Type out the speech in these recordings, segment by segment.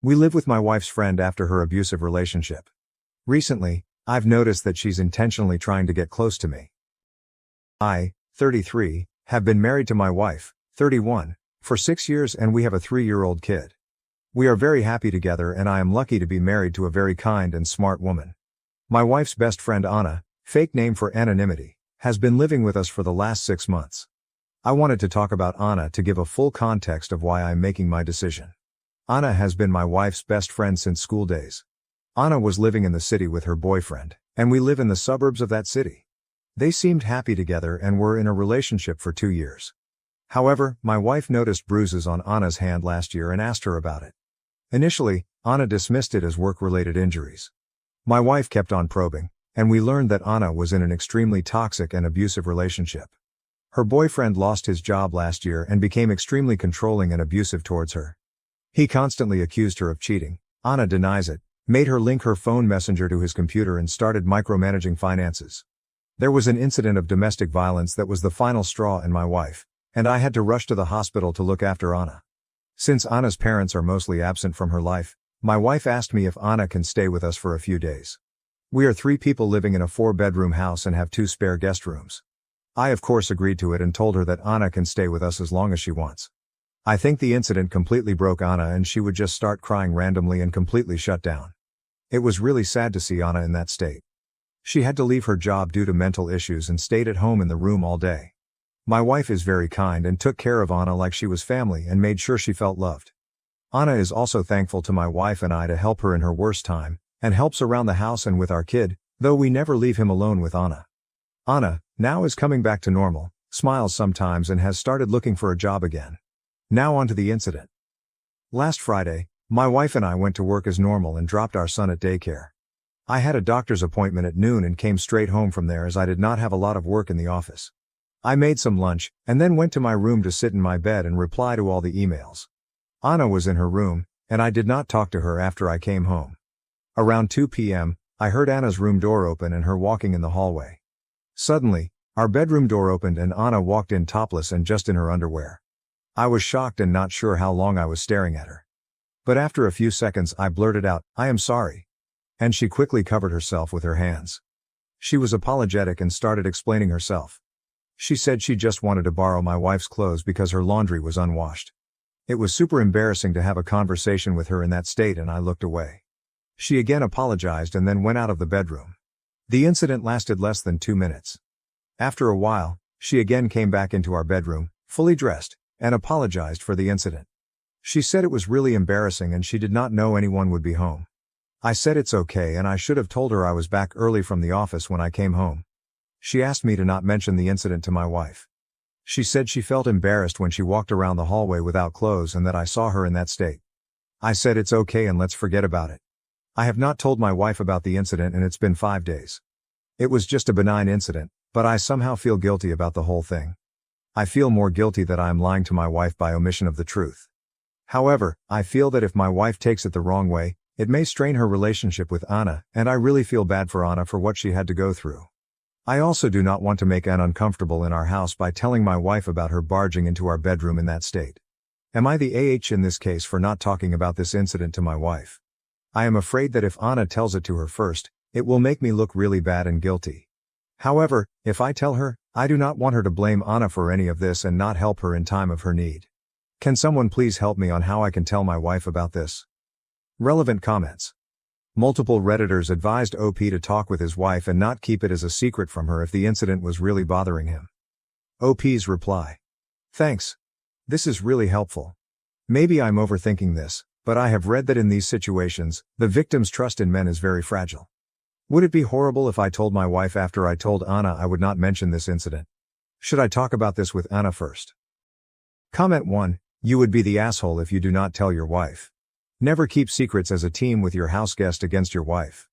We live with my wife's friend after her abusive relationship. Recently, I've noticed that she's intentionally trying to get close to me. I, 33, have been married to my wife, 31, for 6 years and we have a 3-year-old kid. We are very happy together and I am lucky to be married to a very kind and smart woman. My wife's best friend Anna, fake name for anonymity, has been living with us for the last 6 months. I wanted to talk about Anna to give a full context of why I'm making my decision. Anna has been my wife's best friend since school days. Anna was living in the city with her boyfriend, and we live in the suburbs of that city. They seemed happy together and were in a relationship for 2 years. However, my wife noticed bruises on Anna's hand last year and asked her about it. Initially, Anna dismissed it as work-related injuries. My wife kept on probing, and we learned that Anna was in an extremely toxic and abusive relationship. Her boyfriend lost his job last year and became extremely controlling and abusive towards her. He constantly accused her of cheating. Anna denies it, made her link her phone messenger to his computer and started micromanaging finances. There was an incident of domestic violence that was the final straw in my wife, and I had to rush to the hospital to look after Anna. Since Anna's parents are mostly absent from her life, my wife asked me if Anna can stay with us for a few days. We are 3 people living in a 4-bedroom house and have 2 spare guest rooms. I of course agreed to it and told her that Anna can stay with us as long as she wants. I think the incident completely broke Anna and she would just start crying randomly and completely shut down. It was really sad to see Anna in that state. She had to leave her job due to mental issues and stayed at home in the room all day. My wife is very kind and took care of Anna like she was family and made sure she felt loved. Anna is also thankful to my wife and I to help her in her worst time, and helps around the house and with our kid, though we never leave him alone with Anna. Anna, now is coming back to normal, smiles sometimes and has started looking for a job again. Now on to the incident. Last Friday, my wife and I went to work as normal and dropped our son at daycare. I had a doctor's appointment at noon and came straight home from there as I did not have a lot of work in the office. I made some lunch, and then went to my room to sit in my bed and reply to all the emails. Anna was in her room, and I did not talk to her after I came home. Around 2 p.m., I heard Anna's room door open and her walking in the hallway. Suddenly, our bedroom door opened and Anna walked in topless and just in her underwear. I was shocked and not sure how long I was staring at her. But after a few seconds I blurted out, "I am sorry." And she quickly covered herself with her hands. She was apologetic and started explaining herself. She said she just wanted to borrow my wife's clothes because her laundry was unwashed. It was super embarrassing to have a conversation with her in that state and I looked away. She again apologized and then went out of the bedroom. The incident lasted less than 2 minutes. After a while, she again came back into our bedroom, fully dressed, and apologized for the incident. She said it was really embarrassing and she did not know anyone would be home. I said it's okay and I should have told her I was back early from the office when I came home. She asked me to not mention the incident to my wife. She said she felt embarrassed when she walked around the hallway without clothes and that I saw her in that state. I said it's okay and let's forget about it. I have not told my wife about the incident and it's been 5 days. It was just a benign incident, but I somehow feel guilty about the whole thing. I feel more guilty that I am lying to my wife by omission of the truth. However, I feel that if my wife takes it the wrong way, it may strain her relationship with Anna, and I really feel bad for Anna for what she had to go through. I also do not want to make Anna uncomfortable in our house by telling my wife about her barging into our bedroom in that state. Am I the AH in this case for not talking about this incident to my wife? I am afraid that if Anna tells it to her first, it will make me look really bad and guilty. However, if I tell her, I do not want her to blame Anna for any of this and not help her in time of her need. Can someone please help me on how I can tell my wife about this? Relevant comments. Multiple Redditors advised OP to talk with his wife and not keep it as a secret from her if the incident was really bothering him. OP's reply. Thanks. This is really helpful. Maybe I'm overthinking this, but I have read that in these situations, the victim's trust in men is very fragile. Would it be horrible if I told my wife after I told Anna I would not mention this incident? Should I talk about this with Anna first? Comment 1. You would be the asshole if you do not tell your wife. Never keep secrets as a team with your house guest against your wife.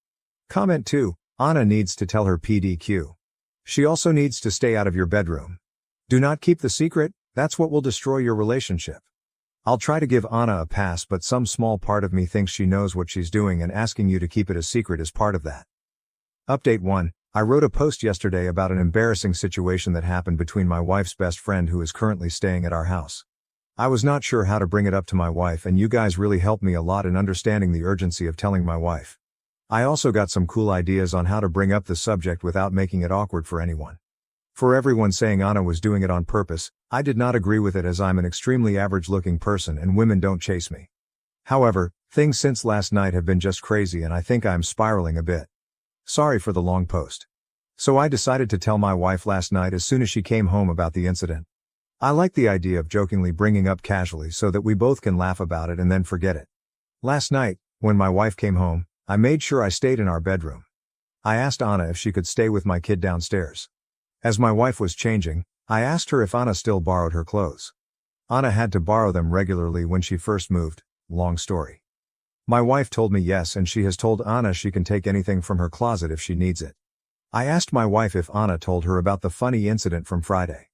Comment 2. Anna needs to tell her PDQ. She also needs to stay out of your bedroom. Do not keep the secret, that's what will destroy your relationship. I'll try to give Anna a pass, but some small part of me thinks she knows what she's doing and asking you to keep it a secret is part of that. Update 1. I wrote a post yesterday about an embarrassing situation that happened between my wife's best friend who is currently staying at our house. I was not sure how to bring it up to my wife, and you guys really helped me a lot in understanding the urgency of telling my wife. I also got some cool ideas on how to bring up the subject without making it awkward for anyone. For everyone saying Anna was doing it on purpose, I did not agree with it, as I'm an extremely average-looking person and women don't chase me. However, things since last night have been just crazy and I think I'm spiraling a bit. Sorry for the long post. So I decided to tell my wife last night as soon as she came home about the incident. I like the idea of jokingly bringing up casually so that we both can laugh about it and then forget it. Last night, when my wife came home, I made sure I stayed in our bedroom. I asked Anna if she could stay with my kid downstairs. As my wife was changing, I asked her if Anna still borrowed her clothes. Anna had to borrow them regularly when she first moved, long story. My wife told me yes, and she has told Anna she can take anything from her closet if she needs it. I asked my wife if Anna told her about the funny incident from Friday.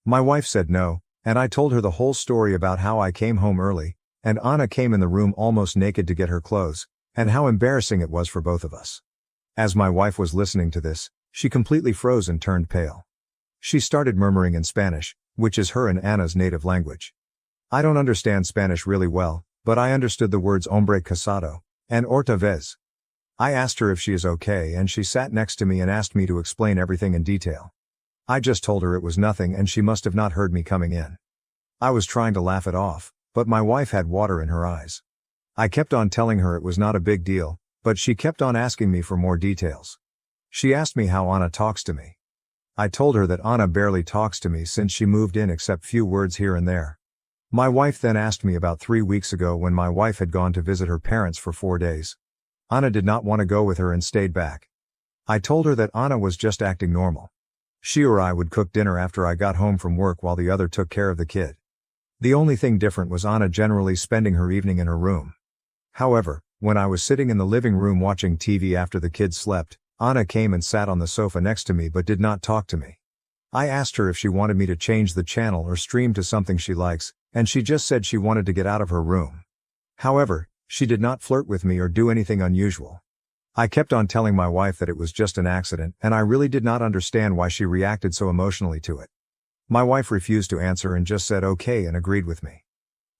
My wife said no, and I told her the whole story about how I came home early, and Anna came in the room almost naked to get her clothes, and how embarrassing it was for both of us. As my wife was listening to this, she completely froze and turned pale. She started murmuring in Spanish, which is her and Anna's native language. I don't understand Spanish really well, but I understood the words hombre casado and otra vez. I asked her if she is okay, and she sat next to me and asked me to explain everything in detail. I just told her it was nothing and she must have not heard me coming in. I was trying to laugh it off, but my wife had water in her eyes. I kept on telling her it was not a big deal, but she kept on asking me for more details. She asked me how Anna talks to me. I told her that Anna barely talks to me since she moved in, except few words here and there. My wife then asked me about 3 weeks ago when my wife had gone to visit her parents for 4 days. Anna did not want to go with her and stayed back. I told her that Anna was just acting normal. She or I would cook dinner after I got home from work while the other took care of the kid. The only thing different was Anna generally spending her evening in her room. However, when I was sitting in the living room watching TV after the kids slept, Anna came and sat on the sofa next to me but did not talk to me. I asked her if she wanted me to change the channel or stream to something she likes, and she just said she wanted to get out of her room. However, she did not flirt with me or do anything unusual. I kept on telling my wife that it was just an accident, and I really did not understand why she reacted so emotionally to it. My wife refused to answer and just said okay and agreed with me.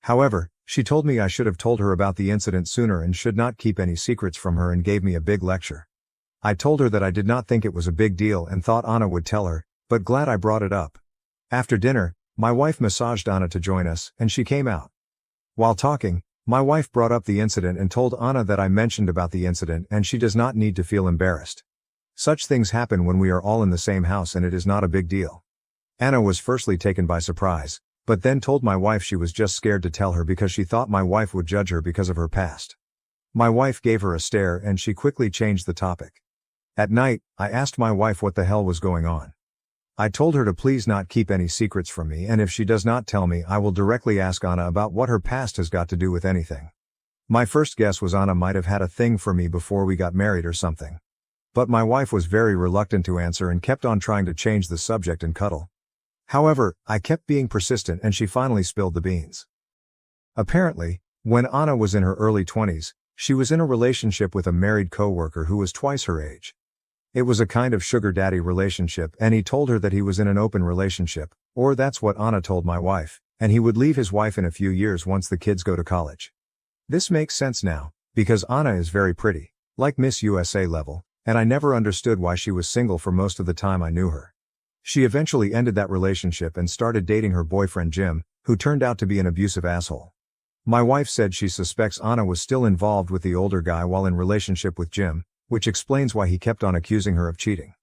However, she told me I should have told her about the incident sooner and should not keep any secrets from her, and gave me a big lecture. I told her that I did not think it was a big deal and thought Anna would tell her, but glad I brought it up. After dinner, my wife massaged Anna to join us, and she came out. While talking, my wife brought up the incident and told Anna that I mentioned about the incident and she does not need to feel embarrassed. Such things happen when we are all in the same house and it is not a big deal. Anna was firstly taken by surprise, but then told my wife she was just scared to tell her because she thought my wife would judge her because of her past. My wife gave her a stare and she quickly changed the topic. At night, I asked my wife what the hell was going on. I told her to please not keep any secrets from me, and if she does not tell me, I will directly ask Anna about what her past has got to do with anything. My first guess was Anna might have had a thing for me before we got married or something. But my wife was very reluctant to answer and kept on trying to change the subject and cuddle. However, I kept being persistent and she finally spilled the beans. Apparently, when Anna was in her early 20s, she was in a relationship with a married coworker who was twice her age. It was a kind of sugar daddy relationship, and he told her that he was in an open relationship, or that's what Anna told my wife, and he would leave his wife in a few years once the kids go to college. This makes sense now, because Anna is very pretty, like Miss USA level, and I never understood why she was single for most of the time I knew her. She eventually ended that relationship and started dating her boyfriend Jim, who turned out to be an abusive asshole. My wife said she suspects Anna was still involved with the older guy while in relationship with Jim, which explains why he kept on accusing her of cheating.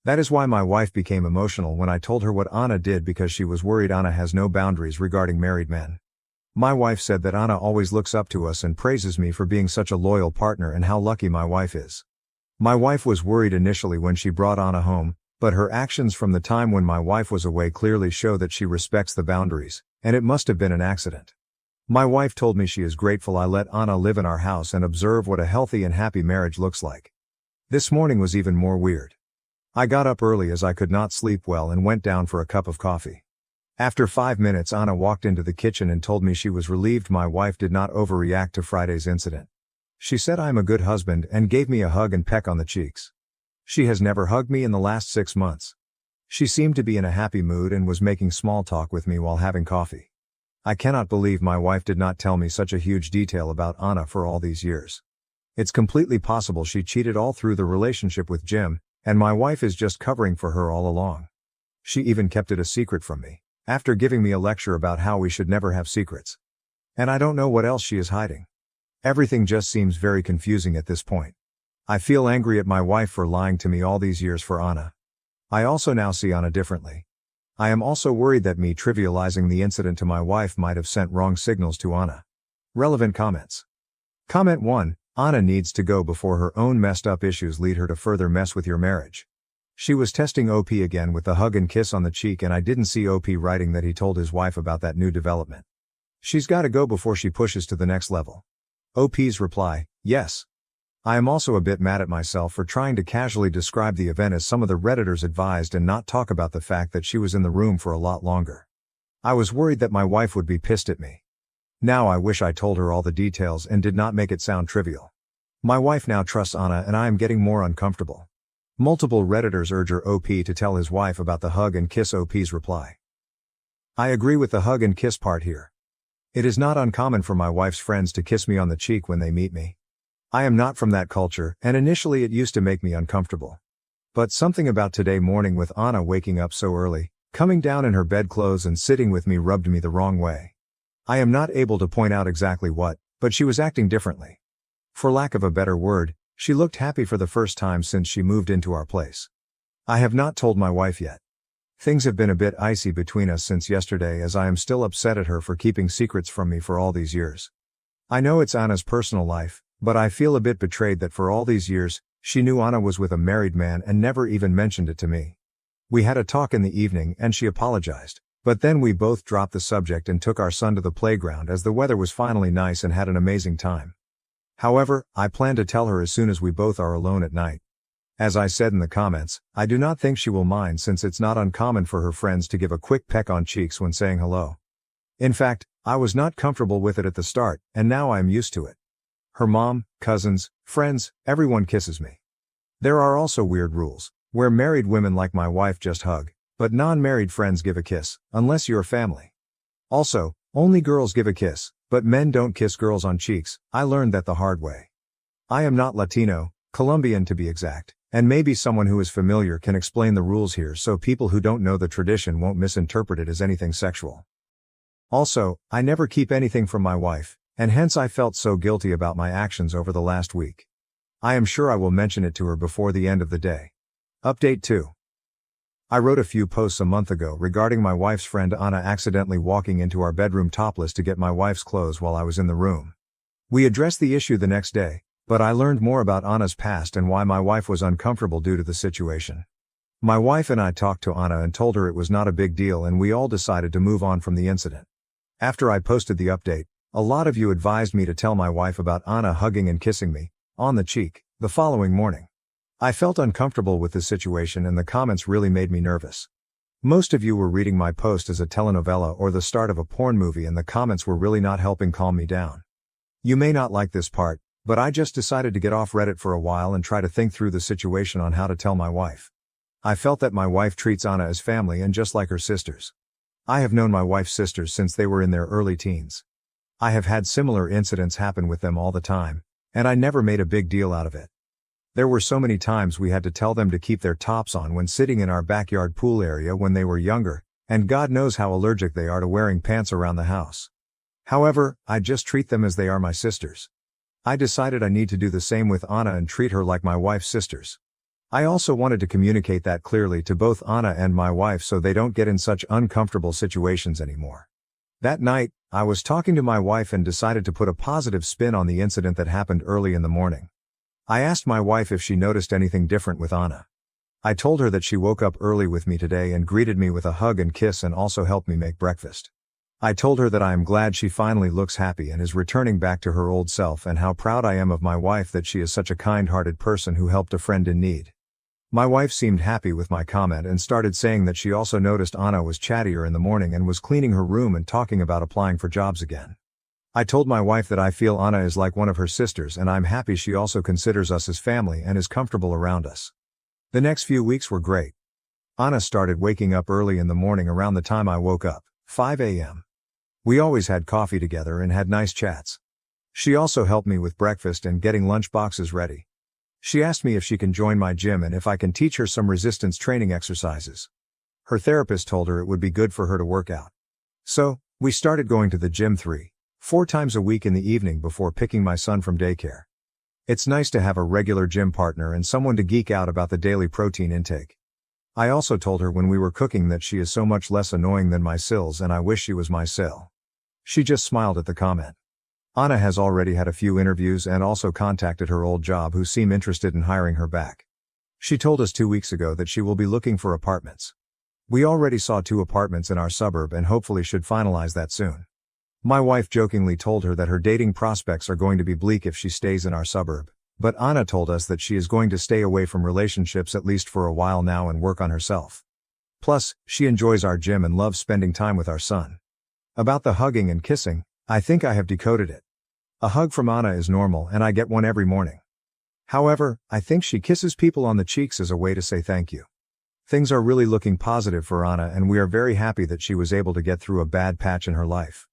That is why my wife became emotional when I told her what Anna did, because she was worried Anna has no boundaries regarding married men. My wife said that Anna always looks up to us and praises me for being such a loyal partner and how lucky my wife is. My wife was worried initially when she brought Anna home, but her actions from the time when my wife was away clearly show that she respects the boundaries, and it must have been an accident. My wife told me she is grateful I let Anna live in our house and observe what a healthy and happy marriage looks like. This morning was even more weird. I got up early as I could not sleep well and went down for a cup of coffee. After 5 minutes, Anna walked into the kitchen and told me she was relieved my wife did not overreact to Friday's incident. She said I'm a good husband and gave me a hug and peck on the cheeks. She has never hugged me in the last 6 months. She seemed to be in a happy mood and was making small talk with me while having coffee. I cannot believe my wife did not tell me such a huge detail about Anna for all these years. It's completely possible she cheated all through the relationship with Jim, and my wife is just covering for her all along. She even kept it a secret from me, after giving me a lecture about how we should never have secrets. And I don't know what else she is hiding. Everything just seems very confusing at this point. I feel angry at my wife for lying to me all these years for Anna. I also now see Anna differently. I am also worried that me trivializing the incident to my wife might have sent wrong signals to Anna. Relevant comments. Comment 1. Anna needs to go before her own messed up issues lead her to further mess with your marriage. She was testing OP again with the hug and kiss on the cheek, and I didn't see OP writing that he told his wife about that new development. She's gotta go before she pushes to the next level. OP's reply, yes. I am also a bit mad at myself for trying to casually describe the event as some of the Redditors advised and not talk about the fact that she was in the room for a lot longer. I was worried that my wife would be pissed at me. Now I wish I told her all the details and did not make it sound trivial. My wife now trusts Anna and I am getting more uncomfortable. Multiple Redditors urge her OP to tell his wife about the hug and kiss. OP's reply. I agree with the hug and kiss part here. It is not uncommon for my wife's friends to kiss me on the cheek when they meet me. I am not from that culture, and initially it used to make me uncomfortable. But something about today morning with Anna waking up so early, coming down in her bedclothes and sitting with me rubbed me the wrong way. I am not able to point out exactly what, but she was acting differently. For lack of a better word, she looked happy for the first time since she moved into our place. I have not told my wife yet. Things have been a bit icy between us since yesterday, as I am still upset at her for keeping secrets from me for all these years. I know it's Anna's personal life, but I feel a bit betrayed that for all these years, she knew Anna was with a married man and never even mentioned it to me. We had a talk in the evening and she apologized, but then we both dropped the subject and took our son to the playground as the weather was finally nice and had an amazing time. However, I plan to tell her as soon as we both are alone at night. As I said in the comments, I do not think she will mind, since it's not uncommon for her friends to give a quick peck on cheeks when saying hello. In fact, I was not comfortable with it at the start, and now I am used to it. Her mom, cousins, friends, everyone kisses me. There are also weird rules, where married women like my wife just hug, but non-married friends give a kiss, unless you're family. Also, only girls give a kiss, but men don't kiss girls on cheeks. I learned that the hard way. I am not Latino, Colombian to be exact, and maybe someone who is familiar can explain the rules here so people who don't know the tradition won't misinterpret it as anything sexual. Also, I never keep anything from my wife, and hence I felt so guilty about my actions over the last week. I am sure I will mention it to her before the end of the day. Update 2. I wrote a few posts a month ago regarding my wife's friend Anna accidentally walking into our bedroom topless to get my wife's clothes while I was in the room. We addressed the issue the next day, but I learned more about Anna's past and why my wife was uncomfortable due to the situation. My wife and I talked to Anna and told her it was not a big deal, and we all decided to move on from the incident. After I posted the update, a lot of you advised me to tell my wife about Anna hugging and kissing me, on the cheek, the following morning. I felt uncomfortable with this situation and the comments really made me nervous. Most of you were reading my post as a telenovela or the start of a porn movie, and the comments were really not helping calm me down. You may not like this part, but I just decided to get off Reddit for a while and try to think through the situation on how to tell my wife. I felt that my wife treats Anna as family and just like her sisters. I have known my wife's sisters since they were in their early teens. I have had similar incidents happen with them all the time, and I never made a big deal out of it. There were so many times we had to tell them to keep their tops on when sitting in our backyard pool area when they were younger, and God knows how allergic they are to wearing pants around the house. However, I just treat them as they are my sisters. I decided I need to do the same with Anna and treat her like my wife's sisters. I also wanted to communicate that clearly to both Anna and my wife so they don't get in such uncomfortable situations anymore. That night, I was talking to my wife and decided to put a positive spin on the incident that happened early in the morning. I asked my wife if she noticed anything different with Anna. I told her that she woke up early with me today and greeted me with a hug and kiss and also helped me make breakfast. I told her that I am glad she finally looks happy and is returning back to her old self, and how proud I am of my wife that she is such a kind-hearted person who helped a friend in need. My wife seemed happy with my comment and started saying that she also noticed Anna was chattier in the morning and was cleaning her room and talking about applying for jobs again. I told my wife that I feel Anna is like one of her sisters and I'm happy she also considers us as family and is comfortable around us. The next few weeks were great. Anna started waking up early in the morning around the time I woke up, 5 a.m. We always had coffee together and had nice chats. She also helped me with breakfast and getting lunch boxes ready. She asked me if she can join my gym and if I can teach her some resistance training exercises. Her therapist told her it would be good for her to work out. So, we started going to the gym 3-4 times a week in the evening before picking my son from daycare. It's nice to have a regular gym partner and someone to geek out about the daily protein intake. I also told her when we were cooking that she is so much less annoying than my Sills and I wish she was my Sill. She just smiled at the comment. Anna has already had a few interviews and also contacted her old job who seem interested in hiring her back. She told us 2 weeks ago that she will be looking for apartments. We already saw 2 apartments in our suburb and hopefully should finalize that soon. My wife jokingly told her that her dating prospects are going to be bleak if she stays in our suburb, but Anna told us that she is going to stay away from relationships at least for a while now and work on herself. Plus, she enjoys our gym and loves spending time with our son. About the hugging and kissing, I think I have decoded it. A hug from Anna is normal and I get one every morning. However, I think she kisses people on the cheeks as a way to say thank you. Things are really looking positive for Anna and we are very happy that she was able to get through a bad patch in her life.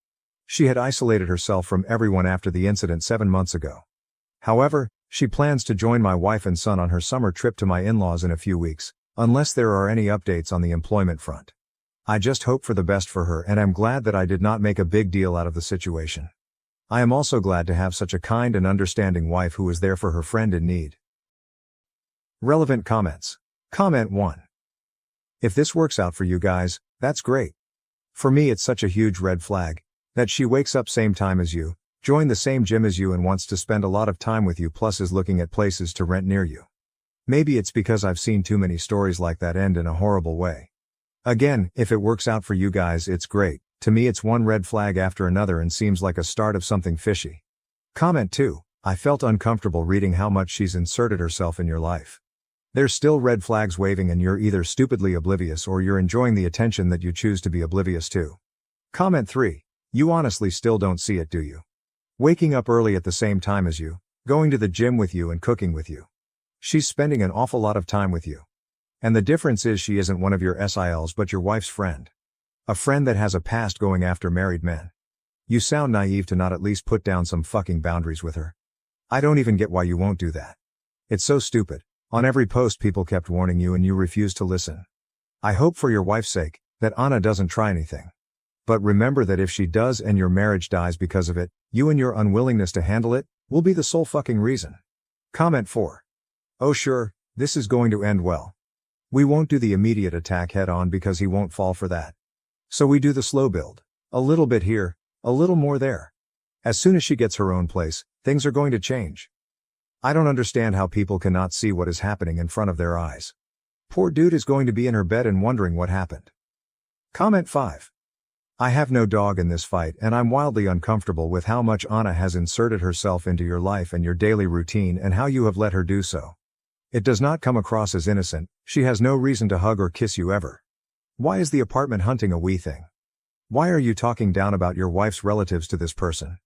She had isolated herself from everyone after the incident 7 months ago. However, she plans to join my wife and son on her summer trip to my in-laws in a few weeks, unless there are any updates on the employment front. I just hope for the best for her and I'm glad that I did not make a big deal out of the situation. I am also glad to have such a kind and understanding wife who is there for her friend in need. Relevant comments. Comment 1. If this works out for you guys, that's great. For me it's such a huge red flag, that she wakes up same time as you, joined the same gym as you and wants to spend a lot of time with you plus is looking at places to rent near you. Maybe it's because I've seen too many stories like that end in a horrible way. Again, if it works out for you guys it's great, to me it's one red flag after another and seems like a start of something fishy. Comment 2, I felt uncomfortable reading how much she's inserted herself in your life. There's still red flags waving and you're either stupidly oblivious or you're enjoying the attention that you choose to be oblivious to. Comment 3, you honestly still don't see it, do you? Waking up early at the same time as you, going to the gym with you and cooking with you. She's spending an awful lot of time with you. And the difference is she isn't one of your SILs but your wife's friend. A friend that has a past going after married men. You sound naive to not at least put down some fucking boundaries with her. I don't even get why you won't do that. It's so stupid. On every post people kept warning you and you refused to listen. I hope for your wife's sake, that Anna doesn't try anything. But remember that if she does and your marriage dies because of it, you and your unwillingness to handle it, will be the sole fucking reason. Comment 4. Oh sure, this is going to end well. We won't do the immediate attack head on because he won't fall for that. So we do the slow build. A little bit here, a little more there. As soon as she gets her own place, things are going to change. I don't understand how people cannot see what is happening in front of their eyes. Poor dude is going to be in her bed and wondering what happened. Comment 5. I have no dog in this fight and I'm wildly uncomfortable with how much Anna has inserted herself into your life and your daily routine and how you have let her do so. It does not come across as innocent, she has no reason to hug or kiss you ever. Why is the apartment hunting a wee thing? Why are you talking down about your wife's relatives to this person?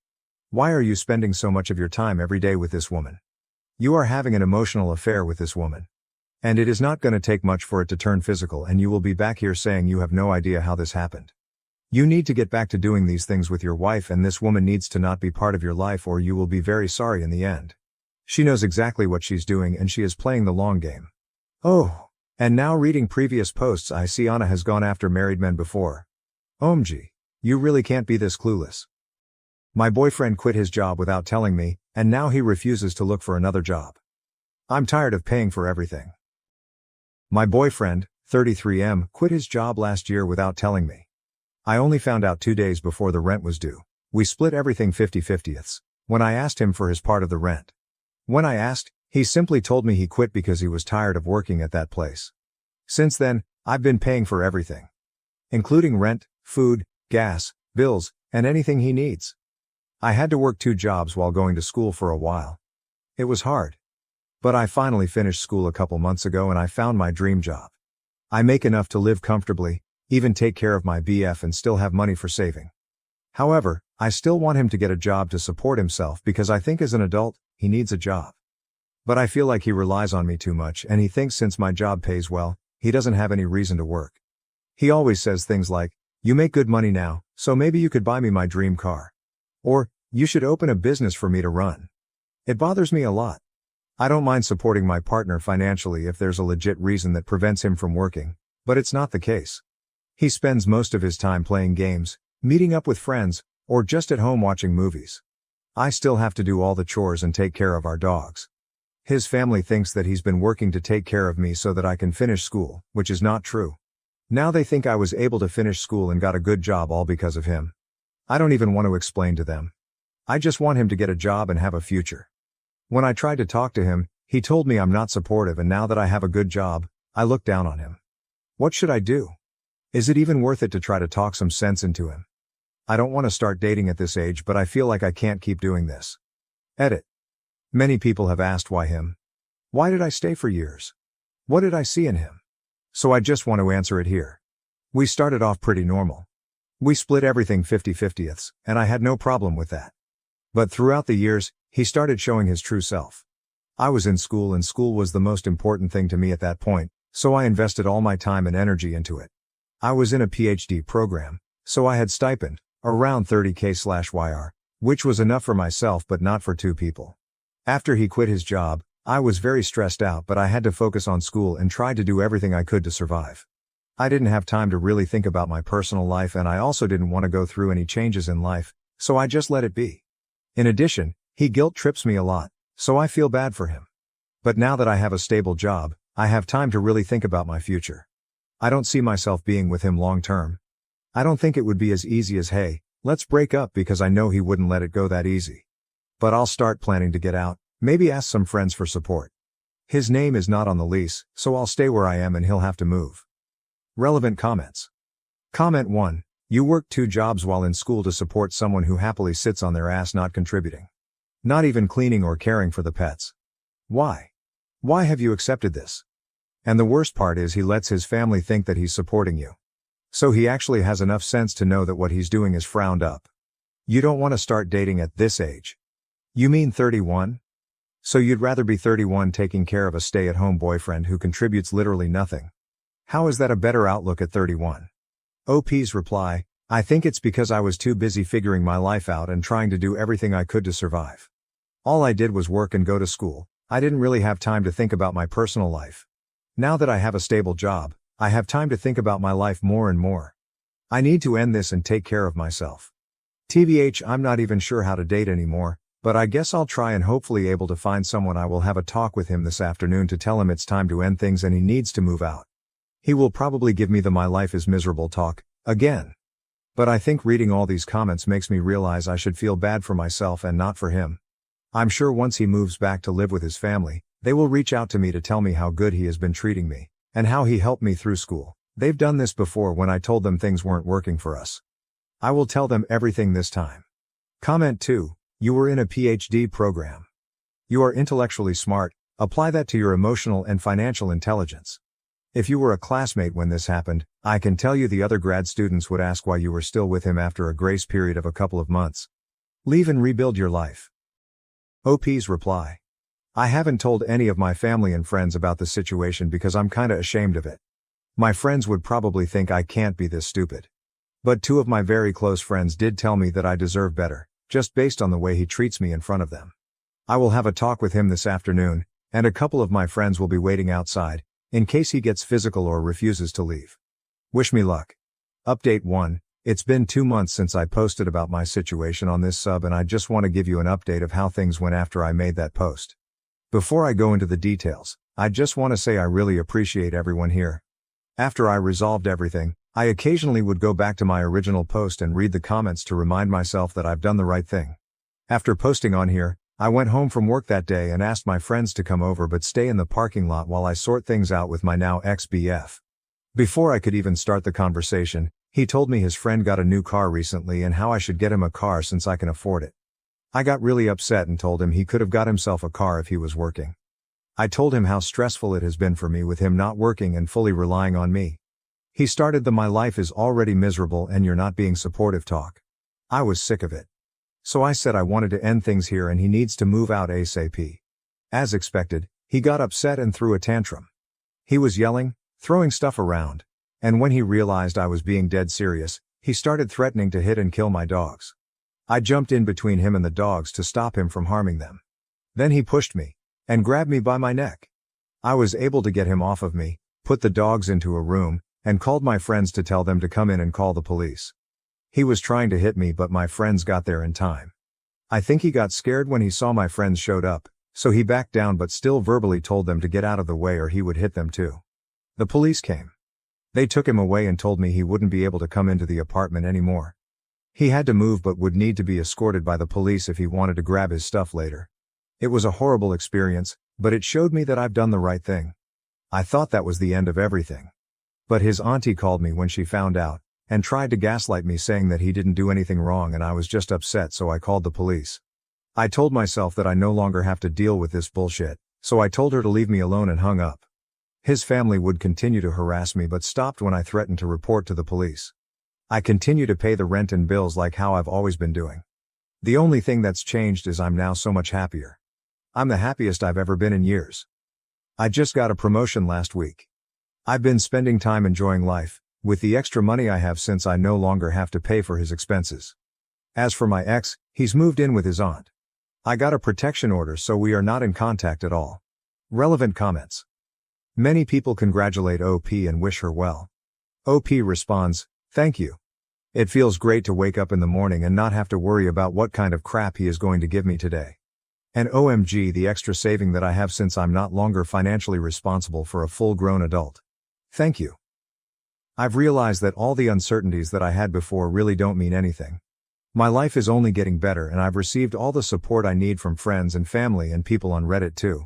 Why are you spending so much of your time every day with this woman? You are having an emotional affair with this woman. And it is not going to take much for it to turn physical and you will be back here saying you have no idea how this happened. You need to get back to doing these things with your wife and this woman needs to not be part of your life or you will be very sorry in the end. She knows exactly what she's doing and she is playing the long game. Oh, and now reading previous posts I see Anna has gone after married men before. OMG, you really can't be this clueless. My boyfriend quit his job without telling me, and now he refuses to look for another job. I'm tired of paying for everything. My boyfriend, 33M, quit his job last year without telling me. I only found out 2 days before the rent was due. We split everything 50/50ths, when I asked him for his part of the rent. When I asked, he simply told me he quit because he was tired of working at that place. Since then, I've been paying for everything. Including rent, food, gas, bills, and anything he needs. I had to work 2 jobs while going to school for a while. It was hard. But I finally finished school a couple months ago and I found my dream job. I make enough to live comfortably, even take care of my BF and still have money for saving. However, I still want him to get a job to support himself because I think as an adult, he needs a job. But I feel like he relies on me too much and he thinks since my job pays well, he doesn't have any reason to work. He always says things like, "You make good money now, So maybe you could buy me my dream car. Or, you should open a business for me to run. It bothers me a lot. I don't mind supporting my partner financially if there's a legit reason that prevents him from working, but it's not the case. He spends most of his time playing games, meeting up with friends, or just at home watching movies. I still have to do all the chores and take care of our dogs. His family thinks that he's been working to take care of me so that I can finish school, which is not true. Now they think I was able to finish school and got a good job all because of him. I don't even want to explain to them. I just want him to get a job and have a future. When I tried to talk to him, he told me I'm not supportive, and now that I have a good job, I look down on him. What should I do? Is it even worth it to try to talk some sense into him? I don't want to start dating at this age, but I feel like I can't keep doing this. Edit. Many people have asked why him. Why did I stay for years? What did I see in him? So I just want to answer it here. We started off pretty normal. We split everything 50-50ths, and I had no problem with that. But throughout the years, he started showing his true self. I was in school, and school was the most important thing to me at that point, so I invested all my time and energy into it. I was in a PhD program, so I had stipend, around 30K/YR, which was enough for myself but not for two people. After he quit his job, I was very stressed out, but I had to focus on school and tried to do everything I could to survive. I didn't have time to really think about my personal life, and I also didn't want to go through any changes in life, so I just let it be. In addition, he guilt trips me a lot, so I feel bad for him. But now that I have a stable job, I have time to really think about my future. I don't see myself being with him long term. I don't think it would be as easy as, hey, let's break up, because I know he wouldn't let it go that easy. But I'll start planning to get out, maybe ask some friends for support. His name is not on the lease, so I'll stay where I am and he'll have to move. Relevant comments. Comment 1. You worked 2 jobs while in school to support someone who happily sits on their ass not contributing. Not even cleaning or caring for the pets. Why? Why have you accepted this? And the worst part is he lets his family think that he's supporting you. So he actually has enough sense to know that what he's doing is frowned up. You don't want to start dating at this age. You mean 31? So you'd rather be 31 taking care of a stay-at-home boyfriend who contributes literally nothing. How is that a better outlook at 31? OP's reply, I think it's because I was too busy figuring my life out and trying to do everything I could to survive. All I did was work and go to school. I didn't really have time to think about my personal life. Now that I have a stable job, I have time to think about my life more and more. I need to end this and take care of myself. TBH, I'm not even sure how to date anymore, but I guess I'll try and hopefully able to find someone. I will have a talk with him this afternoon to tell him it's time to end things and he needs to move out. He will probably give me the "my life is miserable" talk, again. But I think reading all these comments makes me realize I should feel bad for myself and not for him. I'm sure once he moves back to live with his family, they will reach out to me to tell me how good he has been treating me, and how he helped me through school. They've done this before when I told them things weren't working for us. I will tell them everything this time. Comment 2. You were in a PhD program. You are intellectually smart, apply that to your emotional and financial intelligence. If you were a classmate when this happened, I can tell you the other grad students would ask why you were still with him after a grace period of a couple of months. Leave and rebuild your life. OP's reply. I haven't told any of my family and friends about the situation because I'm kinda ashamed of it. My friends would probably think I can't be this stupid. But 2 of my very close friends did tell me that I deserve better, just based on the way he treats me in front of them. I will have a talk with him this afternoon, and a couple of my friends will be waiting outside, in case he gets physical or refuses to leave. Wish me luck. Update 1. It's been 2 months since I posted about my situation on this sub, and I just want to give you an update of how things went after I made that post. Before I go into the details, I just want to say I really appreciate everyone here. After I resolved everything, I occasionally would go back to my original post and read the comments to remind myself that I've done the right thing. After posting on here, I went home from work that day and asked my friends to come over but stay in the parking lot while I sort things out with my now ex-BF. Before I could even start the conversation, he told me his friend got a new car recently and how I should get him a car since I can afford it. I got really upset and told him he could have got himself a car if he was working. I told him how stressful it has been for me with him not working and fully relying on me. He started the "my life is already miserable and you're not being supportive" talk. I was sick of it. So I said I wanted to end things here and he needs to move out ASAP. As expected, he got upset and threw a tantrum. He was yelling, throwing stuff around, and when he realized I was being dead serious, He started threatening to hit and kill my dogs. I jumped in between him and the dogs to stop him from harming them. Then he pushed me and grabbed me by my neck. I was able to get him off of me, put the dogs into a room, and called my friends to tell them to come in and call the police. He was trying to hit me, but my friends got there in time. I think he got scared when he saw my friends showed up, so he backed down but still verbally told them to get out of the way or he would hit them too. The police came. They took him away and told me he wouldn't be able to come into the apartment anymore. He had to move but would need to be escorted by the police if he wanted to grab his stuff later. It was a horrible experience, but it showed me that I've done the right thing. I thought that was the end of everything. But his auntie called me when she found out, and tried to gaslight me saying that he didn't do anything wrong and I was just upset, so I called the police. I told myself that I no longer have to deal with this bullshit, so I told her to leave me alone and hung up. His family would continue to harass me but stopped when I threatened to report to the police. I continue to pay the rent and bills like how I've always been doing. The only thing that's changed is I'm now so much happier. I'm the happiest I've ever been in years. I just got a promotion last week. I've been spending time enjoying life, with the extra money I have since I no longer have to pay for his expenses. As for my ex, he's moved in with his aunt. I got a protection order so we are not in contact at all. Relevant comments. Many people congratulate OP and wish her well. OP responds, "Thank you. It feels great to wake up in the morning and not have to worry about what kind of crap he is going to give me today. And OMG, the extra saving that I have since I'm not longer financially responsible for a full-grown adult. Thank you. I've realized that all the uncertainties that I had before really don't mean anything. My life is only getting better and I've received all the support I need from friends and family and people on Reddit too."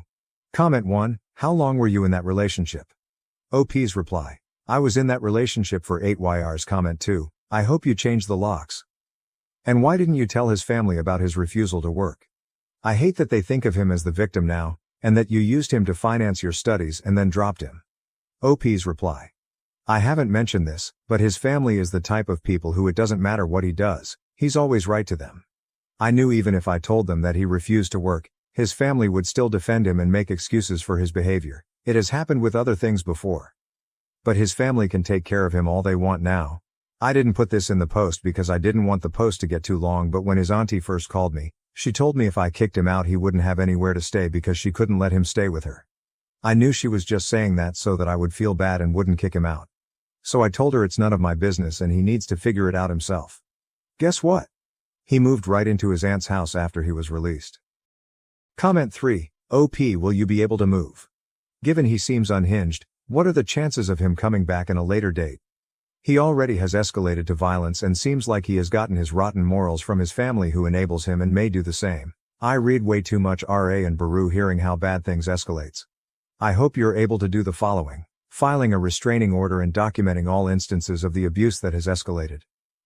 Comment 1, how long were you in that relationship? OP's reply, I was in that relationship for 8 years. Comment 2, I hope you changed the locks. And why didn't you tell his family about his refusal to work? I hate that they think of him as the victim now, and that you used him to finance your studies and then dropped him. OP's reply, I haven't mentioned this, but his family is the type of people who it doesn't matter what he does, he's always right to them. I knew even if I told them that he refused to work, his family would still defend him and make excuses for his behavior. It has happened with other things before. But his family can take care of him all they want now. I didn't put this in the post because I didn't want the post to get too long, but when his auntie first called me, she told me if I kicked him out he wouldn't have anywhere to stay because she couldn't let him stay with her. I knew she was just saying that so that I would feel bad and wouldn't kick him out. So I told her it's none of my business and he needs to figure it out himself. Guess what? He moved right into his aunt's house after he was released. Comment 3, OP, will you be able to move? Given he seems unhinged, what are the chances of him coming back in a later date? He already has escalated to violence and seems like he has gotten his rotten morals from his family who enables him and may do the same. I read way too much RA and Baru hearing how bad things escalates. I hope you're able to do the following: filing a restraining order and documenting all instances of the abuse that has escalated.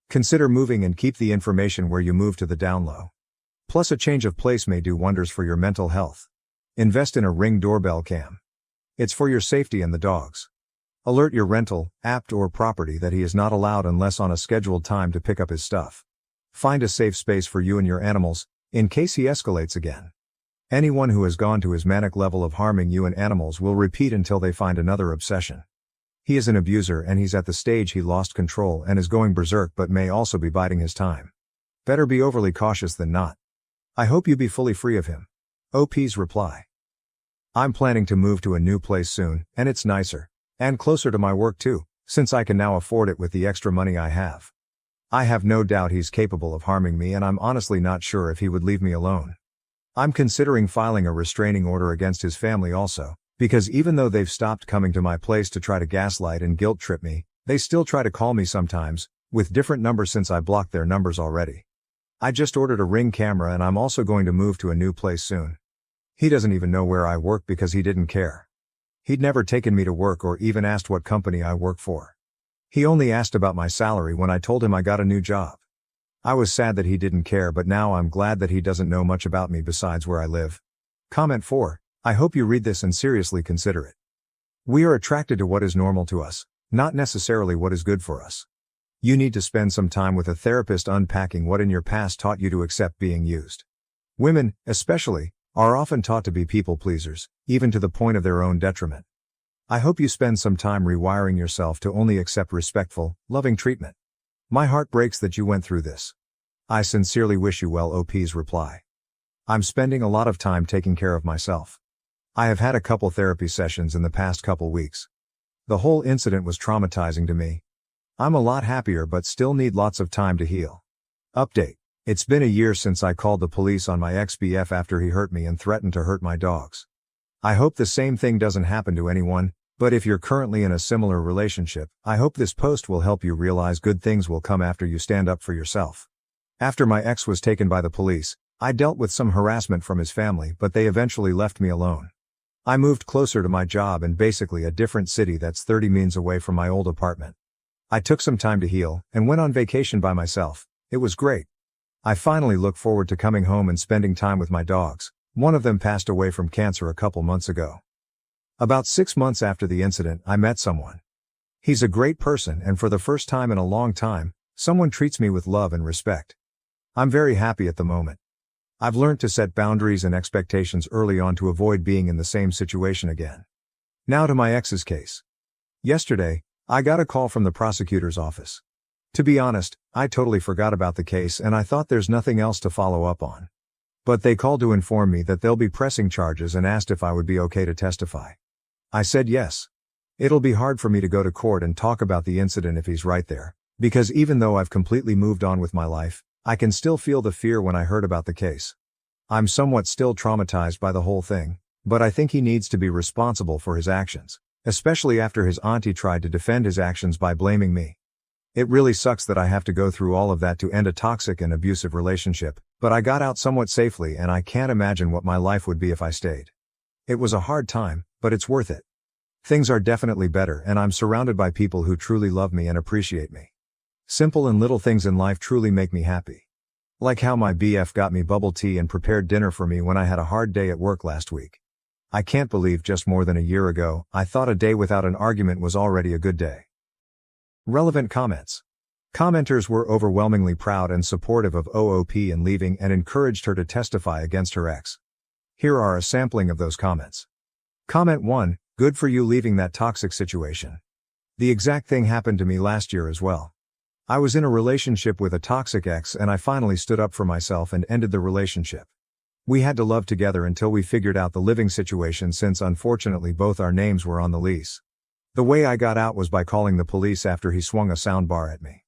Consider moving and keep the information where you move to the down low. Plus a change of place may do wonders for your mental health. Invest in a Ring doorbell cam. It's for your safety and the dog's. Alert your rental, app or property that he is not allowed unless on a scheduled time to pick up his stuff. Find a safe space for you and your animals, in case he escalates again. Anyone who has gone to his manic level of harming you and animals will repeat until they find another obsession. He is an abuser and he's at the stage he lost control and is going berserk but may also be biding his time. Better be overly cautious than not. I hope you be fully free of him. OP's reply. I'm planning to move to a new place soon, and it's nicer. And closer to my work too, since I can now afford it with the extra money I have. I have no doubt he's capable of harming me and I'm honestly not sure if he would leave me alone. I'm considering filing a restraining order against his family also, because even though they've stopped coming to my place to try to gaslight and guilt trip me, they still try to call me sometimes, with different numbers since I blocked their numbers already. I just ordered a Ring camera and I'm also going to move to a new place soon. He doesn't even know where I work because he didn't care. He'd never taken me to work or even asked what company I work for. He only asked about my salary when I told him I got a new job. I was sad that he didn't care, but now I'm glad that he doesn't know much about me besides where I live. Comment 4, I hope you read this and seriously consider it. We are attracted to what is normal to us, not necessarily what is good for us. You need to spend some time with a therapist unpacking what in your past taught you to accept being used. Women, especially, are often taught to be people pleasers, even to the point of their own detriment. I hope you spend some time rewiring yourself to only accept respectful, loving treatment. My heart breaks that you went through this. I sincerely wish you well. OP's reply. I'm spending a lot of time taking care of myself. I have had a couple therapy sessions in the past couple weeks. The whole incident was traumatizing to me. I'm a lot happier but still need lots of time to heal. Update. It's been a year since I called the police on my ex-BF after he hurt me and threatened to hurt my dogs. I hope the same thing doesn't happen to anyone, but if you're currently in a similar relationship, I hope this post will help you realize good things will come after you stand up for yourself. After my ex was taken by the police, I dealt with some harassment from his family, but they eventually left me alone. I moved closer to my job in basically a different city that's 30 minutes away from my old apartment. I took some time to heal and went on vacation by myself. It was great. I finally look forward to coming home and spending time with my dogs. One of them passed away from cancer a couple months ago. About 6 months after the incident, I met someone. He's a great person, and for the first time in a long time, someone treats me with love and respect. I'm very happy at the moment. I've learned to set boundaries and expectations early on to avoid being in the same situation again. Now to my ex's case. Yesterday, I got a call from the prosecutor's office. To be honest, I totally forgot about the case and I thought there's nothing else to follow up on. But they called to inform me that they'll be pressing charges and asked if I would be okay to testify. I said yes. It'll be hard for me to go to court and talk about the incident if he's right there, because even though I've completely moved on with my life, I can still feel the fear when I heard about the case. I'm somewhat still traumatized by the whole thing, but I think he needs to be responsible for his actions, especially after his auntie tried to defend his actions by blaming me. It really sucks that I have to go through all of that to end a toxic and abusive relationship, but I got out somewhat safely and I can't imagine what my life would be if I stayed. It was a hard time, but it's worth it. Things are definitely better and I'm surrounded by people who truly love me and appreciate me. Simple and little things in life truly make me happy. Like how my BF got me bubble tea and prepared dinner for me when I had a hard day at work last week. I can't believe just more than a year ago, I thought a day without an argument was already a good day. Relevant comments. Commenters were overwhelmingly proud and supportive of OOP and leaving and encouraged her to testify against her ex. Here are a sampling of those comments. Comment 1, good for you leaving that toxic situation. The exact thing happened to me last year as well. I was in a relationship with a toxic ex and I finally stood up for myself and ended the relationship. We had to love together until we figured out the living situation since unfortunately both our names were on the lease. The way I got out was by calling the police after he swung a soundbar at me.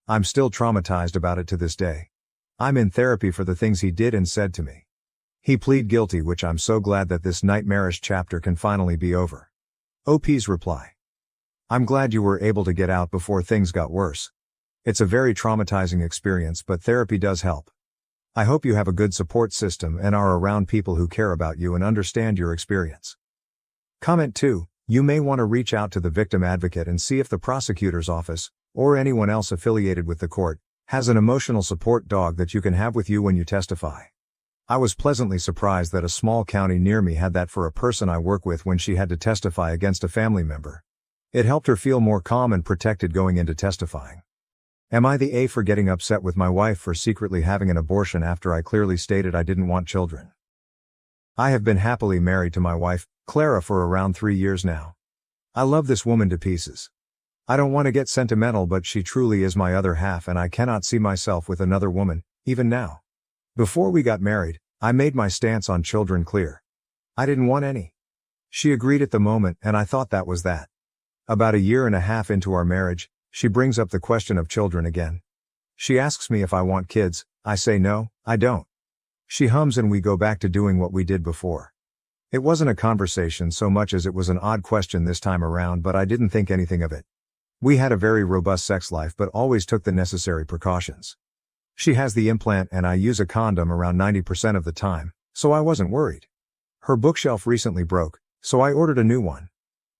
I'm still traumatized about it to this day. I'm in therapy for the things he did and said to me. He pleaded guilty, which I'm so glad that this nightmarish chapter can finally be over. OP's reply. I'm glad you were able to get out before things got worse. It's a very traumatizing experience, but therapy does help. I hope you have a good support system and are around people who care about you and understand your experience. Comment 2. You may want to reach out to the victim advocate and see if the prosecutor's office, or anyone else affiliated with the court, has an emotional support dog that you can have with you when you testify. I was pleasantly surprised that a small county near me had that for a person I work with when she had to testify against a family member. It helped her feel more calm and protected going into testifying. Am I the A for getting upset with my wife for secretly having an abortion after I clearly stated I didn't want children? I have been happily married to my wife, Clara, for around 3 years now. I love this woman to pieces. I don't want to get sentimental, but she truly is my other half and I cannot see myself with another woman, even now. Before we got married, I made my stance on children clear. I didn't want any. She agreed at the moment and I thought that was that. About a year and a half into our marriage, she brings up the question of children again. She asks me if I want kids. I say no, I don't. She hums and we go back to doing what we did before. It wasn't a conversation so much as it was an odd question this time around, but I didn't think anything of it. We had a very robust sex life but always took the necessary precautions. She has the implant and I use a condom around 90% of the time, so I wasn't worried. Her bookshelf recently broke, so I ordered a new one.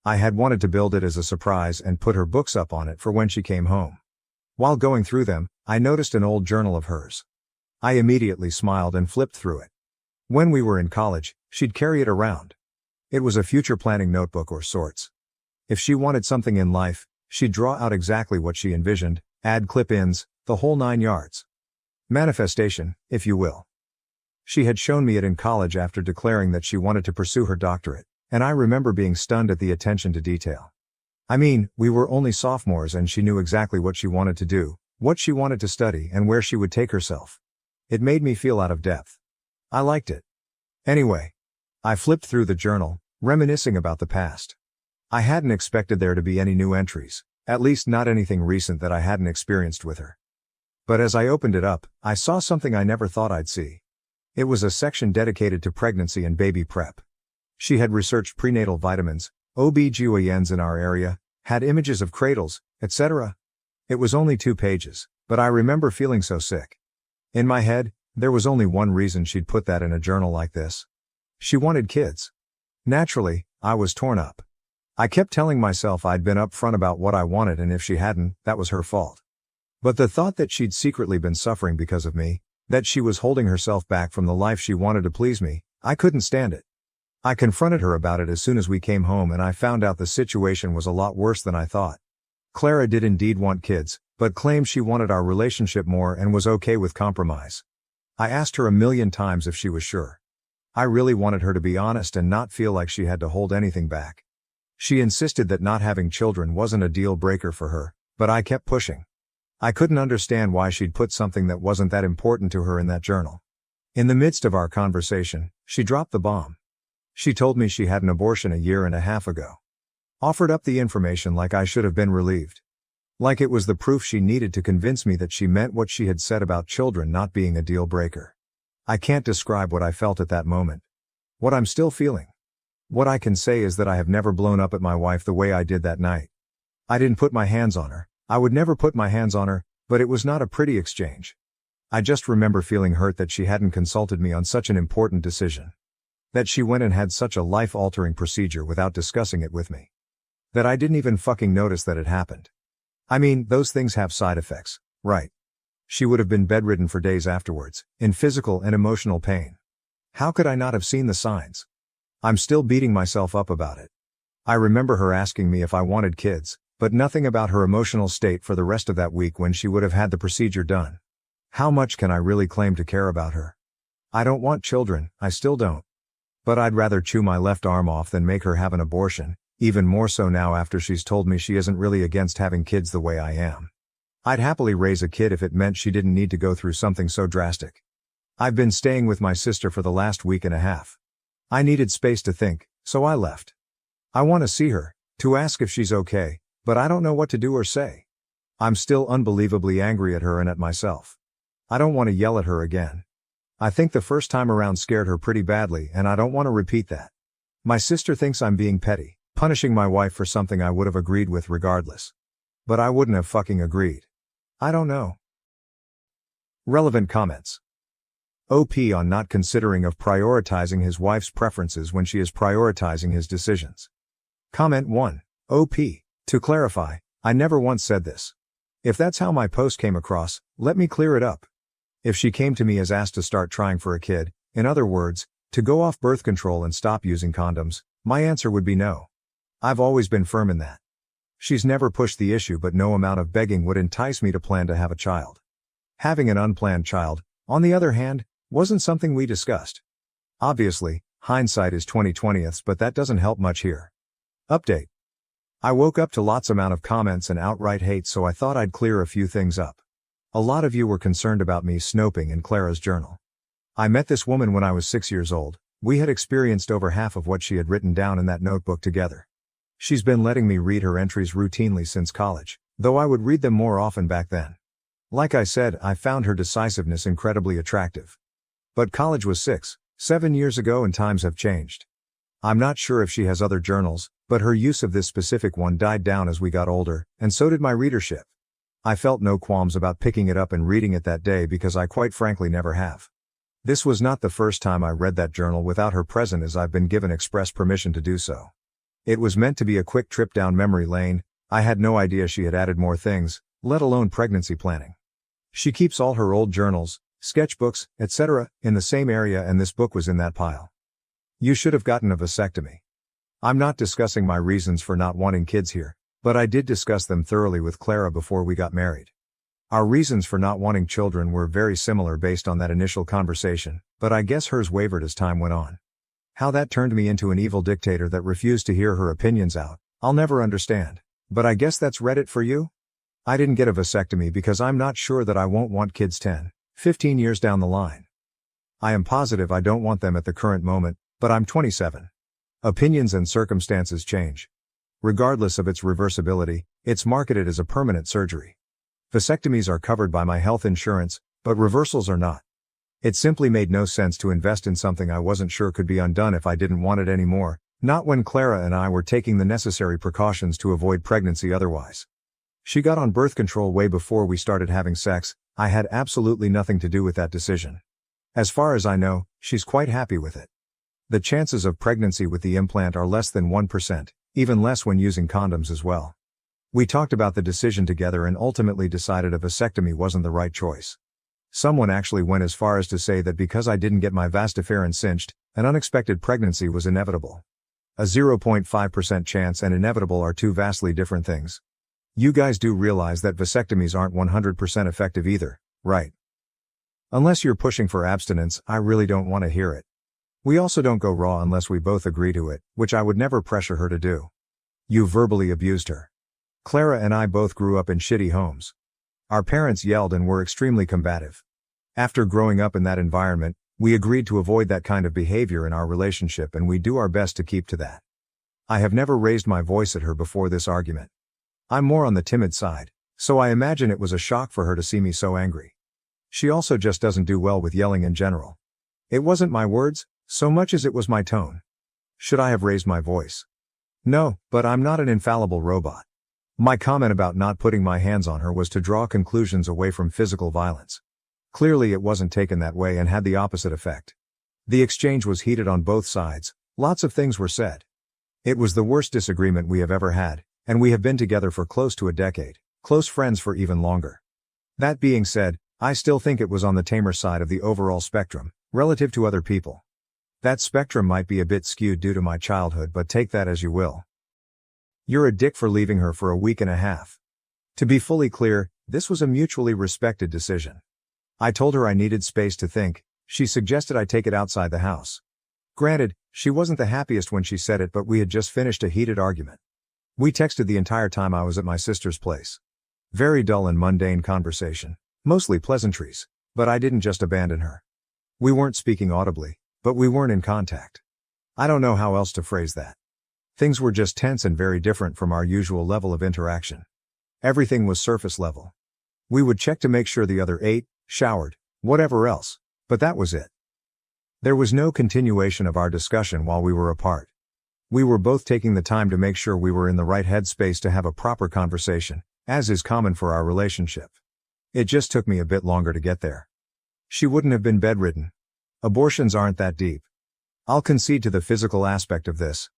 I had wanted to build it as a surprise and put her books up on it for when she came home. While going through them, I noticed an old journal of hers. I immediately smiled and flipped through it. When we were in college, she'd carry it around. It was a future planning notebook or sorts. If she wanted something in life, she'd draw out exactly what she envisioned, add clip-ins, the whole 9 yards. Manifestation, if you will. She had shown me it in college after declaring that she wanted to pursue her doctorate, and I remember being stunned at the attention to detail. I mean, we were only sophomores and she knew exactly what she wanted to do, what she wanted to study and where she would take herself. It made me feel out of depth. I liked it. Anyway, I flipped through the journal, reminiscing about the past. I hadn't expected there to be any new entries, at least not anything recent that I hadn't experienced with her. But as I opened it up, I saw something I never thought I'd see. It was a section dedicated to pregnancy and baby prep. She had researched prenatal vitamins, OB-GYNs in our area, had images of cradles, etc. It was only 2 pages, but I remember feeling so sick. In my head, there was only one reason she'd put that in a journal like this. She wanted kids. Naturally, I was torn up. I kept telling myself I'd been upfront about what I wanted, and if she hadn't, that was her fault. But the thought that she'd secretly been suffering because of me, that she was holding herself back from the life she wanted to please me, I couldn't stand it. I confronted her about it as soon as we came home, and I found out the situation was a lot worse than I thought. Clara did indeed want kids, but claimed she wanted our relationship more and was okay with compromise. I asked her a million times if she was sure. I really wanted her to be honest and not feel like she had to hold anything back. She insisted that not having children wasn't a deal breaker for her, but I kept pushing. I couldn't understand why she'd put something that wasn't that important to her in that journal. In the midst of our conversation, she dropped the bomb. She told me she had an abortion 1.5 years ago. Offered up the information like I should have been relieved. Like it was the proof she needed to convince me that she meant what she had said about children not being a deal breaker. I can't describe what I felt at that moment. What I'm still feeling. What I can say is that I have never blown up at my wife the way I did that night. I didn't put my hands on her. I would never put my hands on her, but it was not a pretty exchange. I just remember feeling hurt that she hadn't consulted me on such an important decision. That she went and had such a life-altering procedure without discussing it with me. That I didn't even fucking notice that it happened. I mean, those things have side effects, right? She would have been bedridden for days afterwards, in physical and emotional pain. How could I not have seen the signs? I'm still beating myself up about it. I remember her asking me if I wanted kids, but nothing about her emotional state for the rest of that week when she would have had the procedure done. How much can I really claim to care about her? I don't want children, I still don't. But I'd rather chew my left arm off than make her have an abortion, even more so now after she's told me she isn't really against having kids the way I am. I'd happily raise a kid if it meant she didn't need to go through something so drastic. I've been staying with my sister for the last 1.5 weeks. I needed space to think, so I left. I want to see her, to ask if she's okay, but I don't know what to do or say. I'm still unbelievably angry at her and at myself. I don't want to yell at her again. I think the first time around scared her pretty badly, and I don't want to repeat that. My sister thinks I'm being petty, punishing my wife for something I would have agreed with regardless. But I wouldn't have fucking agreed. I don't know. Relevant comments. OP on not considering of prioritizing his wife's preferences when she is prioritizing his decisions. Comment 1. OP. To clarify, I never once said this. If that's how my post came across, let me clear it up. If she came to me as asked to start trying for a kid, in other words, to go off birth control and stop using condoms, my answer would be no. I've always been firm in that. She's never pushed the issue, but no amount of begging would entice me to plan to have a child. Having an unplanned child, on the other hand, wasn't something we discussed. Obviously, hindsight is 20/20, but that doesn't help much here. Update. I woke up to lots amount of comments and outright hate, so I thought I'd clear a few things up. A lot of you were concerned about me snoping in Clara's journal. I met this woman when I was 6 years old. We had experienced over half of what she had written down in that notebook together. She's been letting me read her entries routinely since college, though I would read them more often back then. Like I said, I found her decisiveness incredibly attractive. But college was 6-7 years ago and times have changed. I'm not sure if she has other journals, but her use of this specific one died down as we got older, and so did my readership. I felt no qualms about picking it up and reading it that day because I quite frankly never have. This was not the first time I read that journal without her present, as I've been given express permission to do so. It was meant to be a quick trip down memory lane. I had no idea she had added more things, let alone pregnancy planning. She keeps all her old journals, sketchbooks, etc., in the same area, and this book was in that pile. You should have gotten a vasectomy. I'm not discussing my reasons for not wanting kids here, but I did discuss them thoroughly with Clara before we got married. Our reasons for not wanting children were very similar based on that initial conversation, but I guess hers wavered as time went on. How that turned me into an evil dictator that refused to hear her opinions out, I'll never understand. But I guess that's Reddit for you? I didn't get a vasectomy because I'm not sure that I won't want kids 10, 15 years down the line. I am positive I don't want them at the current moment, but I'm 27. Opinions and circumstances change. Regardless of its reversibility, it's marketed as a permanent surgery. Vasectomies are covered by my health insurance, but reversals are not. It simply made no sense to invest in something I wasn't sure could be undone if I didn't want it anymore, not when Clara and I were taking the necessary precautions to avoid pregnancy otherwise. She got on birth control way before we started having sex. I had absolutely nothing to do with that decision. As far as I know, she's quite happy with it. The chances of pregnancy with the implant are less than 1%, even less when using condoms as well. We talked about the decision together and ultimately decided a vasectomy wasn't the right choice. Someone actually went as far as to say that because I didn't get my vas deferens cinched, an unexpected pregnancy was inevitable. A 0.5% chance and inevitable are two vastly different things. You guys do realize that vasectomies aren't 100% effective either, right? Unless you're pushing for abstinence, I really don't want to hear it. We also don't go raw unless we both agree to it, which I would never pressure her to do. You verbally abused her. Clara and I both grew up in shitty homes. Our parents yelled and were extremely combative. After growing up in that environment, we agreed to avoid that kind of behavior in our relationship, and we do our best to keep to that. I have never raised my voice at her before this argument. I'm more on the timid side, so I imagine it was a shock for her to see me so angry. She also just doesn't do well with yelling in general. It wasn't my words, so much as it was my tone. Should I have raised my voice? No, but I'm not an infallible robot. My comment about not putting my hands on her was to draw conclusions away from physical violence. Clearly it wasn't taken that way and had the opposite effect. The exchange was heated on both sides, lots of things were said. It was the worst disagreement we have ever had, and we have been together for close to a decade, close friends for even longer. That being said, I still think it was on the tamer side of the overall spectrum, relative to other people. That spectrum might be a bit skewed due to my childhood, but take that as you will. You're a dick for leaving her for a week and a half. To be fully clear, this was a mutually respected decision. I told her I needed space to think. She suggested I take it outside the house. Granted, she wasn't the happiest when she said it, but we had just finished a heated argument. We texted the entire time I was at my sister's place. Very dull and mundane conversation, mostly pleasantries, but I didn't just abandon her. We weren't speaking audibly, but we weren't in contact. I don't know how else to phrase that. Things were just tense and very different from our usual level of interaction. Everything was surface level. We would check to make sure the other ate, showered, whatever else, but that was it. There was no continuation of our discussion while we were apart. We were both taking the time to make sure we were in the right headspace to have a proper conversation, as is common for our relationship. It just took me a bit longer to get there. She wouldn't have been bedridden. Abortions aren't that deep. I'll concede to the physical aspect of this.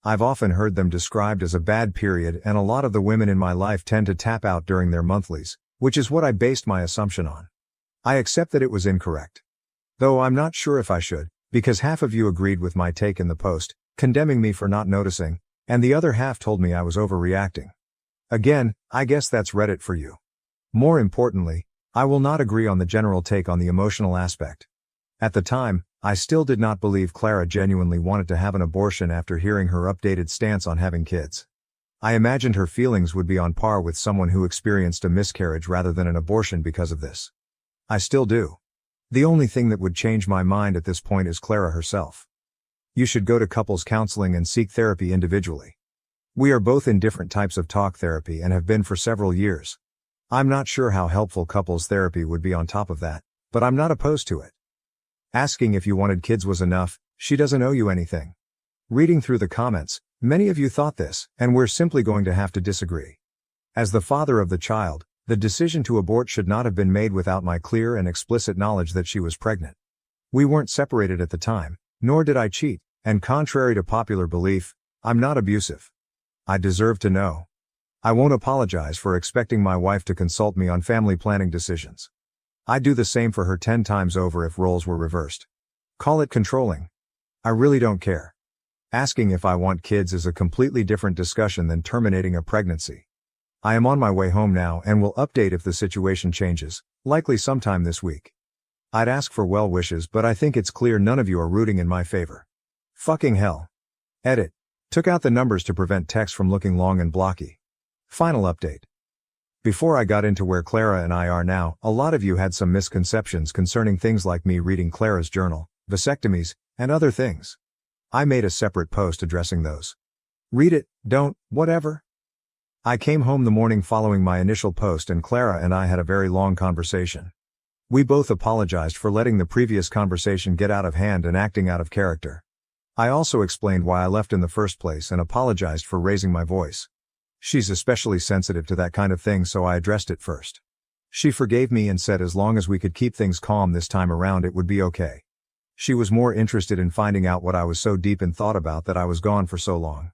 I've often heard them described as a bad period, and a lot of the women in my life tend to tap out during their monthlies, which is what I based my assumption on. I accept that it was incorrect. Though I'm not sure if I should, because half of you agreed with my take in the post, condemning me for not noticing, and the other half told me I was overreacting. Again, I guess that's Reddit for you. More importantly, I will not agree on the general take on the emotional aspect. At the time, I still did not believe Clara genuinely wanted to have an abortion after hearing her updated stance on having kids. I imagined her feelings would be on par with someone who experienced a miscarriage rather than an abortion because of this. I still do. The only thing that would change my mind at this point is Clara herself. You should go to couples counseling and seek therapy individually. We are both in different types of talk therapy and have been for several years. I'm not sure how helpful couples therapy would be on top of that, but I'm not opposed to it. Asking if you wanted kids was enough. She doesn't owe you anything. Reading through the comments, many of you thought this, and we're simply going to have to disagree. As the father of the child, the decision to abort should not have been made without my clear and explicit knowledge that she was pregnant. We weren't separated at the time, nor did I cheat, and contrary to popular belief, I'm not abusive. I deserve to know. I won't apologize for expecting my wife to consult me on family planning decisions. I'd do the same for her 10 times over if roles were reversed. Call it controlling. I really don't care. Asking if I want kids is a completely different discussion than terminating a pregnancy. I am on my way home now and will update if the situation changes, likely sometime this week. I'd ask for well wishes, but I think it's clear none of you are rooting in my favor. Fucking hell. Edit. Took out the numbers to prevent text from looking long and blocky. Final update. Before I got into where Clara and I are now, a lot of you had some misconceptions concerning things like me reading Clara's journal, vasectomies, and other things. I made a separate post addressing those. Read it, don't, whatever. I came home the morning following my initial post and Clara and I had a very long conversation. We both apologized for letting the previous conversation get out of hand and acting out of character. I also explained why I left in the first place and apologized for raising my voice. She's especially sensitive to that kind of thing, so I addressed it first. She forgave me and said as long as we could keep things calm this time around it would be okay. She was more interested in finding out what I was so deep in thought about that I was gone for so long.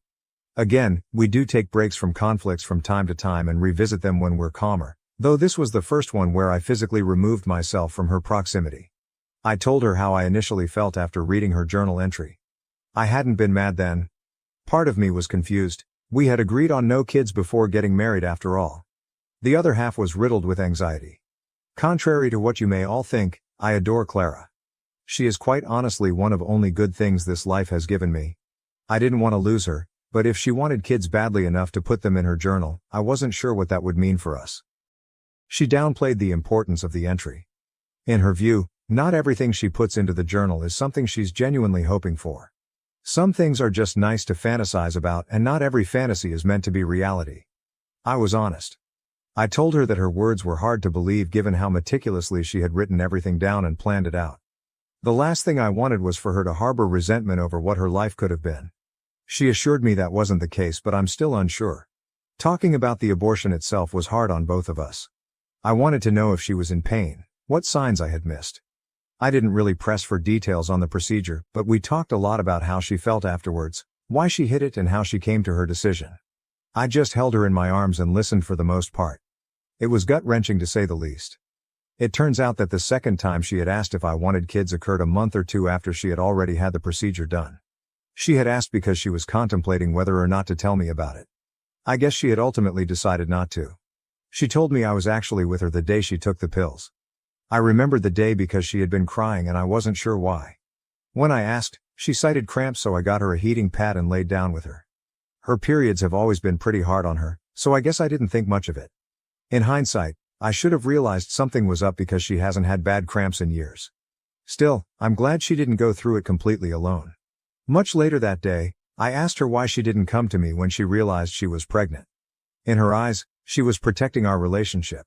Again, we do take breaks from conflicts from time to time and revisit them when we're calmer, though this was the first one where I physically removed myself from her proximity. I told her how I initially felt after reading her journal entry. I hadn't been mad then. Part of me was confused. We had agreed on no kids before getting married after all. The other half was riddled with anxiety. Contrary to what you may all think, I adore Clara. She is quite honestly one of only good things this life has given me. I didn't want to lose her, but if she wanted kids badly enough to put them in her journal, I wasn't sure what that would mean for us. She downplayed the importance of the entry. In her view, not everything she puts into the journal is something she's genuinely hoping for. Some things are just nice to fantasize about, and not every fantasy is meant to be reality. I was honest. I told her that her words were hard to believe given how meticulously she had written everything down and planned it out. The last thing I wanted was for her to harbor resentment over what her life could have been. She assured me that wasn't the case, but I'm still unsure. Talking about the abortion itself was hard on both of us. I wanted to know if she was in pain, what signs I had missed. I didn't really press for details on the procedure, but we talked a lot about how she felt afterwards, why she hid it and how she came to her decision. I just held her in my arms and listened for the most part. It was gut-wrenching to say the least. It turns out that the second time she had asked if I wanted kids occurred a month or two after she had already had the procedure done. She had asked because she was contemplating whether or not to tell me about it. I guess she had ultimately decided not to. She told me I was actually with her the day she took the pills. I remembered the day because she had been crying and I wasn't sure why. When I asked, she cited cramps, so I got her a heating pad and laid down with her. Her periods have always been pretty hard on her, so I guess I didn't think much of it. In hindsight, I should have realized something was up because she hasn't had bad cramps in years. Still, I'm glad she didn't go through it completely alone. Much later that day, I asked her why she didn't come to me when she realized she was pregnant. In her eyes, she was protecting our relationship.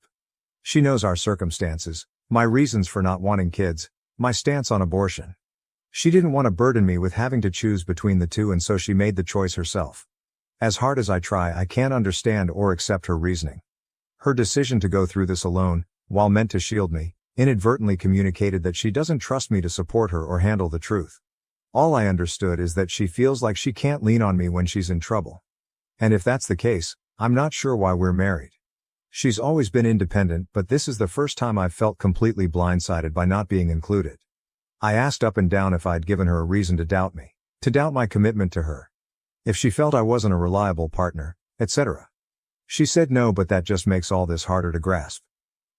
She knows our circumstances, my reasons for not wanting kids, my stance on abortion. She didn't want to burden me with having to choose between the two, and so she made the choice herself. As hard as I try, I can't understand or accept her reasoning. Her decision to go through this alone, while meant to shield me, inadvertently communicated that she doesn't trust me to support her or handle the truth. All I understood is that she feels like she can't lean on me when she's in trouble. And if that's the case, I'm not sure why we're married. She's always been independent, but this is the first time I've felt completely blindsided by not being included. I asked up and down if I'd given her a reason to doubt me, to doubt my commitment to her. If she felt I wasn't a reliable partner, etc. She said no, but that just makes all this harder to grasp.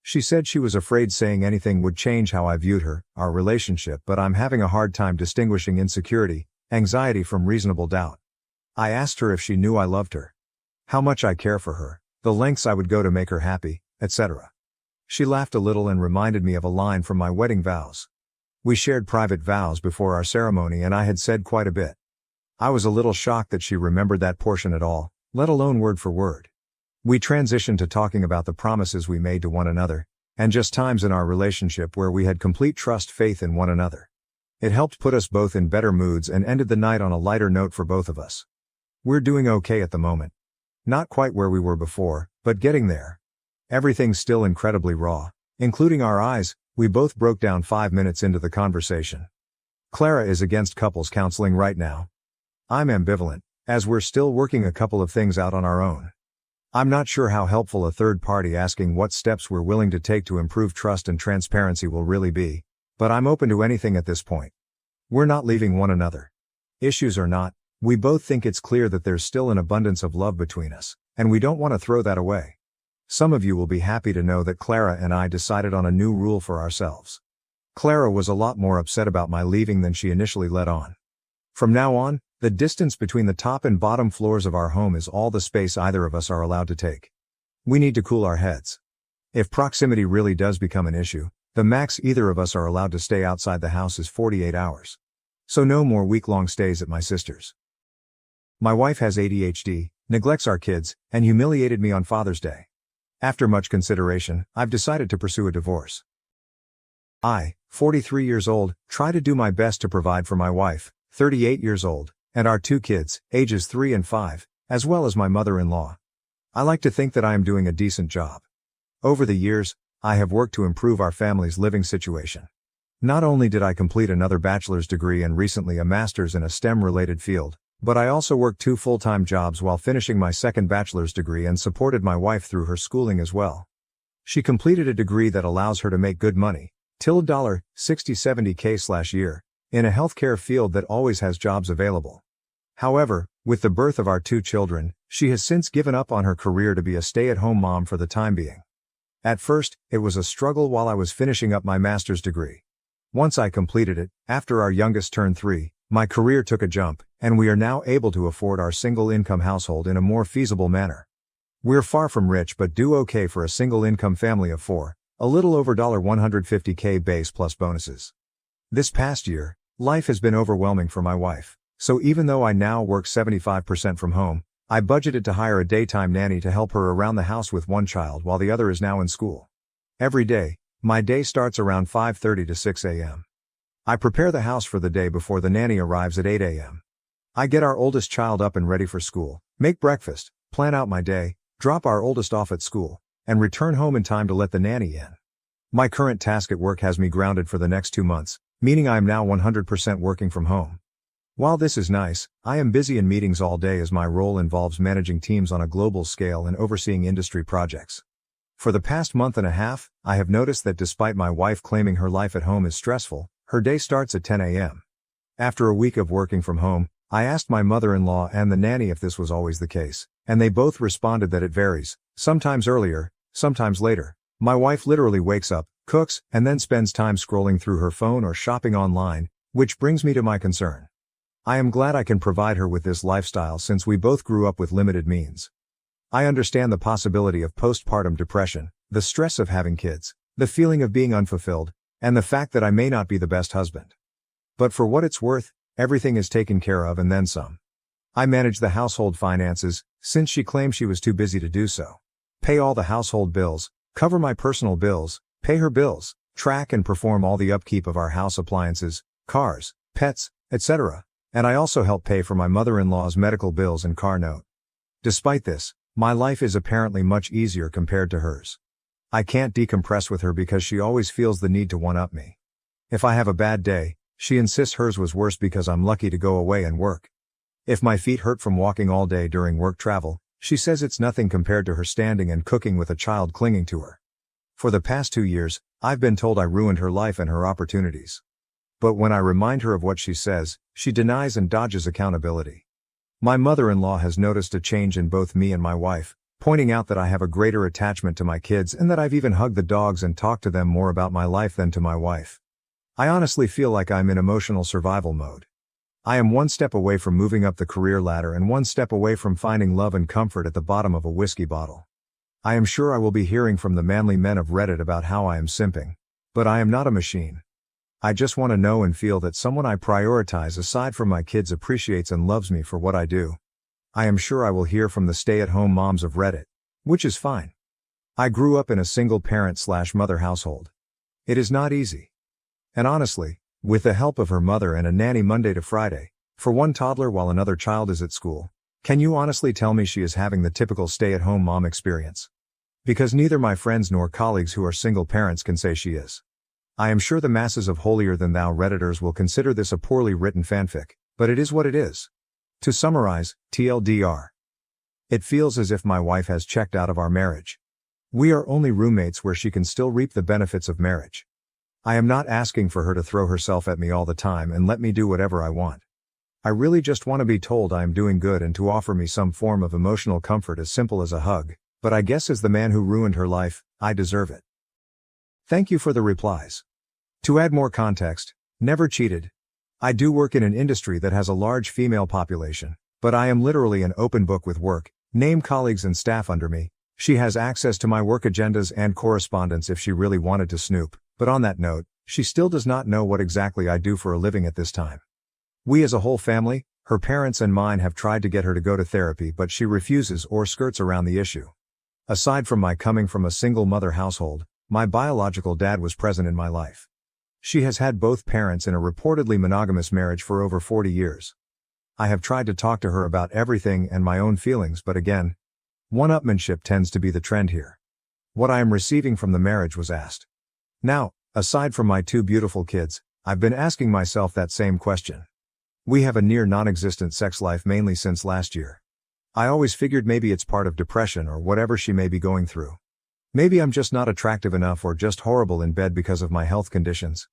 She said she was afraid saying anything would change how I viewed her, our relationship, but I'm having a hard time distinguishing insecurity, anxiety from reasonable doubt. I asked her if she knew I loved her, how much I care for her, the lengths I would go to make her happy, etc. She laughed a little and reminded me of a line from my wedding vows. We shared private vows before our ceremony and I had said quite a bit. I was a little shocked that she remembered that portion at all, let alone word for word. We transitioned to talking about the promises we made to one another, and just times in our relationship where we had complete trust, faith in one another. It helped put us both in better moods and ended the night on a lighter note for both of us. We're doing okay at the moment. Not quite where we were before, but getting there. Everything's still incredibly raw, including our eyes. We both broke down 5 minutes into the conversation. Clara is against couples counseling right now. I'm ambivalent, as we're still working a couple of things out on our own. I'm not sure how helpful a third party asking what steps we're willing to take to improve trust and transparency will really be, but I'm open to anything at this point. We're not leaving one another. Issues or not, we both think it's clear that there's still an abundance of love between us, and we don't want to throw that away. Some of you will be happy to know that Clara and I decided on a new rule for ourselves. Clara was a lot more upset about my leaving than she initially let on. From now on, the distance between the top and bottom floors of our home is all the space either of us are allowed to take. We need to cool our heads. If proximity really does become an issue, the max either of us are allowed to stay outside the house is 48 hours. So no more week-long stays at my sister's. My wife has ADHD, neglects our kids, and humiliated me on Father's Day. After much consideration, I've decided to pursue a divorce. I, 43 years old, try to do my best to provide for my wife, 38 years old, and our 2 kids, ages 3 and 5, as well as my mother-in-law. I like to think that I am doing a decent job. Over the years, I have worked to improve our family's living situation. Not only did I complete another bachelor's degree and recently a master's in a STEM-related field, but I also worked 2 full-time jobs while finishing my second bachelor's degree and supported my wife through her schooling as well. She completed a degree that allows her to make good money, $60-70K/year, in a healthcare field that always has jobs available. However, with the birth of our 2 children, she has since given up on her career to be a stay-at-home mom for the time being. At first, it was a struggle while I was finishing up my master's degree. Once I completed it, after our youngest turned 3, my career took a jump, and we are now able to afford our single-income household in a more feasible manner. We're far from rich but do okay for a single-income family of 4, a little over $150K base plus bonuses. This past year, life has been overwhelming for my wife, so even though I now work 75% from home, I budgeted to hire a daytime nanny to help her around the house with one child while the other is now in school. Every day, my day starts around 5:30 to 6 a.m. I prepare the house for the day before the nanny arrives at 8 a.m. I get our oldest child up and ready for school, make breakfast, plan out my day, drop our oldest off at school, and return home in time to let the nanny in. My current task at work has me grounded for the next 2 months, meaning I am now 100% working from home. While this is nice, I am busy in meetings all day as my role involves managing teams on a global scale and overseeing industry projects. For the past month and a half, I have noticed that despite my wife claiming her life at home is stressful, her day starts at 10 a.m. After a week of working from home, I asked my mother-in-law and the nanny if this was always the case, and they both responded that it varies, sometimes earlier, sometimes later. My wife literally wakes up, cooks, and then spends time scrolling through her phone or shopping online, which brings me to my concern. I am glad I can provide her with this lifestyle since we both grew up with limited means. I understand the possibility of postpartum depression, the stress of having kids, the feeling of being unfulfilled, and the fact that I may not be the best husband. But for what it's worth, everything is taken care of and then some. I manage the household finances, since she claimed she was too busy to do so. Pay all the household bills, cover my personal bills, pay her bills, track and perform all the upkeep of our house appliances, cars, pets, etc. And I also help pay for my mother-in-law's medical bills and car note. Despite this, my life is apparently much easier compared to hers. I can't decompress with her because she always feels the need to one-up me. If I have a bad day, she insists hers was worse because I'm lucky to go away and work. If my feet hurt from walking all day during work travel, she says it's nothing compared to her standing and cooking with a child clinging to her. For the past 2 years, I've been told I ruined her life and her opportunities. But when I remind her of what she says, she denies and dodges accountability. My mother-in-law has noticed a change in both me and my wife, pointing out that I have a greater attachment to my kids and that I've even hugged the dogs and talked to them more about my life than to my wife. I honestly feel like I'm in emotional survival mode. I am one step away from moving up the career ladder and one step away from finding love and comfort at the bottom of a whiskey bottle. I am sure I will be hearing from the manly men of Reddit about how I am simping. But I am not a machine. I just want to know and feel that someone I prioritize aside from my kids appreciates and loves me for what I do. I am sure I will hear from the stay-at-home moms of Reddit, which is fine. I grew up in a single parent/mother household. It is not easy. And honestly, with the help of her mother and a nanny Monday to Friday, for one toddler while another child is at school, can you honestly tell me she is having the typical stay-at-home mom experience? Because neither my friends nor colleagues who are single parents can say she is. I am sure the masses of holier-than-thou Redditors will consider this a poorly written fanfic, but it is what it is. To summarize, TLDR. It feels as if my wife has checked out of our marriage. We are only roommates where she can still reap the benefits of marriage. I am not asking for her to throw herself at me all the time and let me do whatever I want. I really just want to be told I am doing good and to offer me some form of emotional comfort as simple as a hug, but I guess as the man who ruined her life, I deserve it. Thank you for the replies. To add more context, never cheated. I do work in an industry that has a large female population, but I am literally an open book with work, name colleagues and staff under me, She has access to my work agendas and correspondence if she really wanted to snoop, but on that note, she still does not know what exactly I do for a living at this time. We as a whole family, her parents and mine, have tried to get her to go to therapy, but she refuses or skirts around the issue. Aside from my coming from a single mother household, my biological dad was present in my life. She has had both parents in a reportedly monogamous marriage for over 40 years. I have tried to talk to her about everything and my own feelings, but again, one-upmanship tends to be the trend here. What I am receiving from the marriage was asked. Now, aside from my 2 beautiful kids, I've been asking myself that same question. We have a near non-existent sex life mainly since last year. I always figured maybe it's part of depression or whatever she may be going through. Maybe I'm just not attractive enough or just horrible in bed because of my health conditions.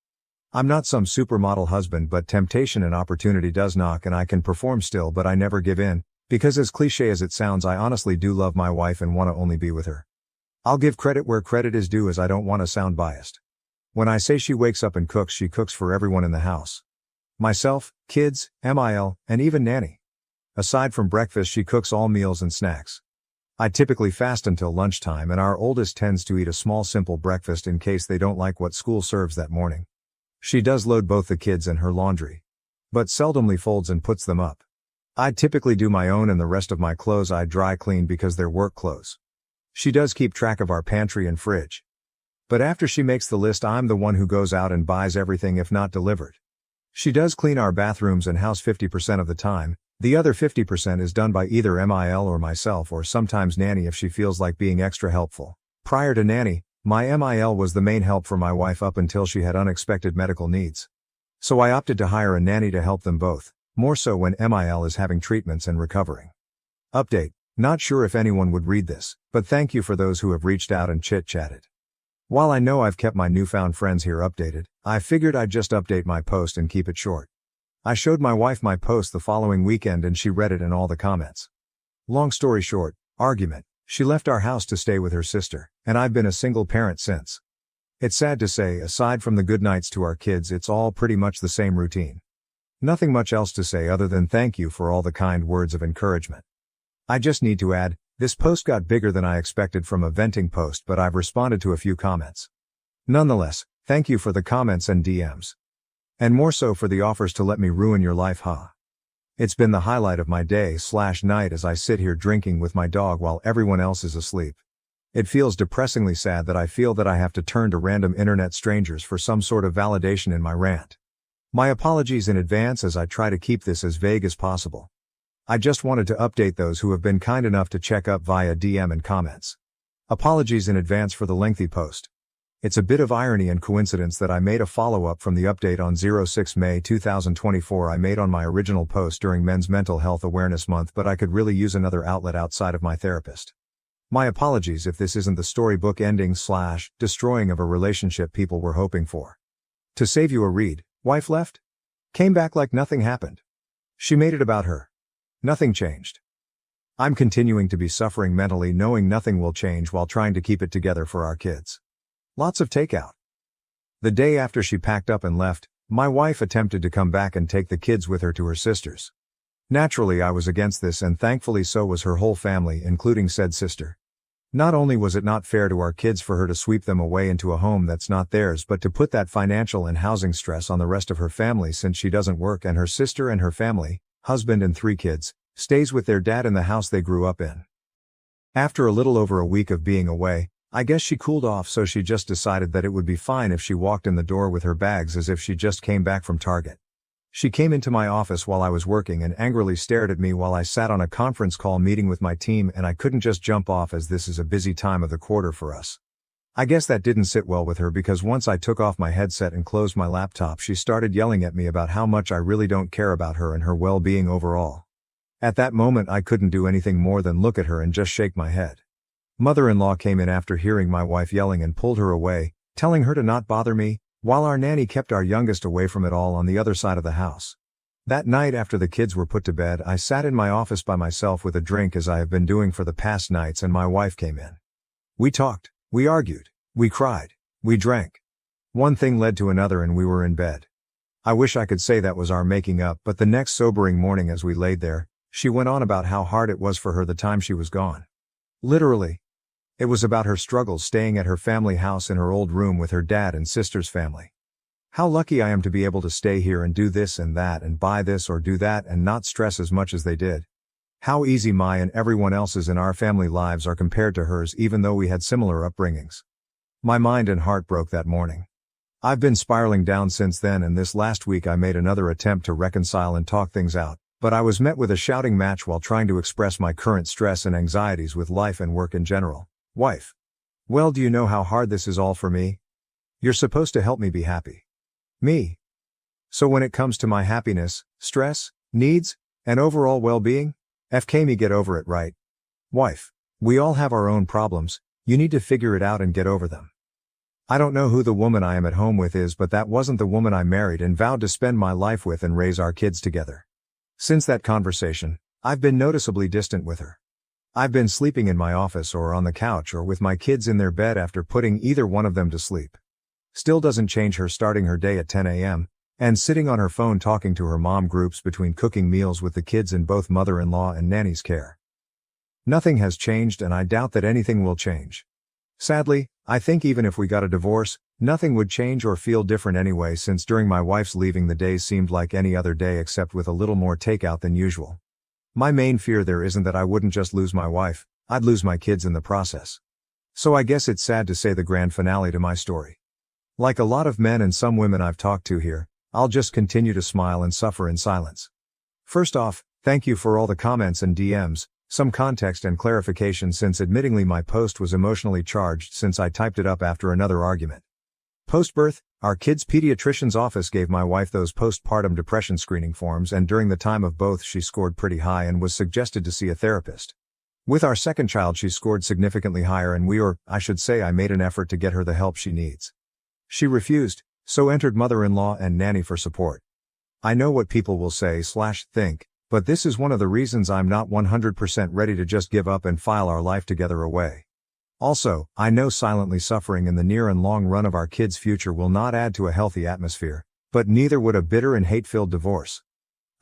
I'm not some supermodel husband, but temptation and opportunity does knock and I can perform still, but I never give in, because as cliche as it sounds, I honestly do love my wife and want to only be with her. I'll give credit where credit is due, as I don't want to sound biased. When I say she wakes up and cooks, she cooks for everyone in the house. Myself, kids, MIL, and even nanny. Aside from breakfast, she cooks all meals and snacks. I typically fast until lunchtime, and our oldest tends to eat a small simple breakfast in case they don't like what school serves that morning. She does load both the kids and her laundry, but seldomly folds and puts them up. I typically do my own, and the rest of my clothes I dry clean because they're work clothes. She does keep track of our pantry and fridge. But after she makes the list, I'm the one who goes out and buys everything if not delivered. She does clean our bathrooms and house 50% of the time. The other 50% is done by either MIL or myself, or sometimes nanny if she feels like being extra helpful. Prior to nanny, my MIL was the main help for my wife up until she had unexpected medical needs. So I opted to hire a nanny to help them both, more so when MIL is having treatments and recovering. Update: not sure if anyone would read this, but thank you for those who have reached out and chit-chatted. While I know I've kept my newfound friends here updated, I figured I'd just update my post and keep it short. I showed my wife my post the following weekend and she read it and all the comments. Long story short, argument: she left our house to stay with her sister, and I've been a single parent since. It's sad to say, aside from the good nights to our kids, it's all pretty much the same routine. Nothing much else to say other than thank you for all the kind words of encouragement. I just need to add, this post got bigger than I expected from a venting post, but I've responded to a few comments. Nonetheless, thank you for the comments and DMs. And more so for the offers to let me ruin your life, huh? It's been the highlight of my day/night as I sit here drinking with my dog while everyone else is asleep. It feels depressingly sad that I feel that I have to turn to random internet strangers for some sort of validation in my rant. My apologies in advance as I try to keep this as vague as possible. I just wanted to update those who have been kind enough to check up via DM and comments. Apologies in advance for the lengthy post. It's a bit of irony and coincidence that I made a follow-up from the update on 06 May 2024 I made on my original post during Men's Mental Health Awareness Month, but I could really use another outlet outside of my therapist. My apologies if this isn't the storybook ending/destroying of a relationship people were hoping for. To save you a read, wife left? Came back like nothing happened. She made it about her. Nothing changed. I'm continuing to be suffering mentally, knowing nothing will change while trying to keep it together for our kids. Lots of takeout. The day after she packed up and left, my wife attempted to come back and take the kids with her to her sister's. Naturally, I was against this, and thankfully so was her whole family, including said sister. Not only was it not fair to our kids for her to sweep them away into a home that's not theirs, but to put that financial and housing stress on the rest of her family since she doesn't work and her sister and her family, husband and 3 kids, stays with their dad in the house they grew up in. After a little over a week of being away, I guess she cooled off, so she just decided that it would be fine if she walked in the door with her bags as if she just came back from Target. She came into my office while I was working and angrily stared at me while I sat on a conference call meeting with my team, and I couldn't just jump off as this is a busy time of the quarter for us. I guess that didn't sit well with her, because once I took off my headset and closed my laptop, she started yelling at me about how much I really don't care about her and her well-being overall. At that moment I couldn't do anything more than look at her and just shake my head. Mother-in-law came in after hearing my wife yelling and pulled her away, telling her to not bother me, while our nanny kept our youngest away from it all on the other side of the house. That night after the kids were put to bed, I sat in my office by myself with a drink, as I have been doing for the past nights, and my wife came in. We talked, we argued, we cried, we drank. One thing led to another and we were in bed. I wish I could say that was our making up, but the next sobering morning as we laid there, she went on about how hard it was for her the time she was gone. Literally. It was about her struggles staying at her family house in her old room with her dad and sister's family. How lucky I am to be able to stay here and do this and that and buy this or do that and not stress as much as they did. How easy my and everyone else's in our family lives are compared to hers, even though we had similar upbringings. My mind and heart broke that morning. I've been spiraling down since then, and this last week I made another attempt to reconcile and talk things out, but I was met with a shouting match while trying to express my current stress and anxieties with life and work in general. Wife. Well, do you know how hard this is all for me? You're supposed to help me be happy. Me. So when it comes to my happiness, stress, needs, and overall well-being, FK me, get over it, right? Wife. We all have our own problems, you need to figure it out and get over them. I don't know who the woman I am at home with is, but that wasn't the woman I married and vowed to spend my life with and raise our kids together. Since that conversation, I've been noticeably distant with her. I've been sleeping in my office or on the couch or with my kids in their bed after putting either one of them to sleep. Still doesn't change her starting her day at 10 a.m., and sitting on her phone talking to her mom groups between cooking meals with the kids in both mother-in-law and nanny's care. Nothing has changed, and I doubt that anything will change. Sadly, I think even if we got a divorce, nothing would change or feel different anyway, since during my wife's leaving the day seemed like any other day except with a little more takeout than usual. My main fear there isn't that I wouldn't just lose my wife, I'd lose my kids in the process. So I guess it's sad to say the grand finale to my story. Like a lot of men and some women I've talked to here, I'll just continue to smile and suffer in silence. First off, thank you for all the comments and DMs, some context and clarification, since admittingly my post was emotionally charged since I typed it up after another argument. Post-birth, our kids' pediatrician's office gave my wife those postpartum depression screening forms, and during the time of both she scored pretty high and was suggested to see a therapist. With our second child she scored significantly higher, and I made an effort to get her the help she needs. She refused, so entered mother-in-law and nanny for support. I know what people will say/think, but this is one of the reasons I'm not 100% ready to just give up and file our life together away. Also, I know silently suffering in the near and long run of our kids' future will not add to a healthy atmosphere, but neither would a bitter and hate-filled divorce.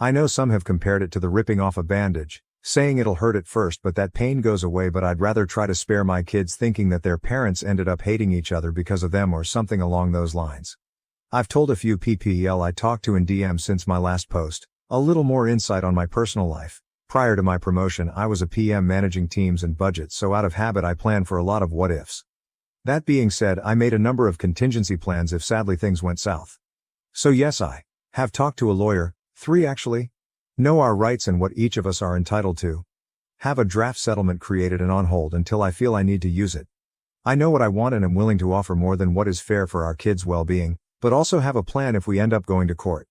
I know some have compared it to the ripping off a bandage, saying it'll hurt at first but that pain goes away, but I'd rather try to spare my kids thinking that their parents ended up hating each other because of them or something along those lines. I've told a few PPL I talked to in DM since my last post, a little more insight on my personal life. Prior to my promotion I was a PM managing teams and budgets, so out of habit I plan for a lot of what-ifs. That being said, I made a number of contingency plans if sadly things went south. So yes, I have talked to a lawyer, 3 actually. Know our rights and what each of us are entitled to. Have a draft settlement created and on hold until I feel I need to use it. I know what I want and am willing to offer more than what is fair for our kids' well-being, but also have a plan if we end up going to court.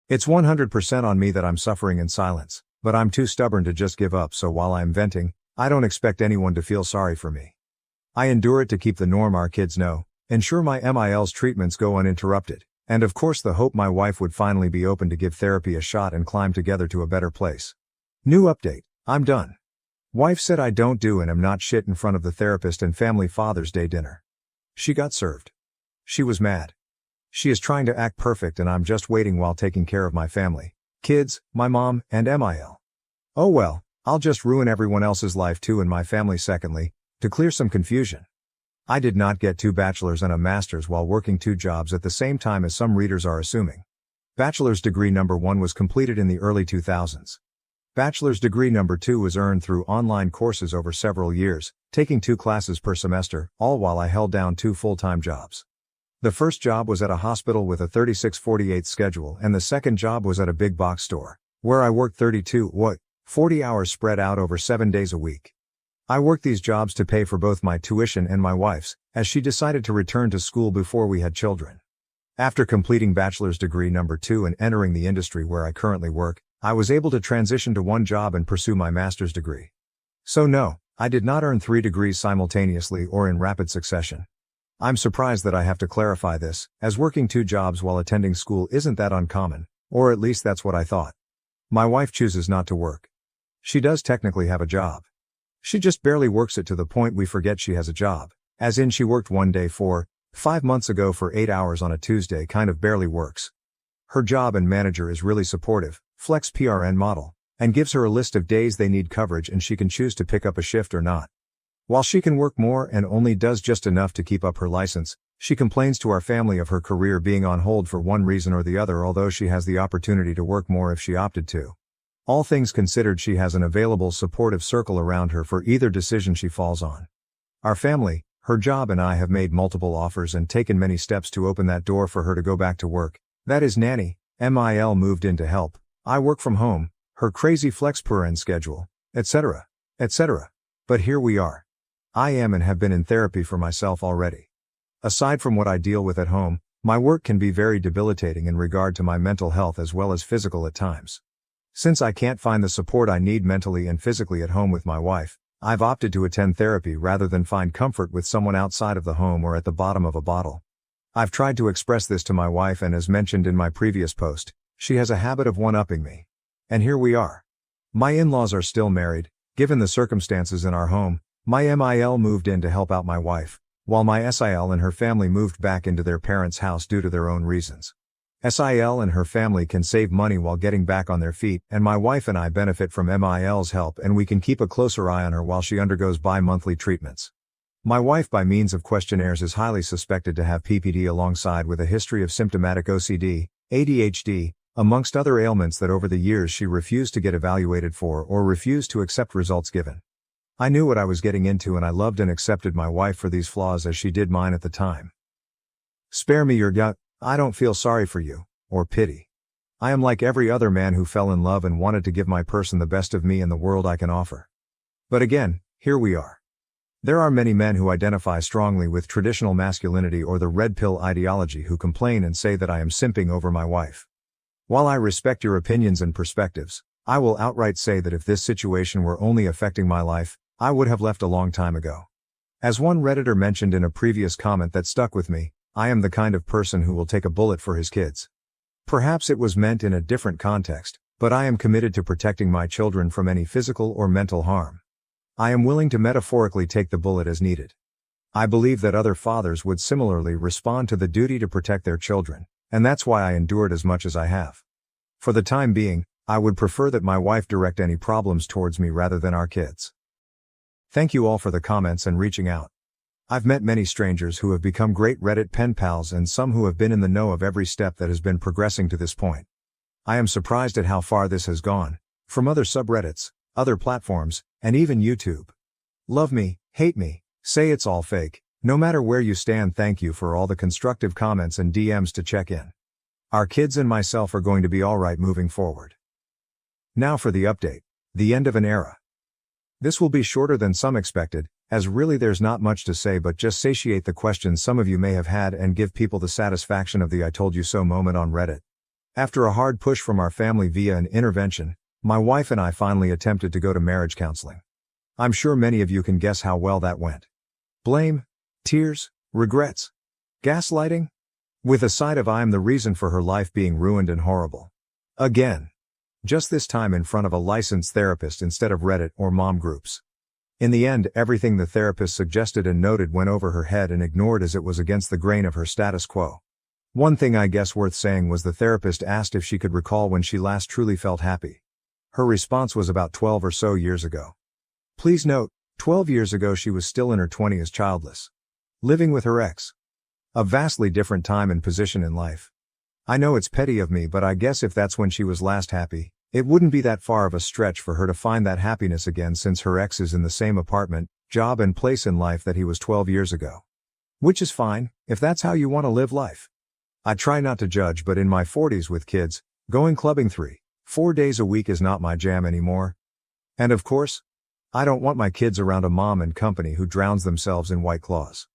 It's 100% on me that I'm suffering in silence, but I'm too stubborn to just give up, so while I'm venting, I don't expect anyone to feel sorry for me. I endure it to keep the norm our kids know, ensure my MIL's treatments go uninterrupted, and of course the hope my wife would finally be open to give therapy a shot and climb together to a better place. New update, I'm done. Wife said I don't do and am not shit in front of the therapist and family Father's Day dinner. She got served. She was mad. She is trying to act perfect and I'm just waiting while taking care of my family, kids, my mom, and MIL. Oh well, I'll just ruin everyone else's life too and my family. Secondly, to clear some confusion. I did not get 2 bachelor's and a master's while working 2 jobs at the same time as some readers are assuming. Bachelor's degree number 1 was completed in the early 2000s. Bachelor's degree number 2 was earned through online courses over several years, taking 2 classes per semester, all while I held down 2 full-time jobs. The first job was at a hospital with a 36-48 schedule, and the second job was at a big box store, where I worked 40 hours spread out over 7 days a week. I worked these jobs to pay for both my tuition and my wife's, as she decided to return to school before we had children. After completing bachelor's degree number 2 and entering the industry where I currently work, I was able to transition to 1 job and pursue my master's degree. So no, I did not earn 3 degrees simultaneously or in rapid succession. I'm surprised that I have to clarify this, as working 2 jobs while attending school isn't that uncommon, or at least that's what I thought. My wife chooses not to work. She does technically have a job. She just barely works it to the point we forget she has a job, as in she worked 1 day 5 months ago for 8 hours on a Tuesday. Kind of barely works. Her job and manager is really supportive, flex PRN model, and gives her a list of days they need coverage and she can choose to pick up a shift or not. While she can work more and only does just enough to keep up her license, she complains to our family of her career being on hold for one reason or the other, although she has the opportunity to work more if she opted to. All things considered, she has an available supportive circle around her for either decision she falls on. Our family, her job and I have made multiple offers and taken many steps to open that door for her to go back to work. That is nanny, MIL moved in to help, I work from home, her crazy flex per end schedule, etc., etc. But here we are. I am and have been in therapy for myself already. Aside from what I deal with at home, my work can be very debilitating in regard to my mental health as well as physical at times. Since I can't find the support I need mentally and physically at home with my wife, I've opted to attend therapy rather than find comfort with someone outside of the home or at the bottom of a bottle. I've tried to express this to my wife, and as mentioned in my previous post, she has a habit of one-upping me. And here we are. My in-laws are still married. Given the circumstances in our home, my MIL moved in to help out my wife, while my SIL and her family moved back into their parents' house due to their own reasons. SIL and her family can save money while getting back on their feet, and my wife and I benefit from MIL's help, and we can keep a closer eye on her while she undergoes bi-monthly treatments. My wife, by means of questionnaires, is highly suspected to have PPD alongside with a history of symptomatic OCD, ADHD, amongst other ailments that over the years she refused to get evaluated for or refused to accept results given. I knew what I was getting into, and I loved and accepted my wife for these flaws as she did mine at the time. Spare me your gut. I don't feel sorry for you, or pity. I am like every other man who fell in love and wanted to give my person the best of me and the world I can offer. But again, here we are. There are many men who identify strongly with traditional masculinity or the red pill ideology who complain and say that I am simping over my wife. While I respect your opinions and perspectives, I will outright say that if this situation were only affecting my life, I would have left a long time ago. As one Redditor mentioned in a previous comment that stuck with me, I am the kind of person who will take a bullet for his kids. Perhaps it was meant in a different context, but I am committed to protecting my children from any physical or mental harm. I am willing to metaphorically take the bullet as needed. I believe that other fathers would similarly respond to the duty to protect their children, and that's why I endured as much as I have. For the time being, I would prefer that my wife direct any problems towards me rather than our kids. Thank you all for the comments and reaching out. I've met many strangers who have become great Reddit pen pals, and some who have been in the know of every step that has been progressing to this point. I am surprised at how far this has gone, from other subreddits, other platforms, and even YouTube. Love me, hate me, say it's all fake, no matter where you stand, thank you for all the constructive comments and DMs to check in. Our kids and myself are going to be alright moving forward. Now for the update, the end of an era. This will be shorter than some expected, as really there's not much to say but just satiate the questions some of you may have had and give people the satisfaction of the I told you so moment on Reddit. After a hard push from our family via an intervention, my wife and I finally attempted to go to marriage counseling. I'm sure many of you can guess how well that went. Blame, tears, regrets, gaslighting, with a side of I am the reason for her life being ruined and horrible. Again. Just this time in front of a licensed therapist instead of Reddit or mom groups. In the end, everything the therapist suggested and noted went over her head and ignored as it was against the grain of her status quo. One thing I guess worth saying was the therapist asked if she could recall when she last truly felt happy. Her response was about 12 or so years ago. Please note, 12 years ago she was still in her 20s, childless. Living with her ex. A vastly different time and position in life. I know it's petty of me, but I guess if that's when she was last happy, it wouldn't be that far of a stretch for her to find that happiness again, since her ex is in the same apartment, job and place in life that he was 12 years ago. Which is fine, if that's how you want to live life. I try not to judge, but in my 40s with kids, going clubbing 3-4 days a week is not my jam anymore. And of course, I don't want my kids around a mom and company who drowns themselves in White Claws.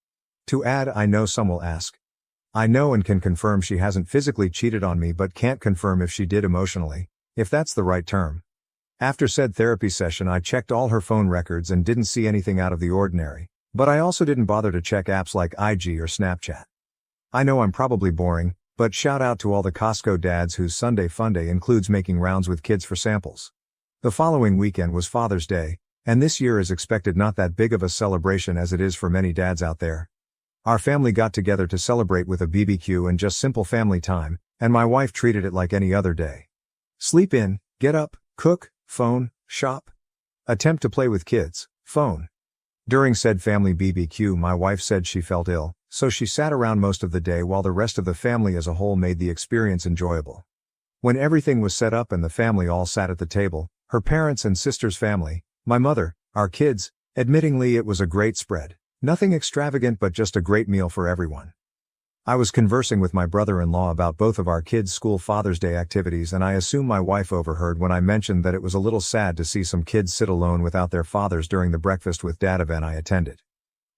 To add, I know some will ask. I know and can confirm she hasn't physically cheated on me, but can't confirm if she did emotionally, if that's the right term. After said therapy session, I checked all her phone records and didn't see anything out of the ordinary, but I also didn't bother to check apps like IG or Snapchat. I know I'm probably boring, but shout out to all the Costco dads whose Sunday Funday includes making rounds with kids for samples. The following weekend was Father's Day, and this year is expected not that big of a celebration as it is for many dads out there. Our family got together to celebrate with a BBQ and just simple family time, and my wife treated it like any other day. Sleep in, get up, cook, phone, shop. Attempt to play with kids, phone. During said family BBQ, my wife said she felt ill, so she sat around most of the day while the rest of the family as a whole made the experience enjoyable. When everything was set up and the family all sat at the table, her parents and sister's family, my mother, our kids, admittingly it was a great spread. Nothing extravagant but just a great meal for everyone. I was conversing with my brother-in-law about both of our kids' school Father's Day activities, and I assume my wife overheard when I mentioned that it was a little sad to see some kids sit alone without their fathers during the breakfast with dad event I attended.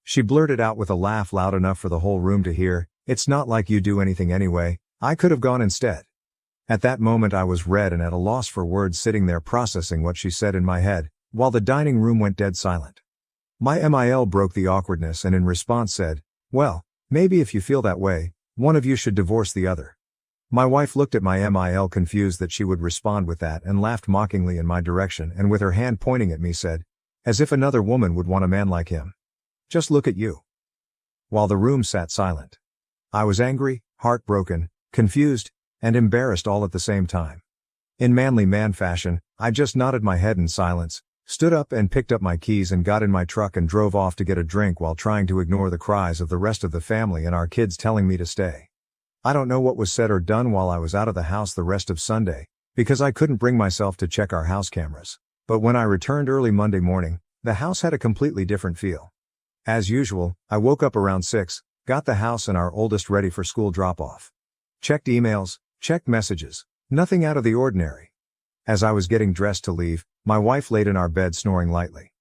She blurted out with a laugh loud enough for the whole room to hear, "It's not like you do anything anyway, I could have gone instead." At that moment I was red and at a loss for words, sitting there processing what she said in my head, while the dining room went dead silent. My MIL broke the awkwardness and in response said, "Well, maybe if you feel that way, one of you should divorce the other." My wife looked at my MIL confused that she would respond with that and laughed mockingly in my direction and with her hand pointing at me said, "As if another woman would want a man like him. Just look at you." While the room sat silent. I was angry, heartbroken, confused, and embarrassed all at the same time. In manly man fashion, I just nodded my head in silence, stood up and picked up my keys and got in my truck and drove off to get a drink while trying to ignore the cries of the rest of the family and our kids telling me to stay. I don't know what was said or done while I was out of the house the rest of Sunday, because I couldn't bring myself to check our house cameras. But when I returned early Monday morning, the house had a completely different feel. As usual, I woke up around 6, got the house and our oldest ready for school drop-off. Checked emails, checked messages, nothing out of the ordinary. As I was getting dressed to leave, my wife laid in our bed snoring lightly.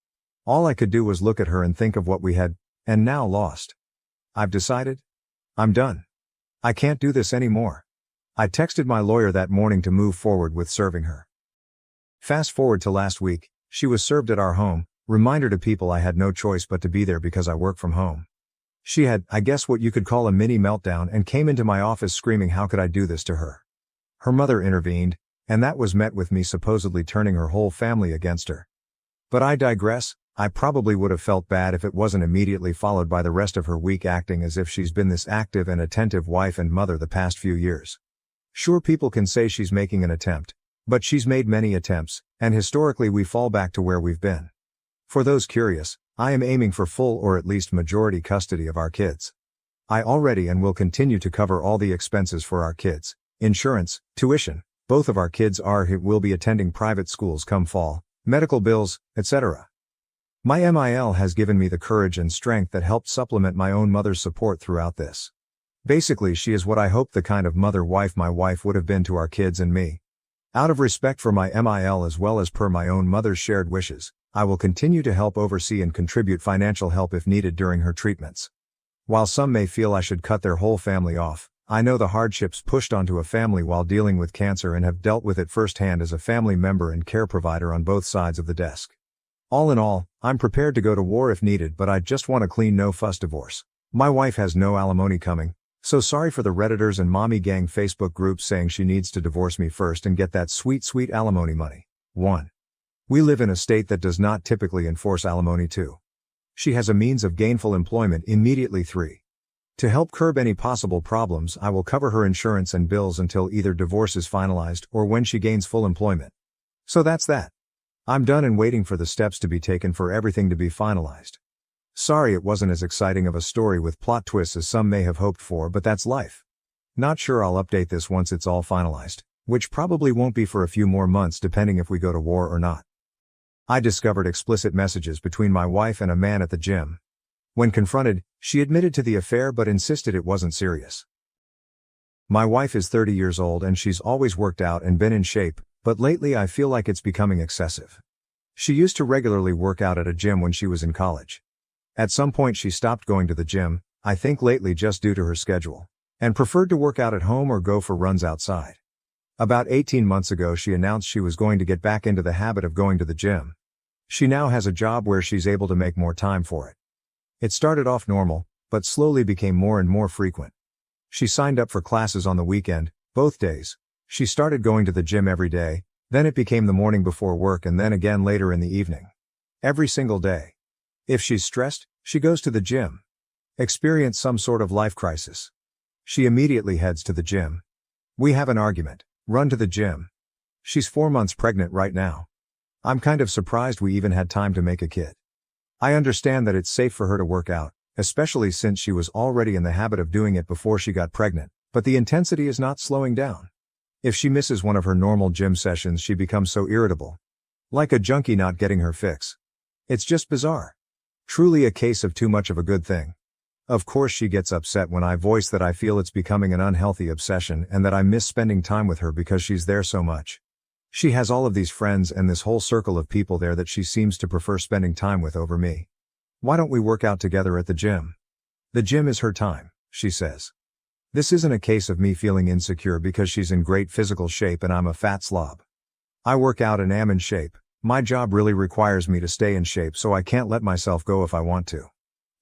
All I could do was look at her and think of what we had, and now lost. I've decided. I'm done. I can't do this anymore. I texted my lawyer that morning to move forward with serving her. Fast forward to last week, she was served at our home, reminder to people I had no choice but to be there because I work from home. She had, I guess what you could call a mini meltdown, and came into my office screaming how could I do this to her. Her mother intervened, and that was met with me supposedly turning her whole family against her. But I digress. I probably would have felt bad if it wasn't immediately followed by the rest of her week acting as if she's been this active and attentive wife and mother the past few years. Sure, people can say she's making an attempt, but she's made many attempts, and historically we fall back to where we've been. For those curious, I am aiming for full or at least majority custody of our kids. I already and will continue to cover all the expenses for our kids, insurance, tuition. Both of our kids will be attending private schools come fall, medical bills, etc. My MIL has given me the courage and strength that helped supplement my own mother's support throughout this. Basically, she is what I hoped the kind of mother-wife my wife would have been to our kids and me. Out of respect for my MIL as well as per my own mother's shared wishes, I will continue to help oversee and contribute financial help if needed during her treatments. While some may feel I should cut their whole family off, I know the hardships pushed onto a family while dealing with cancer and have dealt with it firsthand as a family member and care provider on both sides of the desk. All in all, I'm prepared to go to war if needed, but I just want a clean no-fuss divorce. My wife has no alimony coming, so sorry for the Redditors and mommy gang Facebook groups saying she needs to divorce me first and get that sweet, sweet alimony money. 1. We live in a state that does not typically enforce alimony. 2. She has a means of gainful employment immediately. 3. To help curb any possible problems, I will cover her insurance and bills until either divorce is finalized or when she gains full employment. So that's that. I'm done and waiting for the steps to be taken for everything to be finalized. Sorry it wasn't as exciting of a story with plot twists as some may have hoped for, but that's life. Not sure I'll update this once it's all finalized, which probably won't be for a few more months depending if we go to war or not. I discovered explicit messages between my wife and a man at the gym. When confronted, she admitted to the affair but insisted it wasn't serious. My wife is 30 years old and she's always worked out and been in shape, but lately I feel like it's becoming excessive. She used to regularly work out at a gym when she was in college. At some point she stopped going to the gym, I think lately just due to her schedule, and preferred to work out at home or go for runs outside. About 18 months ago she announced she was going to get back into the habit of going to the gym. She now has a job where she's able to make more time for it. It started off normal, but slowly became more and more frequent. She signed up for classes on the weekend, both days. She started going to the gym every day, then it became the morning before work and then again later in the evening. Every single day. If she's stressed, she goes to the gym. Experience some sort of life crisis. She immediately heads to the gym. We have an argument, run to the gym. She's 4 months pregnant right now. I'm kind of surprised we even had time to make a kid. I understand that it's safe for her to work out, especially since she was already in the habit of doing it before she got pregnant, but the intensity is not slowing down. If she misses one of her normal gym sessions, she becomes so irritable. Like a junkie not getting her fix. It's just bizarre. Truly a case of too much of a good thing. Of course she gets upset when I voice that I feel it's becoming an unhealthy obsession and that I miss spending time with her because she's there so much. She has all of these friends and this whole circle of people there that she seems to prefer spending time with over me. Why don't we work out together at the gym? The gym is her time, she says. This isn't a case of me feeling insecure because she's in great physical shape and I'm a fat slob. I work out and am in shape. My job really requires me to stay in shape, so I can't let myself go if I want to.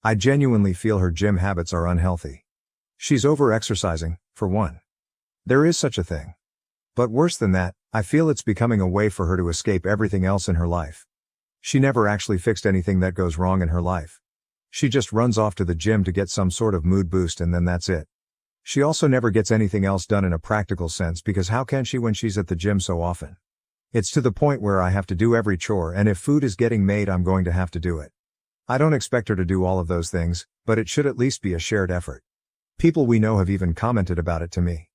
I genuinely feel her gym habits are unhealthy. She's over-exercising, for one. There is such a thing. But worse than that, I feel it's becoming a way for her to escape everything else in her life. She never actually fixed anything that goes wrong in her life. She just runs off to the gym to get some sort of mood boost and then that's it. She also never gets anything else done in a practical sense because how can she when she's at the gym so often? It's to the point where I have to do every chore, and if food is getting made I'm going to have to do it. I don't expect her to do all of those things, but it should at least be a shared effort. People we know have even commented about it to me.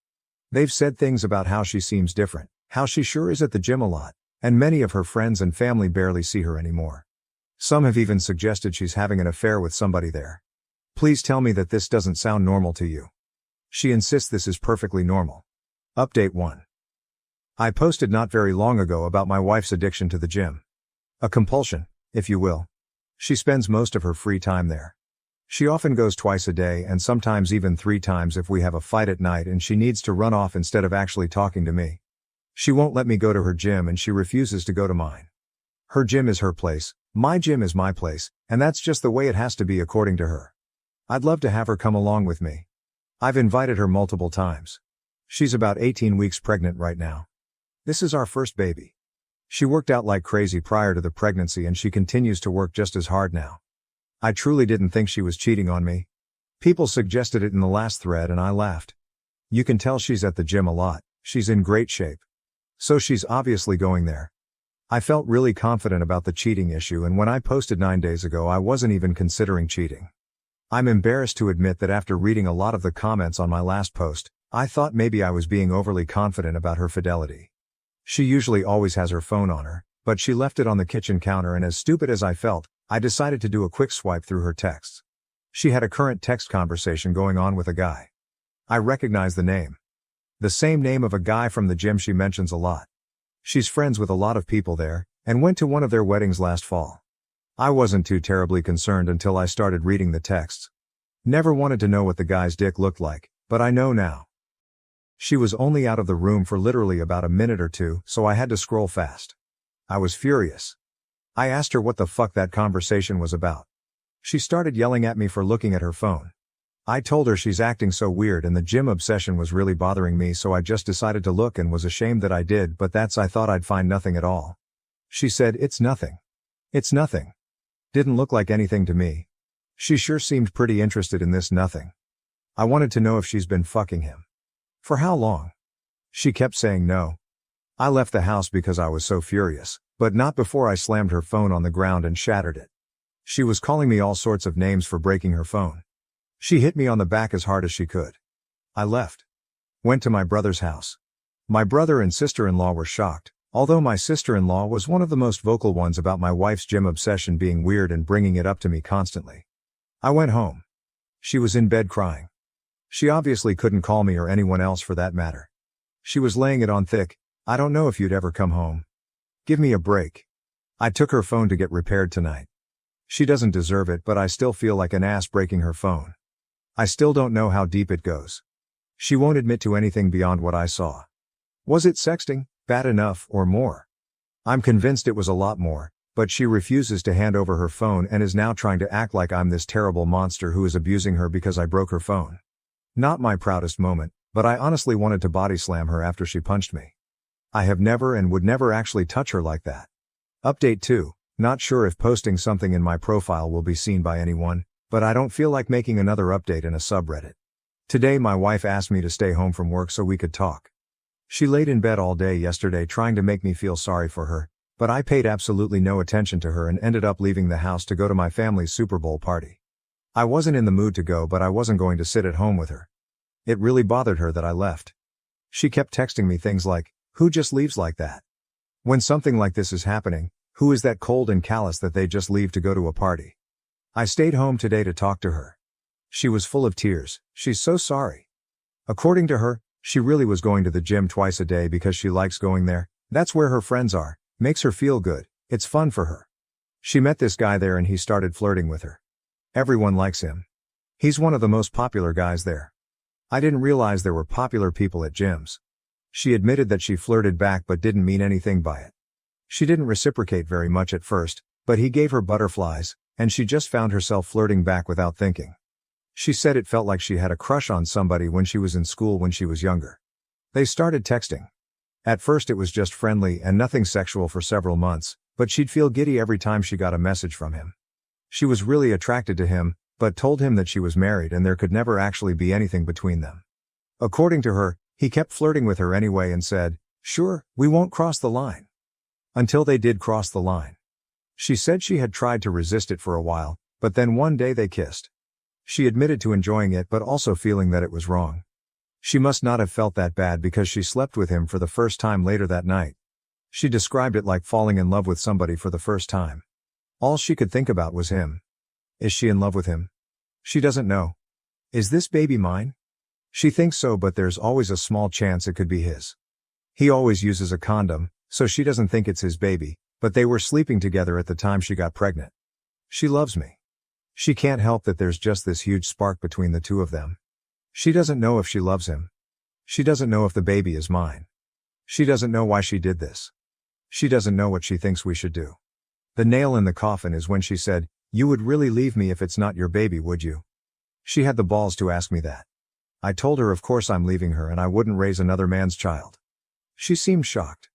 They've said things about how she seems different, how she sure is at the gym a lot, and many of her friends and family barely see her anymore. Some have even suggested she's having an affair with somebody there. Please tell me that this doesn't sound normal to you. She insists this is perfectly normal. Update 1. I posted not very long ago about my wife's addiction to the gym. A compulsion, if you will. She spends most of her free time there. She often goes twice a day and sometimes even 3 times if we have a fight at night and she needs to run off instead of actually talking to me. She won't let me go to her gym and she refuses to go to mine. Her gym is her place, my gym is my place, and that's just the way it has to be according to her. I'd love to have her come along with me. I've invited her multiple times. She's about 18 weeks pregnant right now. This is our first baby. She worked out like crazy prior to the pregnancy and she continues to work just as hard now. I truly didn't think she was cheating on me. People suggested it in the last thread and I laughed. You can tell she's at the gym a lot, she's in great shape. So she's obviously going there. I felt really confident about the cheating issue, and when I posted 9 days ago I wasn't even considering cheating. I'm embarrassed to admit that after reading a lot of the comments on my last post, I thought maybe I was being overly confident about her fidelity. She usually always has her phone on her, but she left it on the kitchen counter, and as stupid as I felt, I decided to do a quick swipe through her texts. She had a current text conversation going on with a guy. I recognize the name. The same name of a guy from the gym she mentions a lot. She's friends with a lot of people there, and went to one of their weddings last fall. I wasn't too terribly concerned until I started reading the texts. Never wanted to know what the guy's dick looked like, but I know now. She was only out of the room for literally about a minute or two, so I had to scroll fast. I was furious. I asked her what the fuck that conversation was about. She started yelling at me for looking at her phone. I told her she's acting so weird and the gym obsession was really bothering me, so I just decided to look and was ashamed that I did, but I thought I'd find nothing at all. She said, "It's nothing. It's nothing." Didn't look like anything to me. She sure seemed pretty interested in this nothing. I wanted to know if she's been fucking him. For how long? She kept saying no. I left the house because I was so furious, but not before I slammed her phone on the ground and shattered it. She was calling me all sorts of names for breaking her phone. She hit me on the back as hard as she could. I left. Went to my brother's house. My brother and sister-in-law were shocked, although my sister-in-law was one of the most vocal ones about my wife's gym obsession being weird and bringing it up to me constantly. I went home. She was in bed crying. She obviously couldn't call me or anyone else for that matter. She was laying it on thick. "I don't know if you'd ever come home. Give me a break." I took her phone to get repaired tonight. She doesn't deserve it, but I still feel like an ass breaking her phone. I still don't know how deep it goes. She won't admit to anything beyond what I saw. Was it sexting, bad enough, or more? I'm convinced it was a lot more, but she refuses to hand over her phone and is now trying to act like I'm this terrible monster who is abusing her because I broke her phone. Not my proudest moment, but I honestly wanted to body slam her after she punched me. I have never and would never actually touch her like that. Update 2. Not sure if posting something in my profile will be seen by anyone, but I don't feel like making another update in a subreddit. Today my wife asked me to stay home from work so we could talk. She laid in bed all day yesterday trying to make me feel sorry for her, But I paid absolutely no attention to her and ended up leaving the house to go to my family's Super Bowl party. I wasn't in the mood to go, but I wasn't going to sit at home with her. It really bothered her that I left. She kept texting me things like, "Who just leaves like that? When something like this is happening, who is that cold and callous that they just leave to go to a party?" I stayed home today to talk to her. She was full of tears. She's so sorry. According to her, she really was going to the gym twice a day because she likes going there. That's where her friends are. Makes her feel good. It's fun for her. She met this guy there and he started flirting with her. Everyone likes him. He's one of the most popular guys there. I didn't realize there were popular people at gyms. She admitted that she flirted back but didn't mean anything by it. She didn't reciprocate very much at first, but he gave her butterflies, and she just found herself flirting back without thinking. She said it felt like she had a crush on somebody when she was in school when she was younger. They started texting. At first it was just friendly and nothing sexual for several months, but she'd feel giddy every time she got a message from him. She was really attracted to him, but told him that she was married and there could never actually be anything between them. According to her, he kept flirting with her anyway and said, "Sure, we won't cross the line." Until they did cross the line. She said she had tried to resist it for a while, but then one day they kissed. She admitted to enjoying it but also feeling that it was wrong. She must not have felt that bad because she slept with him for the first time later that night. She described it like falling in love with somebody for the first time. All she could think about was him. Is she in love with him? She doesn't know. Is this baby mine? She thinks so, but there's always a small chance it could be his. He always uses a condom, so she doesn't think it's his baby, but they were sleeping together at the time she got pregnant. She loves me. She can't help that there's just this huge spark between the two of them. She doesn't know if she loves him. She doesn't know if the baby is mine. She doesn't know why she did this. She doesn't know what she thinks we should do. The nail in the coffin is when she said, "You would really leave me if it's not your baby, would you?" She had the balls to ask me that. I told her of course I'm leaving her and I wouldn't raise another man's child. She seemed shocked.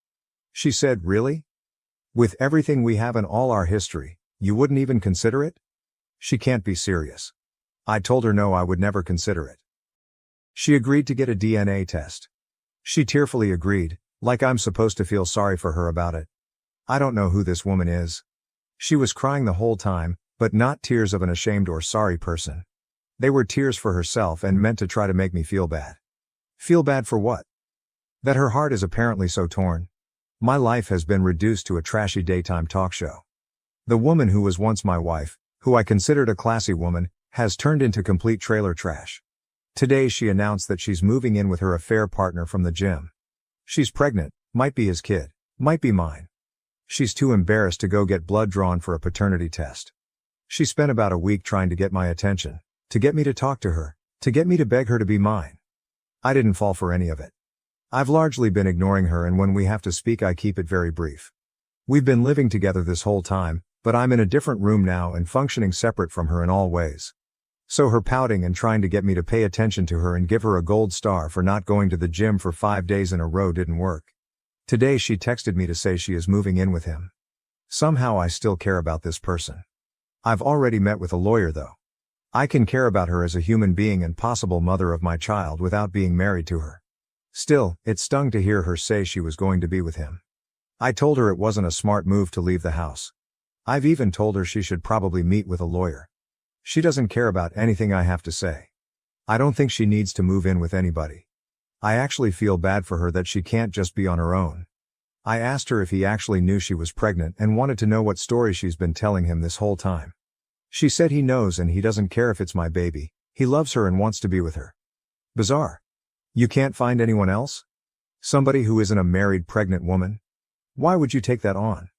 She said, "Really? With everything we have in all our history, you wouldn't even consider it?" She can't be serious. I told her no, I would never consider it. She agreed to get a DNA test. She tearfully agreed, like I'm supposed to feel sorry for her about it. I don't know who this woman is. She was crying the whole time, but not tears of an ashamed or sorry person. They were tears for herself and meant to try to make me feel bad. Feel bad for what? That her heart is apparently so torn. My life has been reduced to a trashy daytime talk show. The woman who was once my wife, who I considered a classy woman, has turned into complete trailer trash. Today she announced that she's moving in with her affair partner from the gym. She's pregnant, might be his kid, might be mine. She's too embarrassed to go get blood drawn for a paternity test. She spent about a week trying to get my attention, to get me to talk to her, to get me to beg her to be mine. I didn't fall for any of it. I've largely been ignoring her, and when we have to speak I keep it very brief. We've been living together this whole time, but I'm in a different room now and functioning separate from her in all ways. So her pouting and trying to get me to pay attention to her and give her a gold star for not going to the gym for 5 days in a row didn't work. Today she texted me to say she is moving in with him. Somehow I still care about this person. I've already met with a lawyer though. I can care about her as a human being and possible mother of my child without being married to her. Still, it stung to hear her say she was going to be with him. I told her it wasn't a smart move to leave the house. I've even told her she should probably meet with a lawyer. She doesn't care about anything I have to say. I don't think she needs to move in with anybody. I actually feel bad for her that she can't just be on her own. I asked her if he actually knew she was pregnant and wanted to know what story she's been telling him this whole time. She said he knows and he doesn't care if it's my baby, he loves her and wants to be with her. Bizarre. You can't find anyone else? Somebody who isn't a married pregnant woman? Why would you take that on?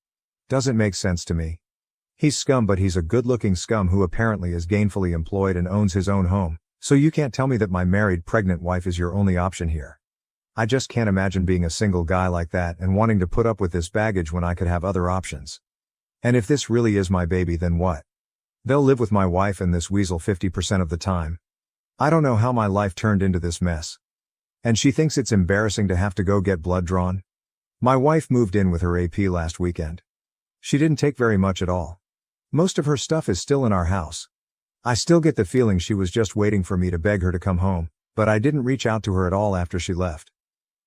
Doesn't make sense to me. He's scum, but he's a good-looking scum who apparently is gainfully employed and owns his own home, so you can't tell me that my married pregnant wife is your only option here. I just can't imagine being a single guy like that and wanting to put up with this baggage when I could have other options. And if this really is my baby, then what? They'll live with my wife and this weasel 50% of the time. I don't know how my life turned into this mess. And she thinks it's embarrassing to have to go get blood drawn? My wife moved in with her AP last weekend. She didn't take very much at all. Most of her stuff is still in our house. I still get the feeling she was just waiting for me to beg her to come home, but I didn't reach out to her at all after she left.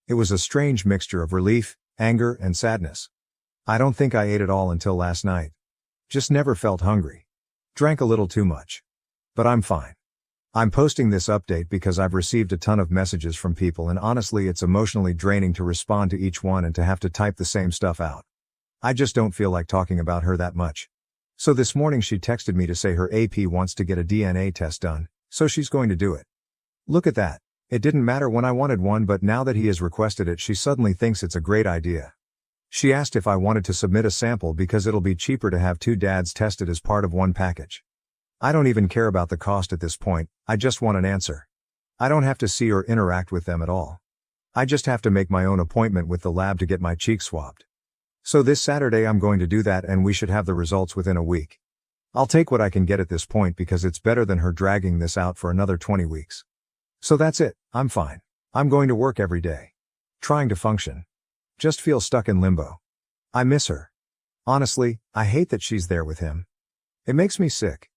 It was a strange mixture of relief, anger, and sadness. I don't think I ate it all until last night. Just never felt hungry. Drank a little too much. But I'm fine. I'm posting this update because I've received a ton of messages from people and honestly it's emotionally draining to respond to each one and to have to type the same stuff out. I just don't feel like talking about her that much. So this morning she texted me to say her AP wants to get a DNA test done, so she's going to do it. Look at that. It didn't matter when I wanted one, but now that he has requested it she suddenly thinks it's a great idea. She asked if I wanted to submit a sample because it'll be cheaper to have two dads tested as part of one package. I don't even care about the cost at this point, I just want an answer. I don't have to see or interact with them at all. I just have to make my own appointment with the lab to get my cheek swabbed. So this Saturday I'm going to do that and we should have the results within a week. I'll take what I can get at this point because it's better than her dragging this out for another 20 weeks. So that's it, I'm fine. I'm going to work every day. Trying to function. Just feel stuck in limbo. I miss her. Honestly, I hate that she's there with him. It makes me sick.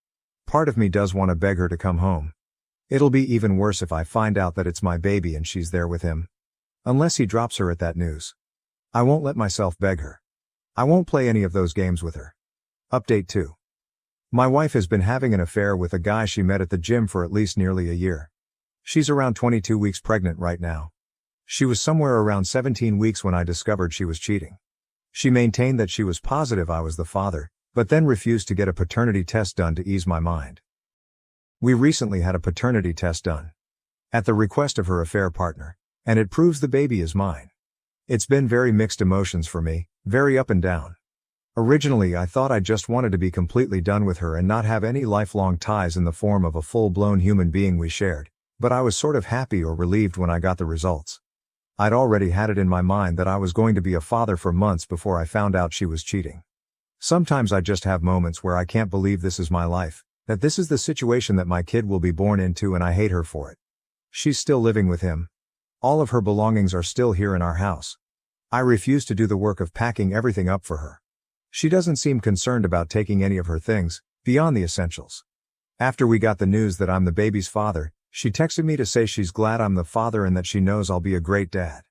Part of me does want to beg her to come home. It'll be even worse if I find out that it's my baby and she's there with him. Unless he drops her at that news. I won't let myself beg her. I won't play any of those games with her. Update 2. My wife has been having an affair with a guy she met at the gym for at least nearly a year. She's around 22 weeks pregnant right now. She was somewhere around 17 weeks when I discovered she was cheating. She maintained that she was positive I was the father, but then refused to get a paternity test done to ease my mind. We recently had a paternity test done. At the request of her affair partner, and it proves the baby is mine. It's been very mixed emotions for me, very up and down. Originally I thought I just wanted to be completely done with her and not have any lifelong ties in the form of a full-blown human being we shared, but I was sort of happy or relieved when I got the results. I'd already had it in my mind that I was going to be a father for months before I found out she was cheating. Sometimes I just have moments where I can't believe this is my life, that this is the situation that my kid will be born into and I hate her for it. She's still living with him. All of her belongings are still here in our house. I refuse to do the work of packing everything up for her. She doesn't seem concerned about taking any of her things, beyond the essentials. After we got the news that I'm the baby's father, she texted me to say she's glad I'm the father and that she knows I'll be a great dad.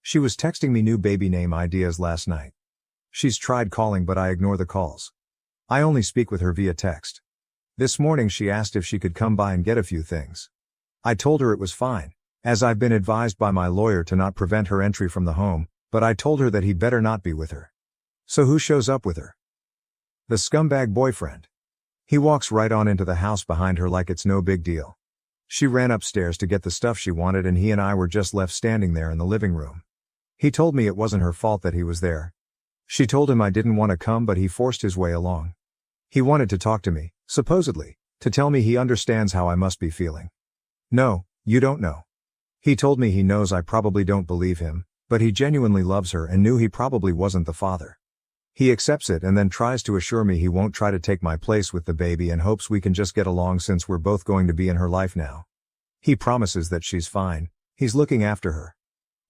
She was texting me new baby name ideas last night. She's tried calling but I ignore the calls. I only speak with her via text. This morning she asked if she could come by and get a few things. I told her it was fine, as I've been advised by my lawyer to not prevent her entry from the home, but I told her that he better not be with her. So who shows up with her? The scumbag boyfriend. He walks right on into the house behind her like it's no big deal. She ran upstairs to get the stuff she wanted and he and I were just left standing there in the living room. He told me it wasn't her fault that he was there. She told him I didn't want to come but he forced his way along. He wanted to talk to me, supposedly, to tell me he understands how I must be feeling. No, you don't know. He told me he knows I probably don't believe him, but he genuinely loves her and knew he probably wasn't the father. He accepts it and then tries to assure me he won't try to take my place with the baby and hopes we can just get along since we're both going to be in her life now. He promises that she's fine, he's looking after her.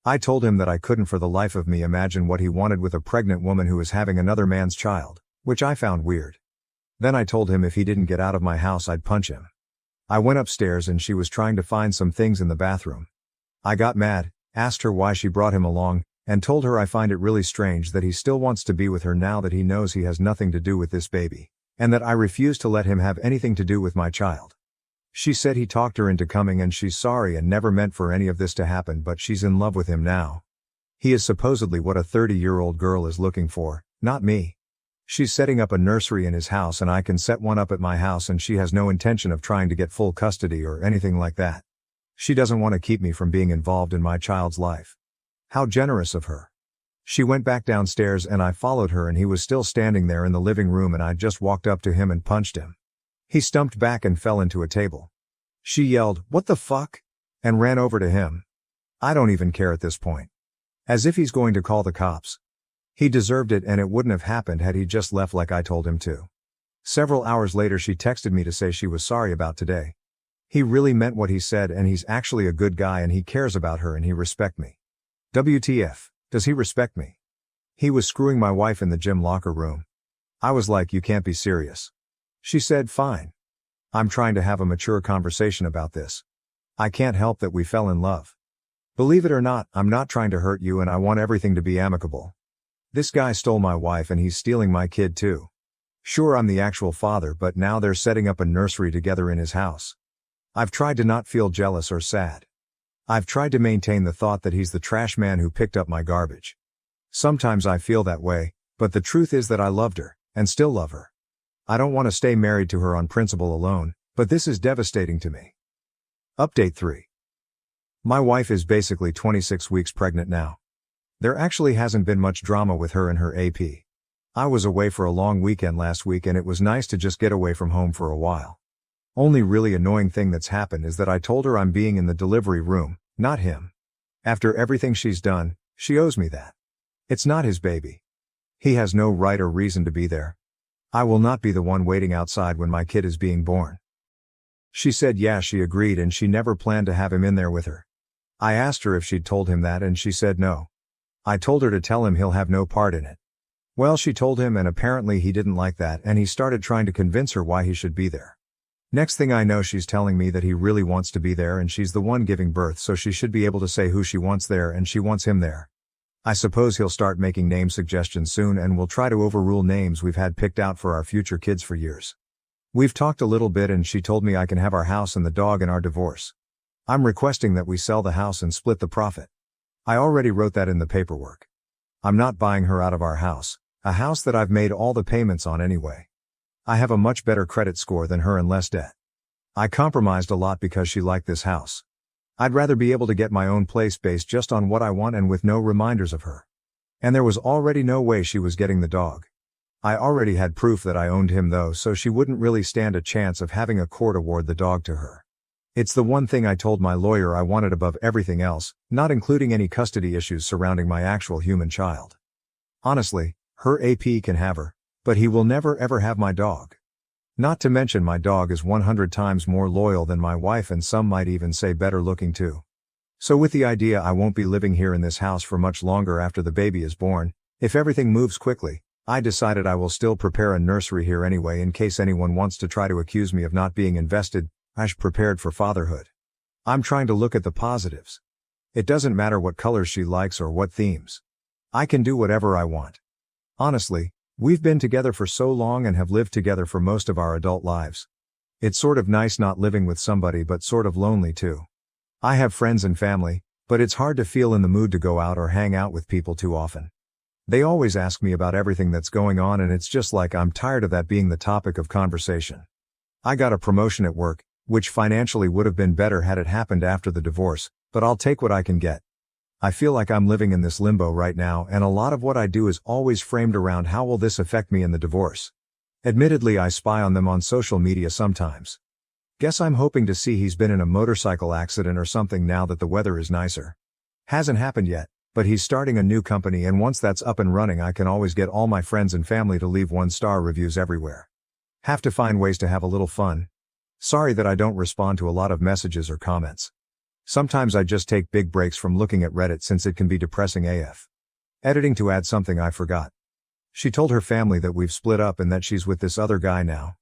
I told him that I couldn't for the life of me imagine what he wanted with a pregnant woman who is having another man's child, which I found weird. Then I told him if he didn't get out of my house I'd punch him. I went upstairs and she was trying to find some things in the bathroom. I got mad, asked her why she brought him along, and told her I find it really strange that he still wants to be with her now that he knows he has nothing to do with this baby, and that I refuse to let him have anything to do with my child. She said he talked her into coming and she's sorry and never meant for any of this to happen but she's in love with him now. He is supposedly what a 30-year-old girl is looking for, not me. She's setting up a nursery in his house and I can set one up at my house and she has no intention of trying to get full custody or anything like that. She doesn't want to keep me from being involved in my child's life. How generous of her. She went back downstairs and I followed her and he was still standing there in the living room and I just walked up to him and punched him. He stumped back and fell into a table. She yelled, "What the fuck?" and ran over to him. I don't even care at this point. As if he's going to call the cops. He deserved it and it wouldn't have happened had he just left like I told him to. Several hours later she texted me to say she was sorry about today. He really meant what he said and he's actually a good guy and he cares about her and he respects me. WTF, does he respect me? He was screwing my wife in the gym locker room. I was like, you can't be serious. She said, fine. I'm trying to have a mature conversation about this. I can't help that we fell in love. Believe it or not, I'm not trying to hurt you and I want everything to be amicable. This guy stole my wife and he's stealing my kid too. Sure, I'm the actual father, but now they're setting up a nursery together in his house. I've tried to not feel jealous or sad. I've tried to maintain the thought that he's the trash man who picked up my garbage. Sometimes I feel that way, but the truth is that I loved her, and still love her. I don't want to stay married to her on principle alone, but this is devastating to me. Update 3. My wife is basically 26 weeks pregnant now. There actually hasn't been much drama with her and her AP. I was away for a long weekend last week and it was nice to just get away from home for a while. Only really annoying thing that's happened is that I told her I'm being in the delivery room, not him. After everything she's done, she owes me that. It's not his baby. He has no right or reason to be there. I will not be the one waiting outside when my kid is being born. She said yeah, she agreed and she never planned to have him in there with her. I asked her if she'd told him that and she said no. I told her to tell him he'll have no part in it. Well, she told him and apparently he didn't like that and he started trying to convince her why he should be there. Next thing I know, she's telling me that he really wants to be there and she's the one giving birth, so she should be able to say who she wants there and she wants him there. I suppose he'll start making name suggestions soon and will try to overrule names we've had picked out for our future kids for years. We've talked a little bit and she told me I can have our house and the dog in our divorce. I'm requesting that we sell the house and split the profit. I already wrote that in the paperwork. I'm not buying her out of our house, a house that I've made all the payments on anyway. I have a much better credit score than her and less debt. I compromised a lot because she liked this house. I'd rather be able to get my own place based just on what I want and with no reminders of her. And there was already no way she was getting the dog. I already had proof that I owned him though, so she wouldn't really stand a chance of having a court award the dog to her. It's the one thing I told my lawyer I wanted above everything else, not including any custody issues surrounding my actual human child. Honestly, her AP can have her, but he will never ever have my dog. Not to mention my dog is 100 times more loyal than my wife and some might even say better looking too. So with the idea I won't be living here in this house for much longer after the baby is born, if everything moves quickly, I decided I will still prepare a nursery here anyway in case anyone wants to try to accuse me of not being invested, prepared for fatherhood. I'm trying to look at the positives. It doesn't matter what colors she likes or what themes. I can do whatever I want. Honestly, we've been together for so long and have lived together for most of our adult lives. It's sort of nice not living with somebody but sort of lonely too. I have friends and family, but it's hard to feel in the mood to go out or hang out with people too often. They always ask me about everything that's going on and it's just like I'm tired of that being the topic of conversation. I got a promotion at work, which financially would have been better had it happened after the divorce, but I'll take what I can get. I feel like I'm living in this limbo right now and a lot of what I do is always framed around how will this affect me in the divorce. Admittedly, I spy on them on social media sometimes. Guess I'm hoping to see he's been in a motorcycle accident or something now that the weather is nicer. Hasn't happened yet, but he's starting a new company and once that's up and running I can always get all my friends and family to leave 1-star reviews everywhere. Have to find ways to have a little fun. Sorry that I don't respond to a lot of messages or comments. Sometimes I just take big breaks from looking at Reddit since it can be depressing AF. Editing to add something I forgot. She told her family that we've split up and that she's with this other guy now.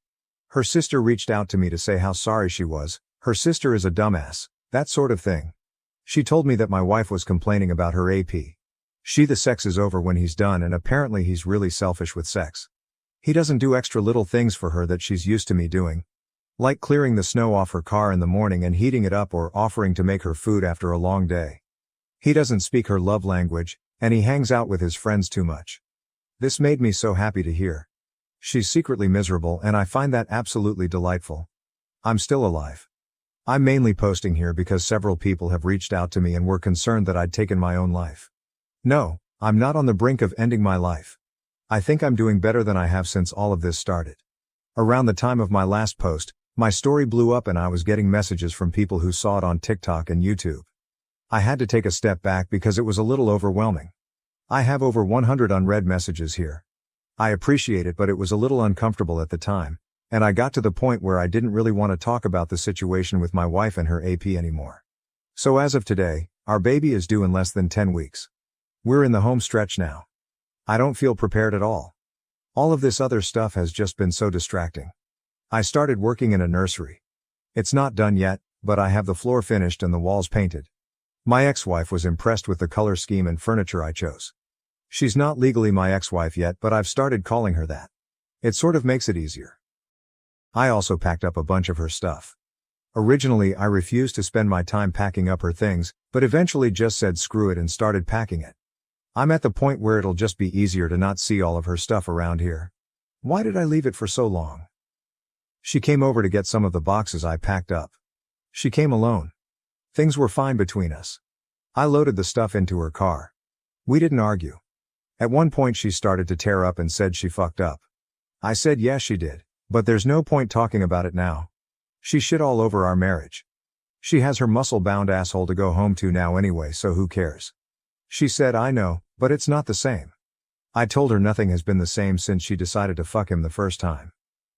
Her sister reached out to me to say how sorry she was, her sister is a dumbass, that sort of thing. She told me that my wife was complaining about her AP. The sex is over when he's done and apparently he's really selfish with sex. He doesn't do extra little things for her that she's used to me doing. Like clearing the snow off her car in the morning and heating it up or offering to make her food after a long day. He doesn't speak her love language, and he hangs out with his friends too much. This made me so happy to hear. She's secretly miserable and I find that absolutely delightful. I'm still alive. I'm mainly posting here because several people have reached out to me and were concerned that I'd taken my own life. No, I'm not on the brink of ending my life. I think I'm doing better than I have since all of this started. Around the time of my last post, my story blew up and I was getting messages from people who saw it on TikTok and YouTube. I had to take a step back because it was a little overwhelming. I have over 100 unread messages here. I appreciate it, but it was a little uncomfortable at the time, and I got to the point where I didn't really want to talk about the situation with my wife and her AP anymore. So as of today, our baby is due in less than 10 weeks. We're in the home stretch now. I don't feel prepared at all. All of this other stuff has just been so distracting. I started working in a nursery. It's not done yet, but I have the floor finished and the walls painted. My ex-wife was impressed with the color scheme and furniture I chose. She's not legally my ex-wife yet, but I've started calling her that. It sort of makes it easier. I also packed up a bunch of her stuff. Originally I refused to spend my time packing up her things, but eventually just said screw it and started packing it. I'm at the point where it'll just be easier to not see all of her stuff around here. Why did I leave it for so long? She came over to get some of the boxes I packed up. She came alone. Things were fine between us. I loaded the stuff into her car. We didn't argue. At one point she started to tear up and said she fucked up. I said yes she did, but there's no point talking about it now. She shit all over our marriage. She has her muscle-bound asshole to go home to now anyway, so who cares? She said I know, but it's not the same. I told her nothing has been the same since she decided to fuck him the first time.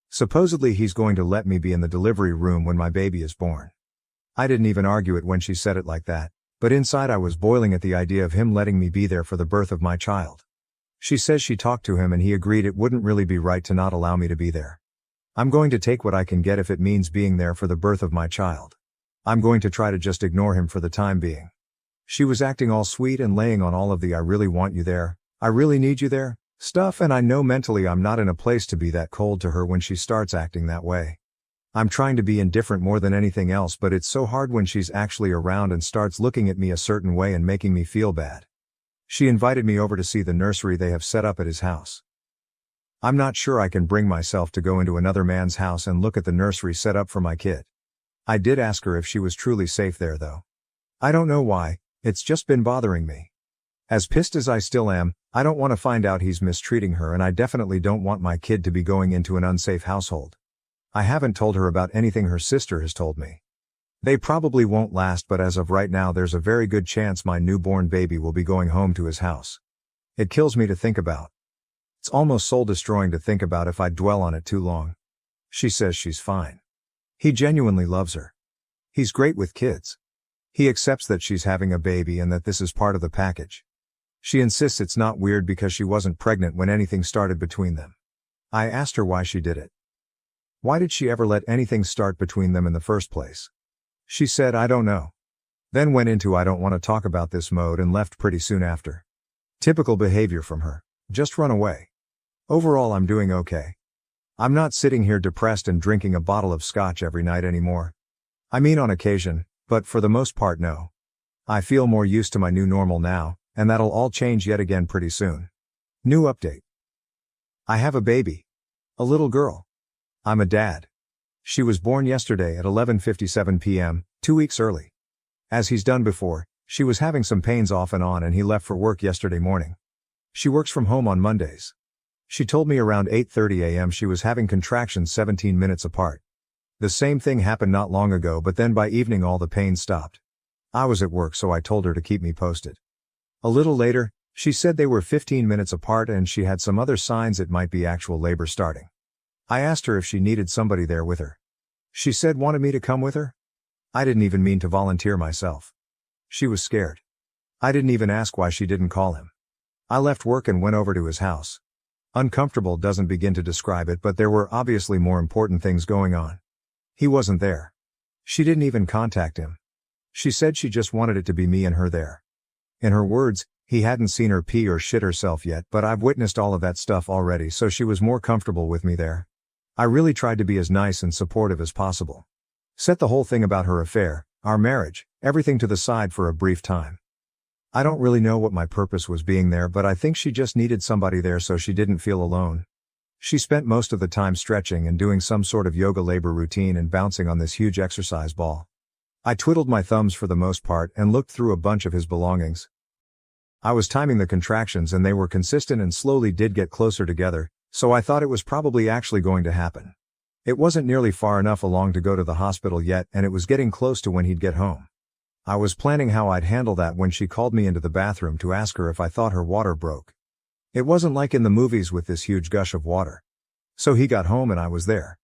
Supposedly he's going to let me be in the delivery room when my baby is born. I didn't even argue it when she said it like that, but inside I was boiling at the idea of him letting me be there for the birth of my child. She says she talked to him and he agreed it wouldn't really be right to not allow me to be there. I'm going to take what I can get if it means being there for the birth of my child. I'm going to try to just ignore him for the time being. She was acting all sweet and laying on all of the I really want you there, I really need you there stuff, and I know mentally I'm not in a place to be that cold to her when she starts acting that way. I'm trying to be indifferent more than anything else, but it's so hard when she's actually around and starts looking at me a certain way and making me feel bad. She invited me over to see the nursery they have set up at his house. I'm not sure I can bring myself to go into another man's house and look at the nursery set up for my kid. I did ask her if she was truly safe there though. I don't know why, it's just been bothering me. As pissed as I still am, I don't want to find out he's mistreating her, and I definitely don't want my kid to be going into an unsafe household. I haven't told her about anything her sister has told me. They probably won't last, but as of right now there's a very good chance my newborn baby will be going home to his house. It kills me to think about. It's almost soul-destroying to think about if I dwell on it too long. She says she's fine. He genuinely loves her. He's great with kids. He accepts that she's having a baby and that this is part of the package. She insists it's not weird because she wasn't pregnant when anything started between them. I asked her why she did it. Why did she ever let anything start between them in the first place? She said I don't know. Then went into I don't want to talk about this mode and left pretty soon after. Typical behavior from her. Just run away. Overall I'm doing okay. I'm not sitting here depressed and drinking a bottle of scotch every night anymore. I mean on occasion, but for the most part no. I feel more used to my new normal now, and that'll all change yet again pretty soon. New update. I have a baby. A little girl. I'm a dad. She was born yesterday at 11:57 p.m., 2 weeks early. As he's done before, she was having some pains off and on and he left for work yesterday morning. She works from home on Mondays. She told me around 8:30 a.m. she was having contractions 17 minutes apart. The same thing happened not long ago, but then by evening all the pain stopped. I was at work, so I told her to keep me posted. A little later, she said they were 15 minutes apart and she had some other signs it might be actual labor starting. I asked her if she needed somebody there with her. She said wanted me to come with her? I didn't even mean to volunteer myself. She was scared. I didn't even ask why she didn't call him. I left work and went over to his house. Uncomfortable doesn't begin to describe it, but there were obviously more important things going on. He wasn't there. She didn't even contact him. She said she just wanted it to be me and her there. In her words, he hadn't seen her pee or shit herself yet, but I've witnessed all of that stuff already, so she was more comfortable with me there. I really tried to be as nice and supportive as possible. Set the whole thing about her affair, our marriage, everything to the side for a brief time. I don't really know what my purpose was being there, but I think she just needed somebody there so she didn't feel alone. She spent most of the time stretching and doing some sort of yoga labor routine and bouncing on this huge exercise ball. I twiddled my thumbs for the most part and looked through a bunch of his belongings. I was timing the contractions and they were consistent and slowly did get closer together, so I thought it was probably actually going to happen. It wasn't nearly far enough along to go to the hospital yet, and it was getting close to when he'd get home. I was planning how I'd handle that when she called me into the bathroom to ask her if I thought her water broke. It wasn't like in the movies with this huge gush of water. So he got home and I was there.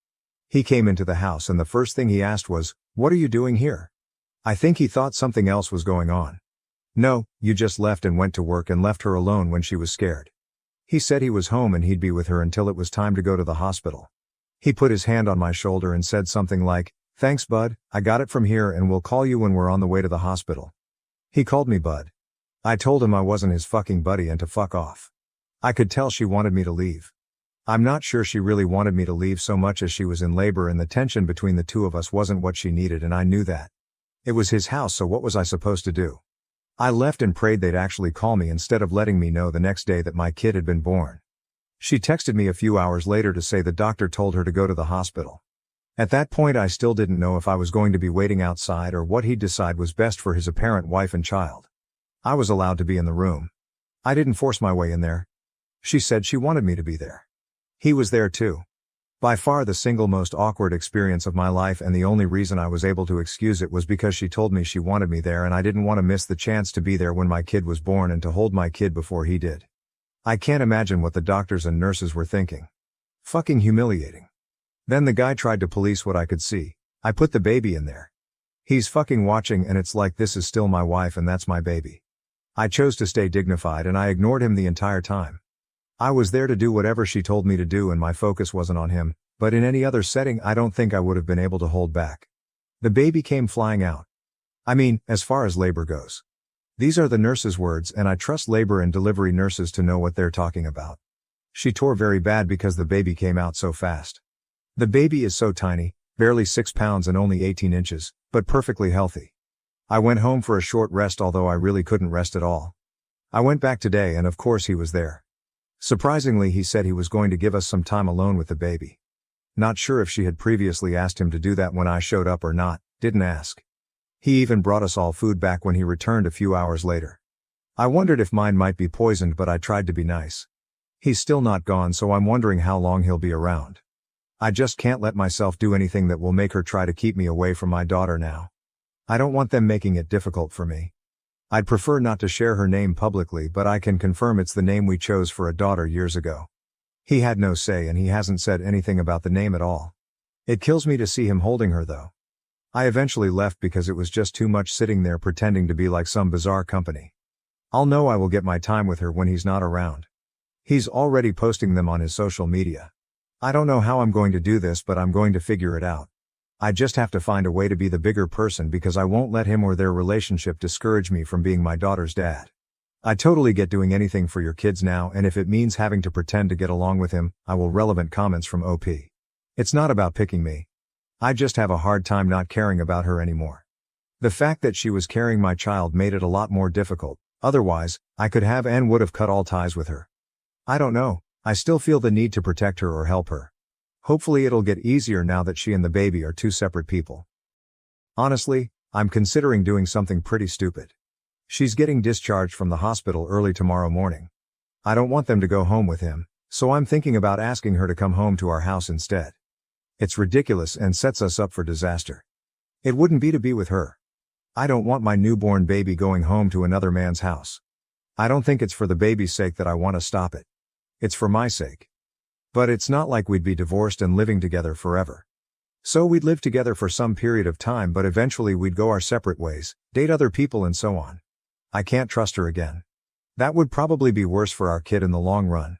He came into the house and the first thing he asked was, "What are you doing here?" I think he thought something else was going on. "No, you just left and went to work and left her alone when she was scared." He said he was home and he'd be with her until it was time to go to the hospital. He put his hand on my shoulder and said something like, "Thanks, bud, I got it from here and we'll call you when we're on the way to the hospital." He called me bud. I told him I wasn't his fucking buddy and to fuck off. I could tell she wanted me to leave. I'm not sure she really wanted me to leave so much as she was in labor and the tension between the two of us wasn't what she needed and I knew that. It was his house, so what was I supposed to do? I left and prayed they'd actually call me instead of letting me know the next day that my kid had been born. She texted me a few hours later to say the doctor told her to go to the hospital. At that point I still didn't know if I was going to be waiting outside or what he'd decide was best for his apparent wife and child. I was allowed to be in the room. I didn't force my way in there. She said she wanted me to be there. He was there too. By far the single most awkward experience of my life, and the only reason I was able to excuse it was because she told me she wanted me there and I didn't want to miss the chance to be there when my kid was born and to hold my kid before he did. I can't imagine what the doctors and nurses were thinking. Fucking humiliating. Then the guy tried to police what I could see. I put the baby in there. He's fucking watching and it's like this is still my wife and that's my baby. I chose to stay dignified and I ignored him the entire time. I was there to do whatever she told me to do and my focus wasn't on him, but in any other setting I don't think I would have been able to hold back. The baby came flying out. I mean, as far as labor goes. These are the nurse's words and I trust labor and delivery nurses to know what they're talking about. She tore very bad because the baby came out so fast. The baby is so tiny, barely 6 pounds and only 18 inches, but perfectly healthy. I went home for a short rest, although I really couldn't rest at all. I went back today and of course he was there. Surprisingly, he said he was going to give us some time alone with the baby. Not sure if she had previously asked him to do that when I showed up or not, didn't ask. He even brought us all food back when he returned a few hours later. I wondered if mine might be poisoned, but I tried to be nice. He's still not gone, so I'm wondering how long he'll be around. I just can't let myself do anything that will make her try to keep me away from my daughter now. I don't want them making it difficult for me. I'd prefer not to share her name publicly, but I can confirm it's the name we chose for a daughter years ago. He had no say and he hasn't said anything about the name at all. It kills me to see him holding her though. I eventually left because it was just too much sitting there pretending to be like some bizarre company. I'll know I will get my time with her when he's not around. He's already posting them on his social media. I don't know how I'm going to do this, but I'm going to figure it out. I just have to find a way to be the bigger person because I won't let him or their relationship discourage me from being my daughter's dad. I totally get doing anything for your kids now, and if it means having to pretend to get along with him, I will. Relevant comments from OP. It's not about picking me. I just have a hard time not caring about her anymore. The fact that she was carrying my child made it a lot more difficult, otherwise, I could have and would have cut all ties with her. I don't know, I still feel the need to protect her or help her. Hopefully it'll get easier now that she and the baby are two separate people. Honestly, I'm considering doing something pretty stupid. She's getting discharged from the hospital early tomorrow morning. I don't want them to go home with him, so I'm thinking about asking her to come home to our house instead. It's ridiculous and sets us up for disaster. It wouldn't be to be with her. I don't want my newborn baby going home to another man's house. I don't think it's for the baby's sake that I want to stop it. It's for my sake. But it's not like we'd be divorced and living together forever. So we'd live together for some period of time, but eventually we'd go our separate ways, date other people and so on. I can't trust her again. That would probably be worse for our kid in the long run.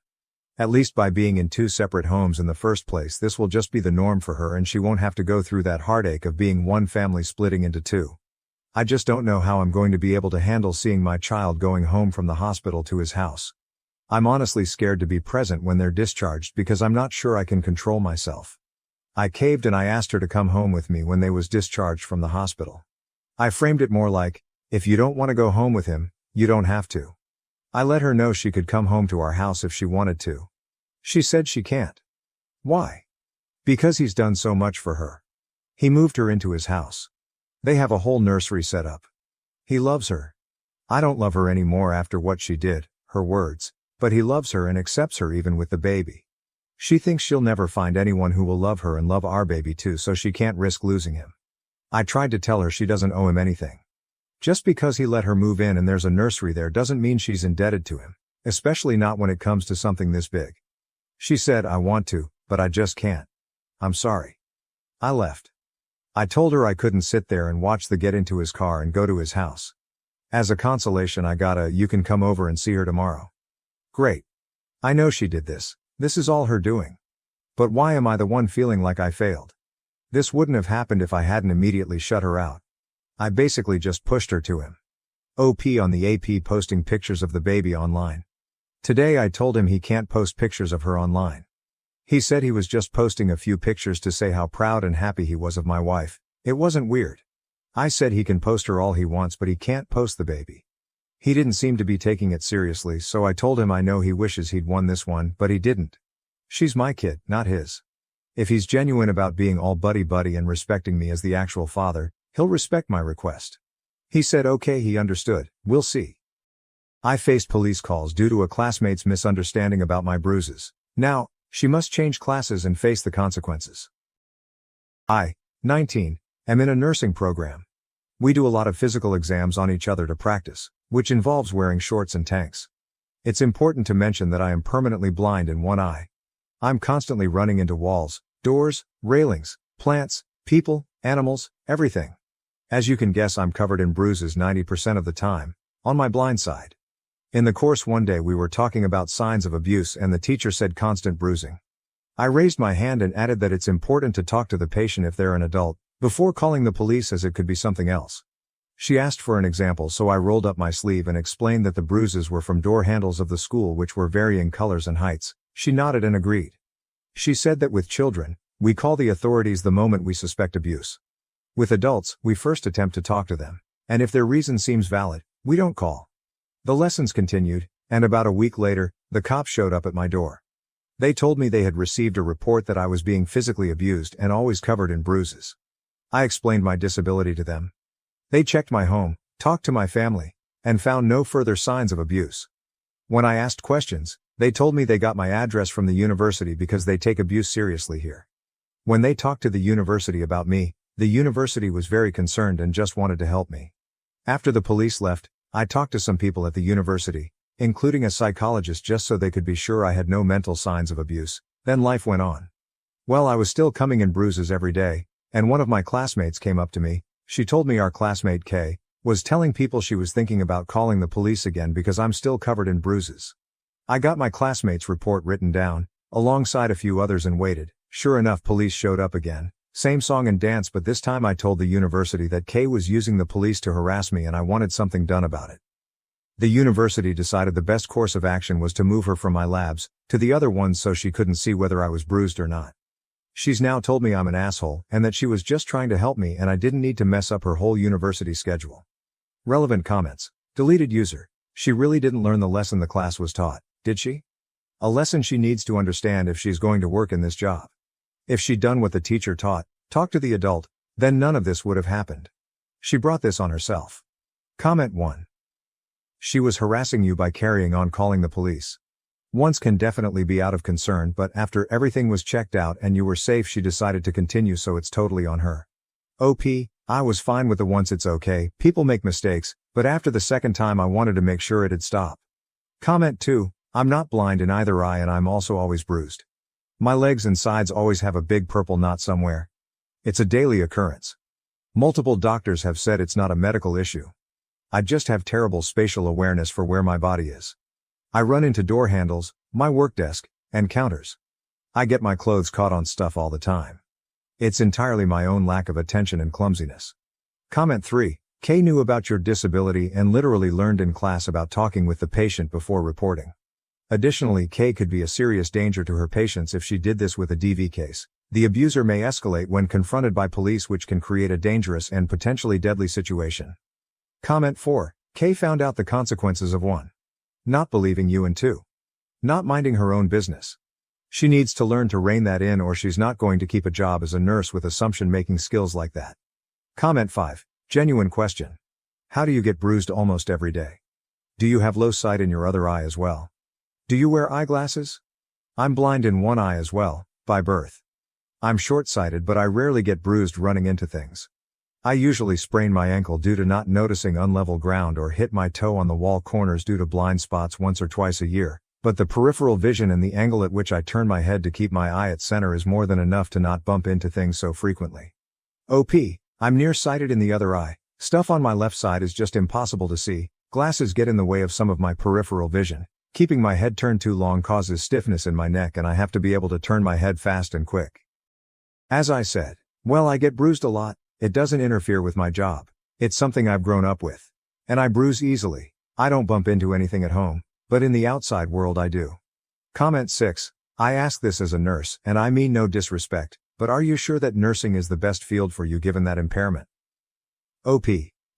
At least by being in two separate homes in the first place, this will just be the norm for her and she won't have to go through that heartache of being one family splitting into two. I just don't know how I'm going to be able to handle seeing my child going home from the hospital to his house. I'm honestly scared to be present when they're discharged because I'm not sure I can control myself. I caved and I asked her to come home with me when they was discharged from the hospital. I framed it more like, if you don't want to go home with him, you don't have to. I let her know she could come home to our house if she wanted to. She said she can't. Why? Because he's done so much for her. He moved her into his house. They have a whole nursery set up. He loves her. I don't love her anymore after what she did, her words. But he loves her and accepts her even with the baby. She thinks she'll never find anyone who will love her and love our baby too, so she can't risk losing him. I tried to tell her she doesn't owe him anything. Just because he let her move in and there's a nursery there doesn't mean she's indebted to him, especially not when it comes to something this big. She said, I want to, but I just can't. I'm sorry. I left. I told her I couldn't sit there and watch the get into his car and go to his house. As a consolation I got a, you can come over and see her tomorrow. Great. I know she did this. This is all her doing. But why am I the one feeling like I failed? This wouldn't have happened if I hadn't immediately shut her out. I basically just pushed her to him. OP on the AP posting pictures of the baby online. Today I told him he can't post pictures of her online. He said he was just posting a few pictures to say how proud and happy he was of my wife. It wasn't weird. I said he can post her all he wants but he can't post the baby. He didn't seem to be taking it seriously, so I told him I know he wishes he'd won this one, but he didn't. She's my kid, not his. If he's genuine about being all buddy-buddy and respecting me as the actual father, he'll respect my request. He said okay, he understood, we'll see. I faced police calls due to a classmate's misunderstanding about my bruises. Now, she must change classes and face the consequences. I, 19, am in a nursing program. We do a lot of physical exams on each other to practice, which involves wearing shorts and tanks. It's important to mention that I am permanently blind in one eye. I'm constantly running into walls, doors, railings, plants, people, animals, everything. As you can guess, I'm covered in bruises 90% of the time, on my blind side. In the course one day we were talking about signs of abuse and the teacher said constant bruising. I raised my hand and added that it's important to talk to the patient if they're an adult, before calling the police as it could be something else. She asked for an example, so I rolled up my sleeve and explained that the bruises were from door handles of the school which were varying colors and heights. She nodded and agreed. She said that with children, we call the authorities the moment we suspect abuse. With adults, we first attempt to talk to them, and if their reason seems valid, we don't call. The lessons continued, and about a week later, the cops showed up at my door. They told me they had received a report that I was being physically abused and always covered in bruises. I explained my disability to them. They checked my home, talked to my family, and found no further signs of abuse. When I asked questions, they told me they got my address from the university because they take abuse seriously here. When they talked to the university about me, the university was very concerned and just wanted to help me. After the police left, I talked to some people at the university, including a psychologist, just so they could be sure I had no mental signs of abuse. Then life went on. Well, I was still coming in bruises every day, and one of my classmates came up to me. She told me our classmate Kay was telling people she was thinking about calling the police again because I'm still covered in bruises. I got my classmate's report written down, alongside a few others, and waited. Sure enough, police showed up again. Same song and dance, but this time I told the university that Kay was using the police to harass me and I wanted something done about it. The university decided the best course of action was to move her from my labs to the other ones so she couldn't see whether I was bruised or not. She's now told me I'm an asshole and that she was just trying to help me and I didn't need to mess up her whole university schedule. Relevant comments. Deleted user. She really didn't learn the lesson the class was taught, did she? A lesson she needs to understand if she's going to work in this job. If she'd done what the teacher taught, talked to the adult, then none of this would have happened. She brought this on herself. Comment 1. She was harassing you by carrying on calling the police. Once can definitely be out of concern, but after everything was checked out and you were safe, she decided to continue, so it's totally on her. OP, I was fine with the once, it's okay, people make mistakes, but after the second time I wanted to make sure it'd stop. Comment 2, I'm not blind in either eye and I'm also always bruised. My legs and sides always have a big purple knot somewhere. It's a daily occurrence. Multiple doctors have said it's not a medical issue. I just have terrible spatial awareness for where my body is. I run into door handles, my work desk, and counters. I get my clothes caught on stuff all the time. It's entirely my own lack of attention and clumsiness. Comment 3, Kay knew about your disability and literally learned in class about talking with the patient before reporting. Additionally, Kay could be a serious danger to her patients if she did this with a DV case. The abuser may escalate when confronted by police, which can create a dangerous and potentially deadly situation. Comment 4, Kay found out the consequences of 1. Not believing you, and 2. Not minding her own business. She needs to learn to rein that in or she's not going to keep a job as a nurse with assumption-making skills like that. Comment 5, genuine question. How do you get bruised almost every day? Do you have low sight in your other eye as well? Do you wear eyeglasses? I'm blind in one eye as well, by birth. I'm short-sighted, but I rarely get bruised running into things. I usually sprain my ankle due to not noticing unlevel ground or hit my toe on the wall corners due to blind spots once or twice a year, but the peripheral vision and the angle at which I turn my head to keep my eye at center is more than enough to not bump into things so frequently. OP, I'm nearsighted in the other eye. Stuff on my left side is just impossible to see. Glasses get in the way of some of my peripheral vision. Keeping my head turned too long causes stiffness in my neck and I have to be able to turn my head fast and quick. As I said, well, I get bruised a lot. It doesn't interfere with my job. It's something I've grown up with. And I bruise easily. I don't bump into anything at home, but in the outside world I do. Comment 6. I ask this as a nurse, and I mean no disrespect, but are you sure that nursing is the best field for you given that impairment? OP.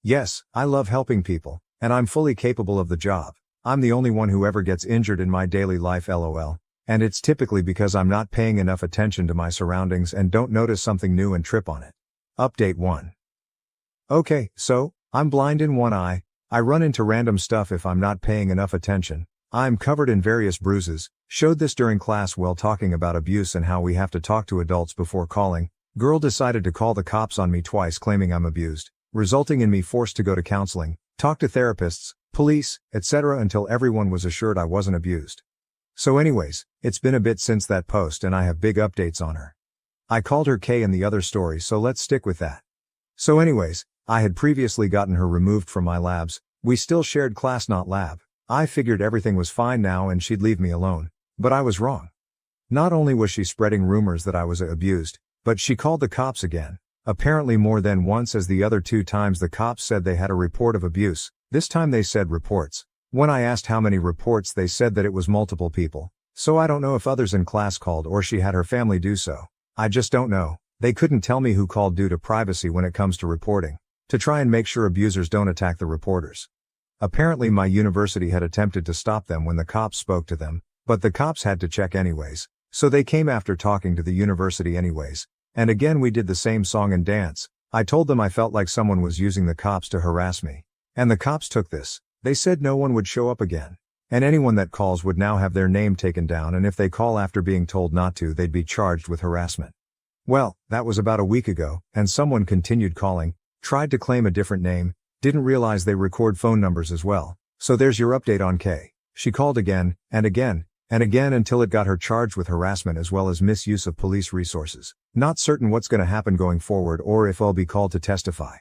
Yes, I love helping people, and I'm fully capable of the job. I'm the only one who ever gets injured in my daily life, lol. And it's typically because I'm not paying enough attention to my surroundings and don't notice something new and trip on it. Update 1. Okay, so, I'm blind in one eye. I run into random stuff if I'm not paying enough attention. I'm covered in various bruises. Showed this during class while talking about abuse and how we have to talk to adults before calling. Girl decided to call the cops on me twice claiming I'm abused, resulting in me forced to go to counseling, talk to therapists, police, etc. until everyone was assured I wasn't abused. So anyways, it's been a bit since that post and I have big updates on her. I called her K in the other story, so let's stick with that. So anyways, I had previously gotten her removed from my labs. We still shared class, not lab. I figured everything was fine now and she'd leave me alone. But I was wrong. Not only was she spreading rumors that I was abused, but she called the cops again. Apparently more than once, as the other 2 times the cops said they had a report of abuse. This time they said reports. When I asked how many reports, they said that it was multiple people. So I don't know if others in class called or she had her family do so. I just don't know. They couldn't tell me who called due to privacy when it comes to reporting, to try and make sure abusers don't attack the reporters. Apparently my university had attempted to stop them when the cops spoke to them, but the cops had to check anyways, so they came after talking to the university anyways. And again we did the same song and dance. I told them I felt like someone was using the cops to harass me. And the cops took this. They said no one would show up again. And anyone that calls would now have their name taken down, and if they call after being told not to, they'd be charged with harassment. Well, that was about a week ago, and someone continued calling, tried to claim a different name, didn't realize they record phone numbers as well. So there's your update on K. She called again, and again, and again until it got her charged with harassment as well as misuse of police resources. Not certain what's gonna happen going forward or if I'll be called to testify.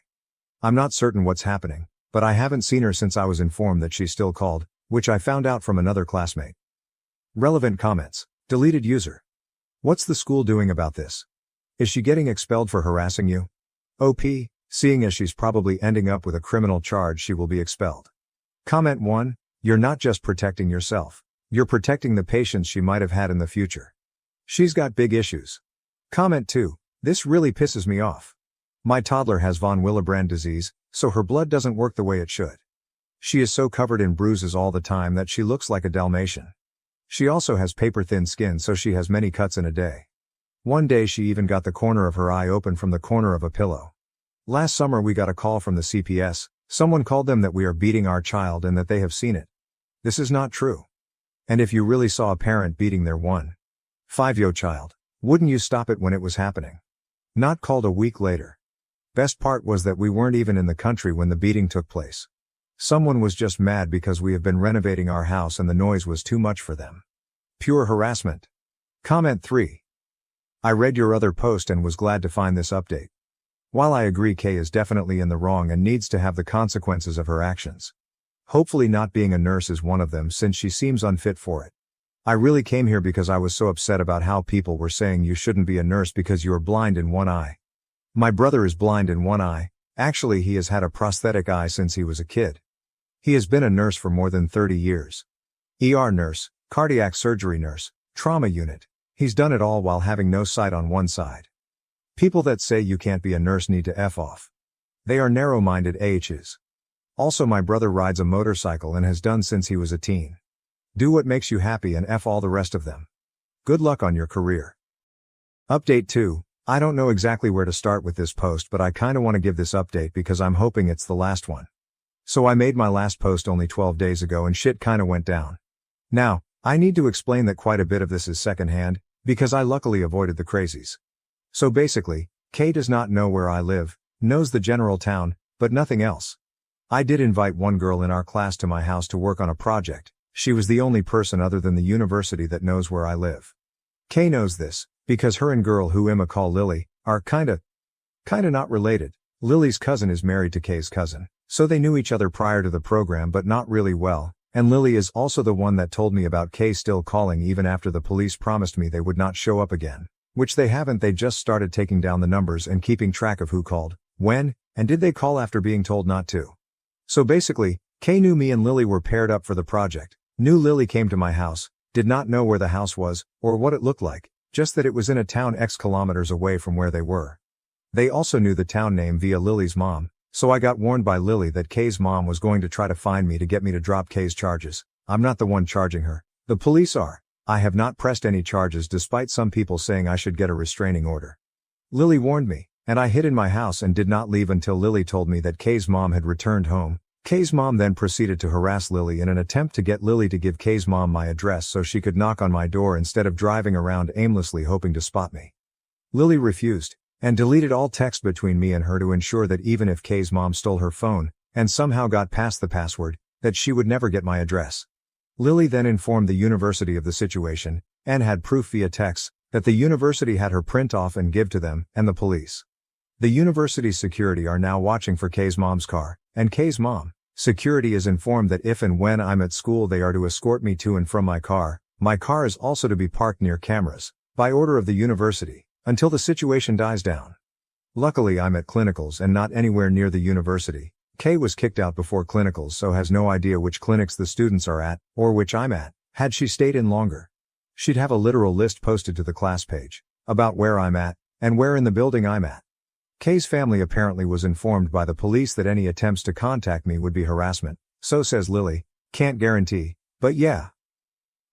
I'm not certain what's happening, but I haven't seen her since I was informed that she's still called, which I found out from another classmate. Relevant comments. Deleted user. What's the school doing about this? Is she getting expelled for harassing you? OP, seeing as she's probably ending up with a criminal charge, she will be expelled. Comment 1, you're not just protecting yourself. You're protecting the patients she might have had in the future. She's got big issues. Comment 2, this really pisses me off. My toddler has von Willebrand disease, so her blood doesn't work the way it should. She is so covered in bruises all the time that she looks like a Dalmatian. She also has paper-thin skin, so she has many cuts in a day. One day she even got the corner of her eye open from the corner of a pillow. Last summer we got a call from the CPS. Someone called them that we are beating our child and that they have seen it. This is not true. And if you really saw a parent beating their 1.5-year-old child, wouldn't you stop it when it was happening? Not called a week later. Best part was that we weren't even in the country when the beating took place. Someone was just mad because we have been renovating our house and the noise was too much for them. Pure harassment. Comment 3. I read your other post and was glad to find this update. While I agree Kay is definitely in the wrong and needs to have the consequences of her actions. Hopefully not being a nurse is one of them, since she seems unfit for it. I really came here because I was so upset about how people were saying you shouldn't be a nurse because you are blind in one eye. My brother is blind in one eye. Actually, he has had a prosthetic eye since he was a kid. He has been a nurse for more than 30 years. ER nurse, cardiac surgery nurse, trauma unit. He's done it all while having no sight on one side. People that say you can't be a nurse need to F off. They are narrow-minded AHs. Also, my brother rides a motorcycle and has done since he was a teen. Do what makes you happy and F all the rest of them. Good luck on your career. Update 2. I don't know exactly where to start with this post, but I kinda want to give this update because I'm hoping it's the last one. So I made my last post only 12 days ago and shit kinda went down. Now, I need to explain that quite a bit of this is secondhand, because I luckily avoided the crazies. So basically, Kay does not know where I live, knows the general town, but nothing else. I did invite one girl in our class to my house to work on a project. She was the only person other than the university that knows where I live. Kay knows this, because her and girl who Emma call Lily, are kinda not related. Lily's cousin is married to Kay's cousin, so they knew each other prior to the program but not really well, and Lily is also the one that told me about Kay still calling even after the police promised me they would not show up again. Which they haven't, they just started taking down the numbers and keeping track of who called, when, and did they call after being told not to. So basically, Kay knew me and Lily were paired up for the project, knew Lily came to my house, did not know where the house was, or what it looked like, just that it was in a town X kilometers away from where they were. They also knew the town name via Lily's mom, so I got warned by Lily that Kay's mom was going to try to find me to get me to drop Kay's charges. I'm not the one charging her. The police are. I have not pressed any charges despite some people saying I should get a restraining order. Lily warned me, and I hid in my house and did not leave until Lily told me that Kay's mom had returned home. Kay's mom then proceeded to harass Lily in an attempt to get Lily to give Kay's mom my address so she could knock on my door instead of driving around aimlessly hoping to spot me. Lily refused, and deleted all text between me and her to ensure that even if Kay's mom stole her phone, and somehow got past the password, that she would never get my address. Lily then informed the university of the situation, and had proof via text, that the university had her print off and give to them, and the police. The university's security are now watching for Kay's mom's car, and Kay's mom. Security is informed that if and when I'm at school they are to escort me to and from my car. My car is also to be parked near cameras, by order of the university, until the situation dies down. Luckily I'm at clinicals and not anywhere near the university. Kay was kicked out before clinicals so has no idea which clinics the students are at, or which I'm at. Had she stayed in longer, she'd have a literal list posted to the class page, about where I'm at, and where in the building I'm at. Kay's family apparently was informed by the police that any attempts to contact me would be harassment, so says Lily. Can't guarantee, but yeah.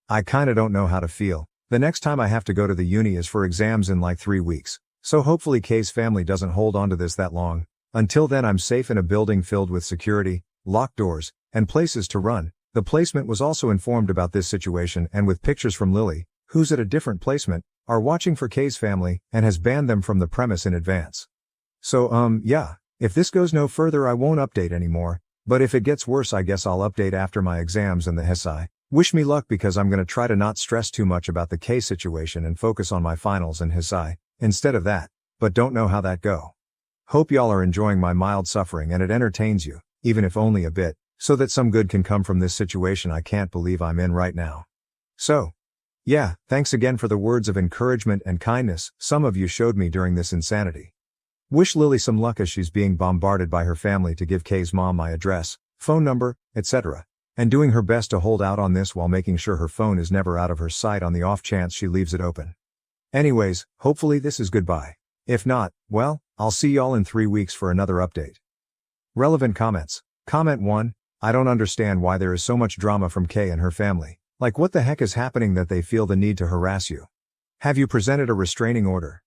I kinda don't know how to feel. The next time I have to go to the uni is for exams in like 3 weeks, so hopefully Kay's family doesn't hold on to this that long. Until then I'm safe in a building filled with security, locked doors, and places to run. The placement was also informed about this situation and with pictures from Lily, who's at a different placement, are watching for Kay's family and has banned them from the premise in advance. So yeah, if this goes no further I won't update anymore, but if it gets worse I guess I'll update after my exams and the HSI. Wish me luck because I'm gonna try to not stress too much about the K situation and focus on my finals and HSI, instead of that, but don't know how that go. Hope y'all are enjoying my mild suffering and it entertains you, even if only a bit, so that some good can come from this situation I can't believe I'm in right now. So, yeah, thanks again for the words of encouragement and kindness some of you showed me during this insanity. Wish Lily some luck as she's being bombarded by her family to give Kay's mom my address, phone number, etc., and doing her best to hold out on this while making sure her phone is never out of her sight on the off chance she leaves it open. Anyways, hopefully this is goodbye. If not, well, I'll see y'all in 3 weeks for another update. Relevant comments. Comment 1, I don't understand why there is so much drama from Kay and her family. Like what the heck is happening that they feel the need to harass you? Have you presented a restraining order?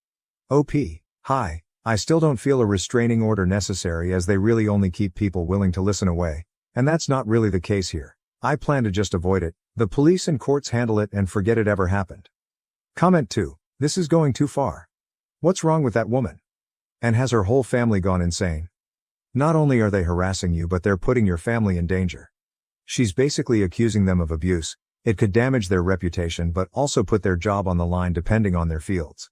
OP, hi, I still don't feel a restraining order necessary as they really only keep people willing to listen away. And that's not really the case here. I plan to just avoid it. The police and courts handle it and forget it ever happened. Comment 2, this is going too far. What's wrong with that woman? And has her whole family gone insane? Not only are they harassing you but they're putting your family in danger. She's basically accusing them of abuse. It could damage their reputation but also put their job on the line depending on their fields.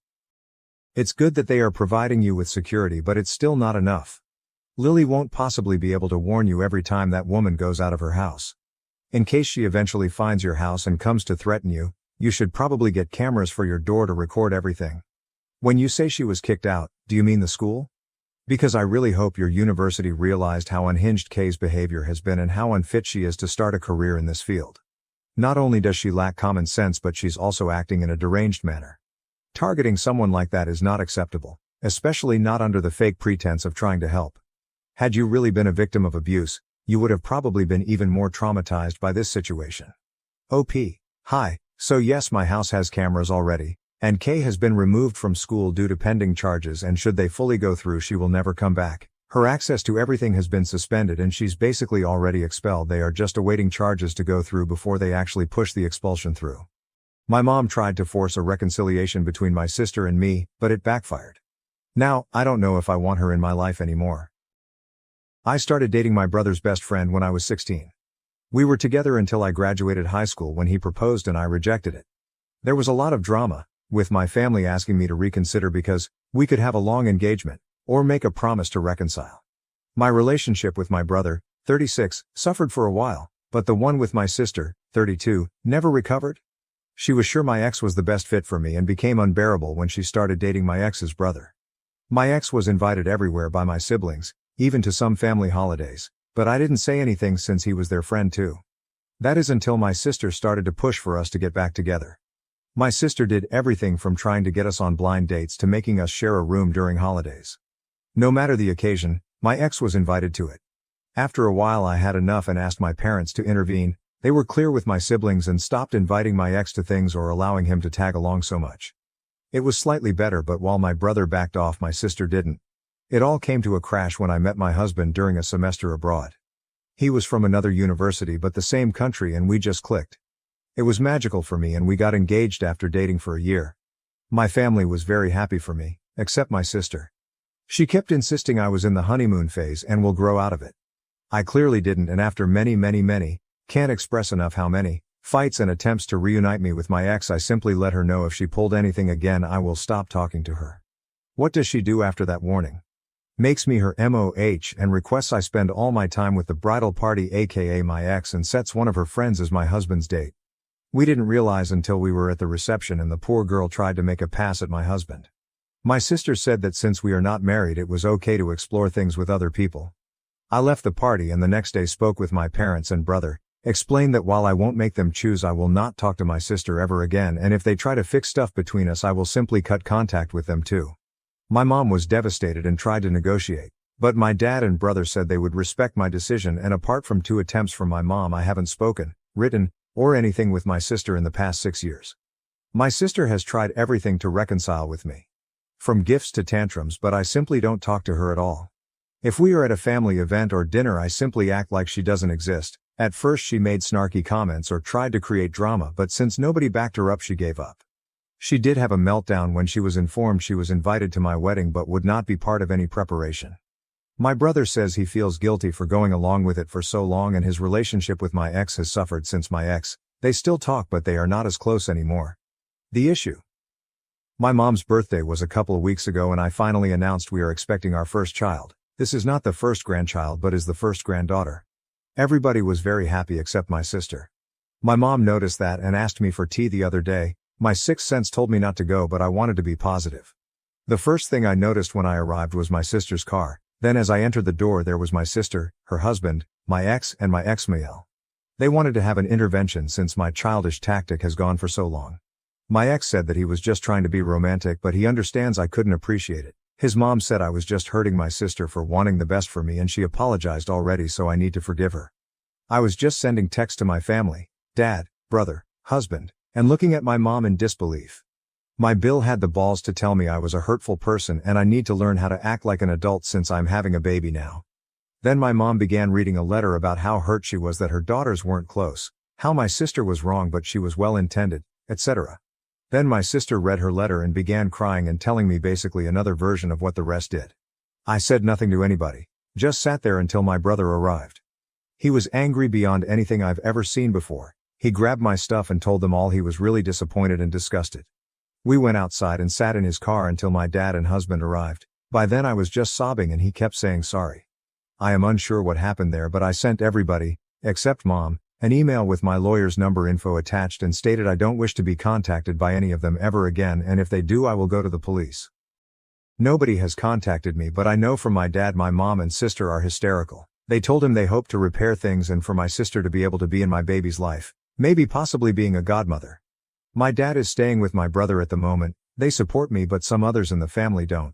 It's good that they are providing you with security but it's still not enough. Lily won't possibly be able to warn you every time that woman goes out of her house. In case she eventually finds your house and comes to threaten you, you should probably get cameras for your door to record everything. When you say she was kicked out, do you mean the school? Because I really hope your university realized how unhinged Kay's behavior has been and how unfit she is to start a career in this field. Not only does she lack common sense but she's also acting in a deranged manner. Targeting someone like that is not acceptable, especially not under the fake pretense of trying to help. Had you really been a victim of abuse, you would have probably been even more traumatized by this situation. OP, hi, so yes my house has cameras already, and Kay has been removed from school due to pending charges and should they fully go through she will never come back. Her access to everything has been suspended and she's basically already expelled. They are just awaiting charges to go through before they actually push the expulsion through. My mom tried to force a reconciliation between my sister and me, but it backfired. Now, I don't know if I want her in my life anymore. I started dating my brother's best friend when I was 16. We were together until I graduated high school when he proposed and I rejected it. There was a lot of drama, with my family asking me to reconsider because we could have a long engagement, or make a promise to reconcile. My relationship with my brother, 36, suffered for a while, but the one with my sister, 32, never recovered. She was sure my ex was the best fit for me and became unbearable when she started dating my ex's brother. My ex was invited everywhere by my siblings, even to some family holidays, But I didn't say anything since he was their friend too. That is until my sister started to push for us to get back together. My sister did everything from trying to get us on blind dates to making us share a room during holidays. No matter the occasion, my ex was invited to it. After a while I had enough and asked my parents to intervene. They were clear with my siblings and stopped inviting my ex to things or allowing him to tag along so much. It was slightly better, but while my brother backed off, my sister didn't. It all came to a crash when I met my husband during a semester abroad. He was from another university but the same country, and we just clicked. It was magical for me, and we got engaged after dating for a year. My family was very happy for me, except my sister. She kept insisting I was in the honeymoon phase and will grow out of it. I clearly didn't, and after many, can't express enough how many, fights and attempts to reunite me with my ex, I simply let her know if she pulled anything again I will stop talking to her. What does she do after that warning? Makes me her MOH and requests I spend all my time with the bridal party, aka my ex, and sets one of her friends as my husband's date. We didn't realize until we were at the reception and the poor girl tried to make a pass at my husband. My sister said that since we are not married it was okay to explore things with other people. I left the party and the next day spoke with my parents and brother, explained that while I won't make them choose, I will not talk to my sister ever again, and if they try to fix stuff between us I will simply cut contact with them too. My mom was devastated and tried to negotiate, but my dad and brother said they would respect my decision, and apart from 2 attempts from my mom I haven't spoken, written, or anything with my sister in the past 6 years. My sister has tried everything to reconcile with me. From gifts to tantrums, but I simply don't talk to her at all. If we are at a family event or dinner I simply act like she doesn't exist. At first she made snarky comments or tried to create drama, but since nobody backed her up she gave up. She did have a meltdown when she was informed she was invited to my wedding but would not be part of any preparation. My brother says he feels guilty for going along with it for so long, and his relationship with my ex has suffered since my ex. They still talk but they are not as close anymore. The issue. My mom's birthday was a couple of weeks ago and I finally announced we are expecting our first child. This is not the first grandchild but is the first granddaughter. Everybody was very happy except my sister. My mom noticed that and asked me for tea the other day. My sixth sense told me not to go, but I wanted to be positive. The first thing I noticed when I arrived was my sister's car. Then as I entered the door there was my sister, her husband, my ex and my ex-male. They wanted to have an intervention since my childish tactic has gone for so long. My ex said that he was just trying to be romantic, but he understands I couldn't appreciate it. His mom said I was just hurting my sister for wanting the best for me, and she apologized already, so I need to forgive her. I was just sending texts to my family, dad, brother, husband, and looking at my mom in disbelief. My Bill had the balls to tell me I was a hurtful person and I need to learn how to act like an adult since I'm having a baby now. Then my mom began reading a letter about how hurt she was that her daughters weren't close, how my sister was wrong but she was well intended, etc. Then my sister read her letter and began crying and telling me basically another version of what the rest did. I said nothing to anybody, just sat there until my brother arrived. He was angry beyond anything I've ever seen before. He grabbed my stuff and told them all he was really disappointed and disgusted. We went outside and sat in his car until my dad and husband arrived. By then I was just sobbing and he kept saying sorry. I am unsure what happened there, but I sent everybody, except mom, an email with my lawyer's number info attached and stated I don't wish to be contacted by any of them ever again, and if they do I will go to the police. Nobody has contacted me, but I know from my dad my mom and sister are hysterical. They told him they hope to repair things and for my sister to be able to be in my baby's life. Maybe possibly being a godmother. My dad is staying with my brother at the moment. They support me but some others in the family don't.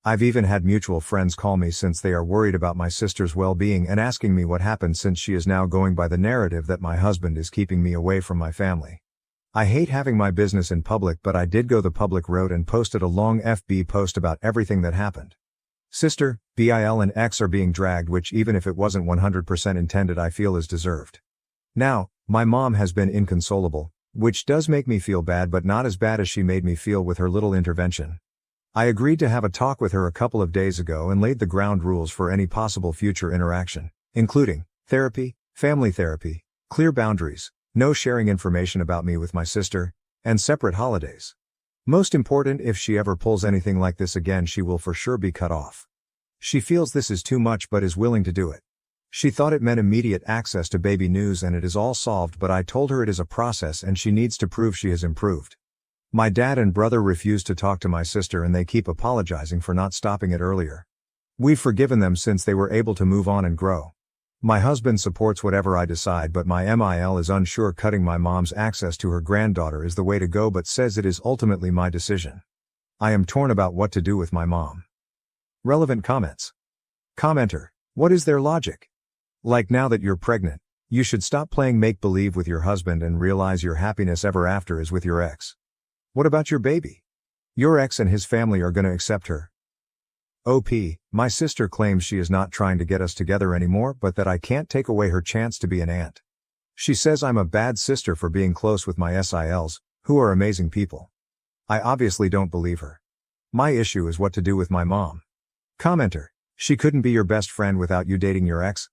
I've even had mutual friends call me since they are worried about my sister's well-being and asking me what happened, since she is now going by the narrative that my husband is keeping me away from my family. I hate having my business in public, but I did go the public route and posted a long FB post about everything that happened. Sister, Bill and ex are being dragged, which even if it wasn't 100% intended I feel is deserved. Now, my mom has been inconsolable, which does make me feel bad, but not as bad as she made me feel with her little intervention. I agreed to have a talk with her a couple of days ago and laid the ground rules for any possible future interaction, including therapy, family therapy, clear boundaries, no sharing information about me with my sister, and separate holidays. Most important, if she ever pulls anything like this again she will for sure be cut off. She feels this is too much but is willing to do it. She thought it meant immediate access to baby news and it is all solved, but I told her it is a process and she needs to prove she has improved. My dad and brother refuse to talk to my sister and they keep apologizing for not stopping it earlier. We've forgiven them since they were able to move on and grow. My husband supports whatever I decide, but my MIL is unsure. Cutting my mom's access to her granddaughter is the way to go, but says it is ultimately my decision. I am torn about what to do with my mom. Relevant comments. Commenter. What is their logic? Like, now that you're pregnant, you should stop playing make-believe with your husband and realize your happiness ever after is with your ex. What about your baby? Your ex and his family are gonna accept her. OP, my sister claims she is not trying to get us together anymore, but that I can't take away her chance to be an aunt. She says I'm a bad sister for being close with my SILs, who are amazing people. I obviously don't believe her. My issue is what to do with my mom. Commenter. She couldn't be your best friend without you dating your ex?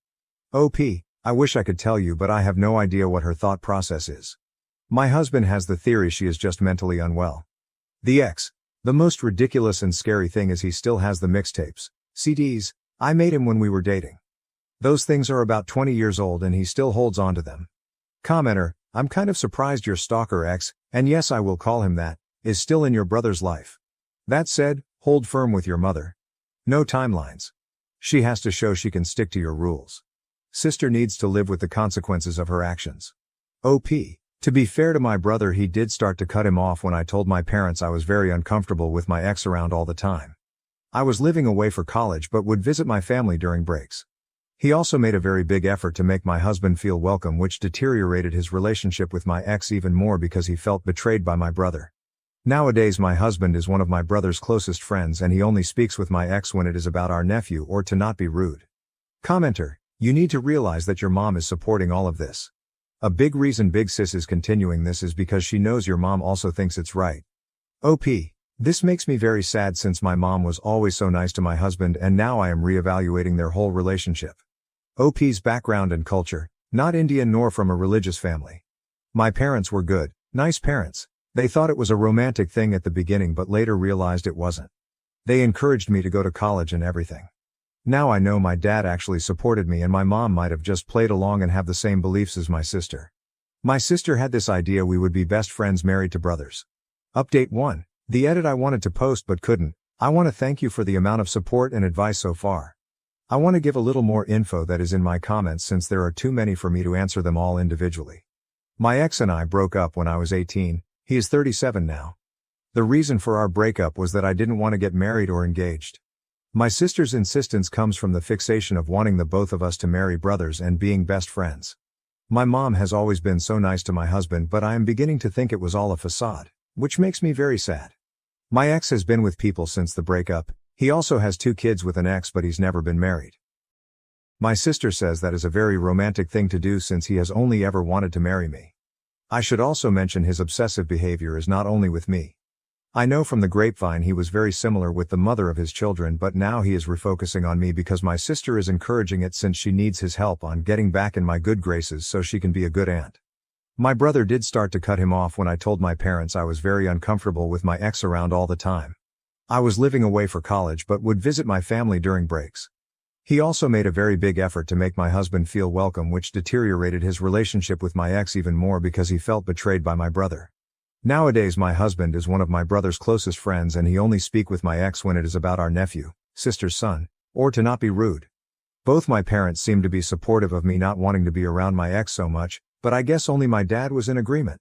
OP, I wish I could tell you, but I have no idea what her thought process is. My husband has the theory she is just mentally unwell. The ex. The most ridiculous and scary thing is he still has the mixtapes, CDs, I made him when we were dating. Those things are about 20 years old and he still holds on to them. Commenter, I'm kind of surprised your stalker ex, and yes I will call him that, is still in your brother's life. That said, hold firm with your mother. No timelines. She has to show she can stick to your rules. Sister needs to live with the consequences of her actions. OP. To be fair to my brother, he did start to cut him off when I told my parents I was very uncomfortable with my ex around all the time. I was living away for college but would visit my family during breaks. He also made a very big effort to make my husband feel welcome, which deteriorated his relationship with my ex even more because he felt betrayed by my brother. Nowadays my husband is one of my brother's closest friends and he only speaks with my ex when it is about our nephew or to not be rude. Commenter, you need to realize that your mom is supporting all of this. A big reason Big Sis is continuing this is because she knows your mom also thinks it's right. OP. This makes me very sad since my mom was always so nice to my husband and now I am re-evaluating their whole relationship. OP's background and culture, not Indian nor from a religious family. My parents were good, nice parents. They thought it was a romantic thing at the beginning but later realized it wasn't. They encouraged me to go to college and everything. Now I know my dad actually supported me and my mom might have just played along and have the same beliefs as my sister. My sister had this idea we would be best friends married to brothers. Update 1. The edit I wanted to post but couldn't. I want to thank you for the amount of support and advice so far. I want to give a little more info that is in my comments since there are too many for me to answer them all individually. My ex and I broke up when I was 18, he is 37 now. The reason for our breakup was that I didn't want to get married or engaged. My sister's insistence comes from the fixation of wanting the both of us to marry brothers and being best friends. My mom has always been so nice to my husband, but I am beginning to think it was all a facade, which makes me very sad. My ex has been with people since the breakup. He also has 2 kids with an ex, but he's never been married. My sister says that is a very romantic thing to do since he has only ever wanted to marry me. I should also mention his obsessive behavior is not only with me. I know from the grapevine he was very similar with the mother of his children, but now he is refocusing on me because my sister is encouraging it since she needs his help on getting back in my good graces so she can be a good aunt. My brother did start to cut him off when I told my parents I was very uncomfortable with my ex around all the time. I was living away for college but would visit my family during breaks. He also made a very big effort to make my husband feel welcome, which deteriorated his relationship with my ex even more because he felt betrayed by my brother. Nowadays my husband is one of my brother's closest friends and he only speaks with my ex when it is about our nephew, sister's son, or to not be rude. Both my parents seem to be supportive of me not wanting to be around my ex so much, but I guess only my dad was in agreement.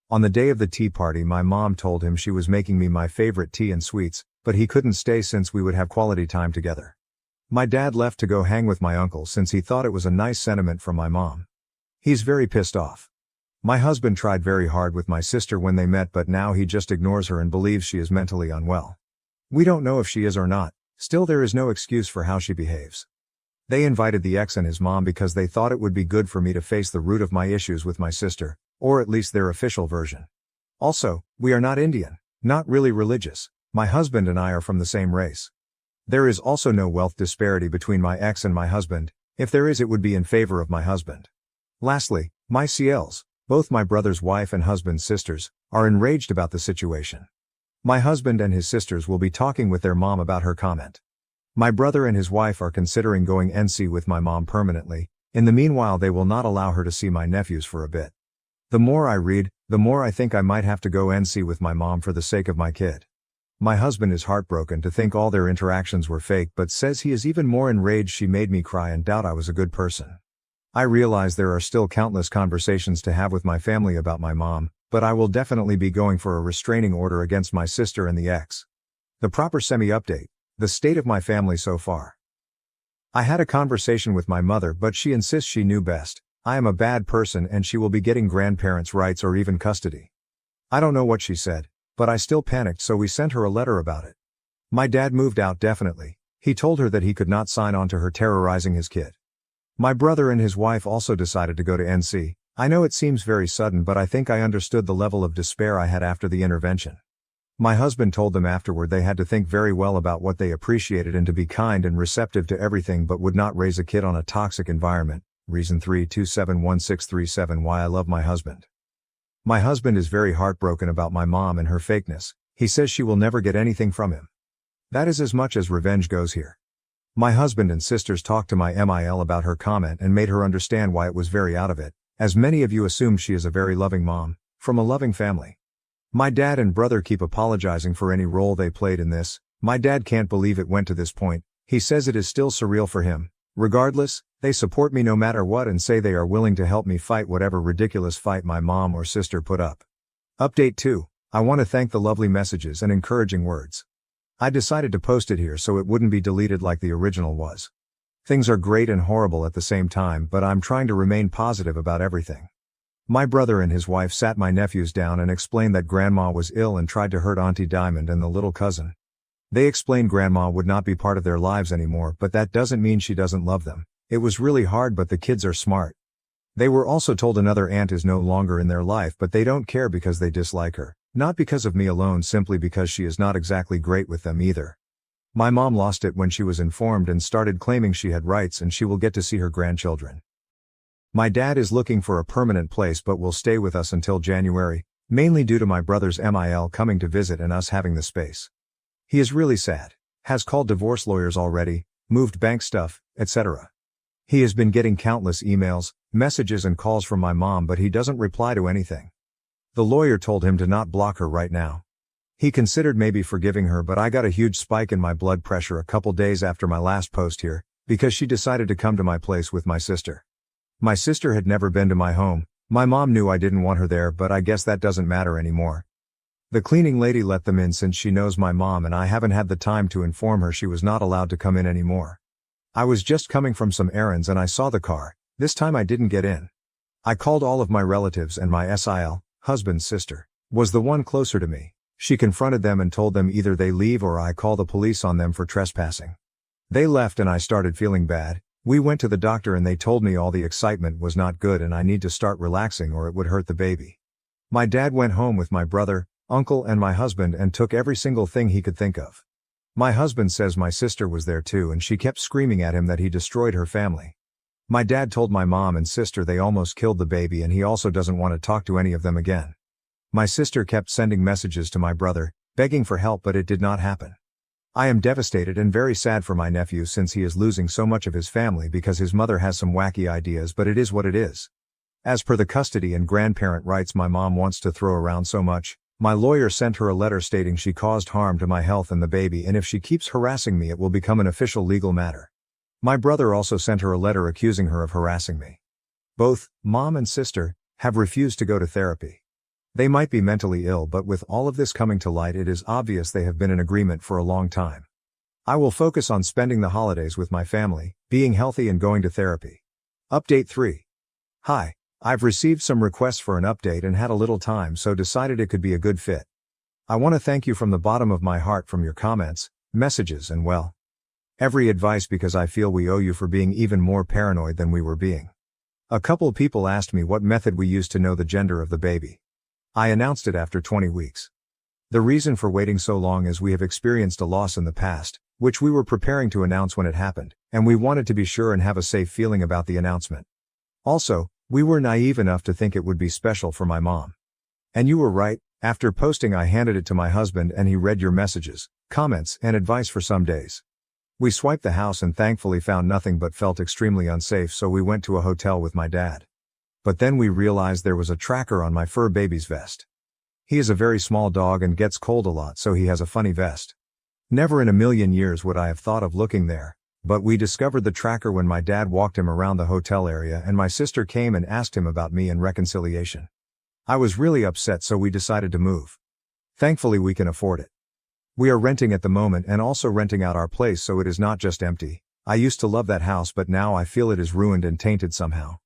On the day of the tea party my mom told him she was making me my favorite tea and sweets, but he couldn't stay since we would have quality time together. My dad left to go hang with my uncle since he thought it was a nice sentiment from my mom. He's very pissed off. My husband tried very hard with my sister when they met, but now he just ignores her and believes she is mentally unwell. We don't know if she is or not, still there is no excuse for how she behaves. They invited the ex and his mom because they thought it would be good for me to face the root of my issues with my sister, or at least their official version. Also, we are not Indian, not really religious. My husband and I are from the same race. There is also no wealth disparity between my ex and my husband. If there is, it would be in favor of my husband. Lastly, my CLs, both my brother's wife and husband's sisters, are enraged about the situation. My husband and his sisters will be talking with their mom about her comment. My brother and his wife are considering going NC with my mom permanently. In the meanwhile they will not allow her to see my nephews for a bit. The more I read, the more I think I might have to go NC with my mom for the sake of my kid. My husband is heartbroken to think all their interactions were fake but says he is even more enraged she made me cry and doubt I was a good person. I realize there are still countless conversations to have with my family about my mom, but I will definitely be going for a restraining order against my sister and the ex. The proper semi-update. The state of my family so far. I had a conversation with my mother but she insists she knew best. I am a bad person and she will be getting grandparents' rights or even custody. I don't know what she said, but I still panicked so we sent her a letter about it. My dad moved out definitely. He told her that he could not sign on to her terrorizing his kid. My brother and his wife also decided to go to NC. I know it seems very sudden but I think I understood the level of despair I had after the intervention. My husband told them afterward they had to think very well about what they appreciated and to be kind and receptive to everything but would not raise a kid on a toxic environment. Reason 3271637 Why I love my husband. My husband is very heartbroken about my mom and her fakeness. He says she will never get anything from him. That is as much as revenge goes here. My husband and sisters talked to my MIL about her comment and made her understand why it was very out of it, as many of you assumed she is a very loving mom, from a loving family. My dad and brother keep apologizing for any role they played in this. My dad can't believe it went to this point. He says it is still surreal for him. Regardless, they support me no matter what and say they are willing to help me fight whatever ridiculous fight my mom or sister put up. Update 2. I want to thank the lovely messages and encouraging words. I decided to post it here so it wouldn't be deleted like the original was. Things are great and horrible at the same time but I'm trying to remain positive about everything. My brother and his wife sat my nephews down and explained that grandma was ill and tried to hurt Auntie Diamond and the little cousin. They explained grandma would not be part of their lives anymore but that doesn't mean she doesn't love them. It was really hard but the kids are smart. They were also told another aunt is no longer in their life but they don't care because they dislike her, not because of me alone simply because she is not exactly great with them either. My mom lost it when she was informed and started claiming she had rights and she will get to see her grandchildren. My dad is looking for a permanent place but will stay with us until January, mainly due to my brother's MIL coming to visit and us having the space. He is really sad, has called divorce lawyers already, moved bank stuff, etc. He has been getting countless emails, messages and calls from my mom but he doesn't reply to anything. The lawyer told him to not block her right now. He considered maybe forgiving her but I got a huge spike in my blood pressure a couple days after my last post here, because she decided to come to my place with my sister. My sister had never been to my home. My mom knew I didn't want her there but I guess that doesn't matter anymore. The cleaning lady let them in since she knows my mom and I haven't had the time to inform her she was not allowed to come in anymore. I was just coming from some errands and I saw the car. This time I didn't get in. I called all of my relatives and my SIL, husband's sister, was the one closer to me. She confronted them and told them either they leave or I call the police on them for trespassing. They left and I started feeling bad. We went to the doctor and they told me all the excitement was not good and I need to start relaxing or it would hurt the baby. My dad went home with my brother, uncle and my husband and took every single thing he could think of. My husband says my sister was there too and she kept screaming at him that he destroyed her family. My dad told my mom and sister they almost killed the baby and he also doesn't want to talk to any of them again. My sister kept sending messages to my brother, begging for help but it did not happen. I am devastated and very sad for my nephew since he is losing so much of his family because his mother has some wacky ideas but it is what it is. As per the custody and grandparent rights my mom wants to throw around so much, my lawyer sent her a letter stating she caused harm to my health and the baby and if she keeps harassing me it will become an official legal matter. My brother also sent her a letter accusing her of harassing me. Both, mom and sister, have refused to go to therapy. They might be mentally ill but with all of this coming to light it is obvious they have been in agreement for a long time. I will focus on spending the holidays with my family, being healthy and going to therapy. Update 3. Hi, I've received some requests for an update and had a little time so decided it could be a good fit. I want to thank you from the bottom of my heart from your comments, messages and every advice because I feel we owe you for being even more paranoid than we were being. A couple people asked me what method we used to know the gender of the baby. I announced it after 20 weeks. The reason for waiting so long is we have experienced a loss in the past, which we were preparing to announce when it happened, and we wanted to be sure and have a safe feeling about the announcement. Also, we were naive enough to think it would be special for my mom. And you were right. After posting I handed it to my husband and he read your messages, comments and advice for some days. We swiped the house and thankfully found nothing but felt extremely unsafe so we went to a hotel with my dad. But then we realized there was a tracker on my fur baby's vest. He is a very small dog and gets cold a lot, so he has a funny vest. Never in a million years would I have thought of looking there, but we discovered the tracker when my dad walked him around the hotel area and my sister came and asked him about me and reconciliation. I was really upset, so we decided to move. Thankfully we can afford it. We are renting at the moment and also renting out our place, so it is not just empty. I used to love that house, but now I feel it is ruined and tainted somehow.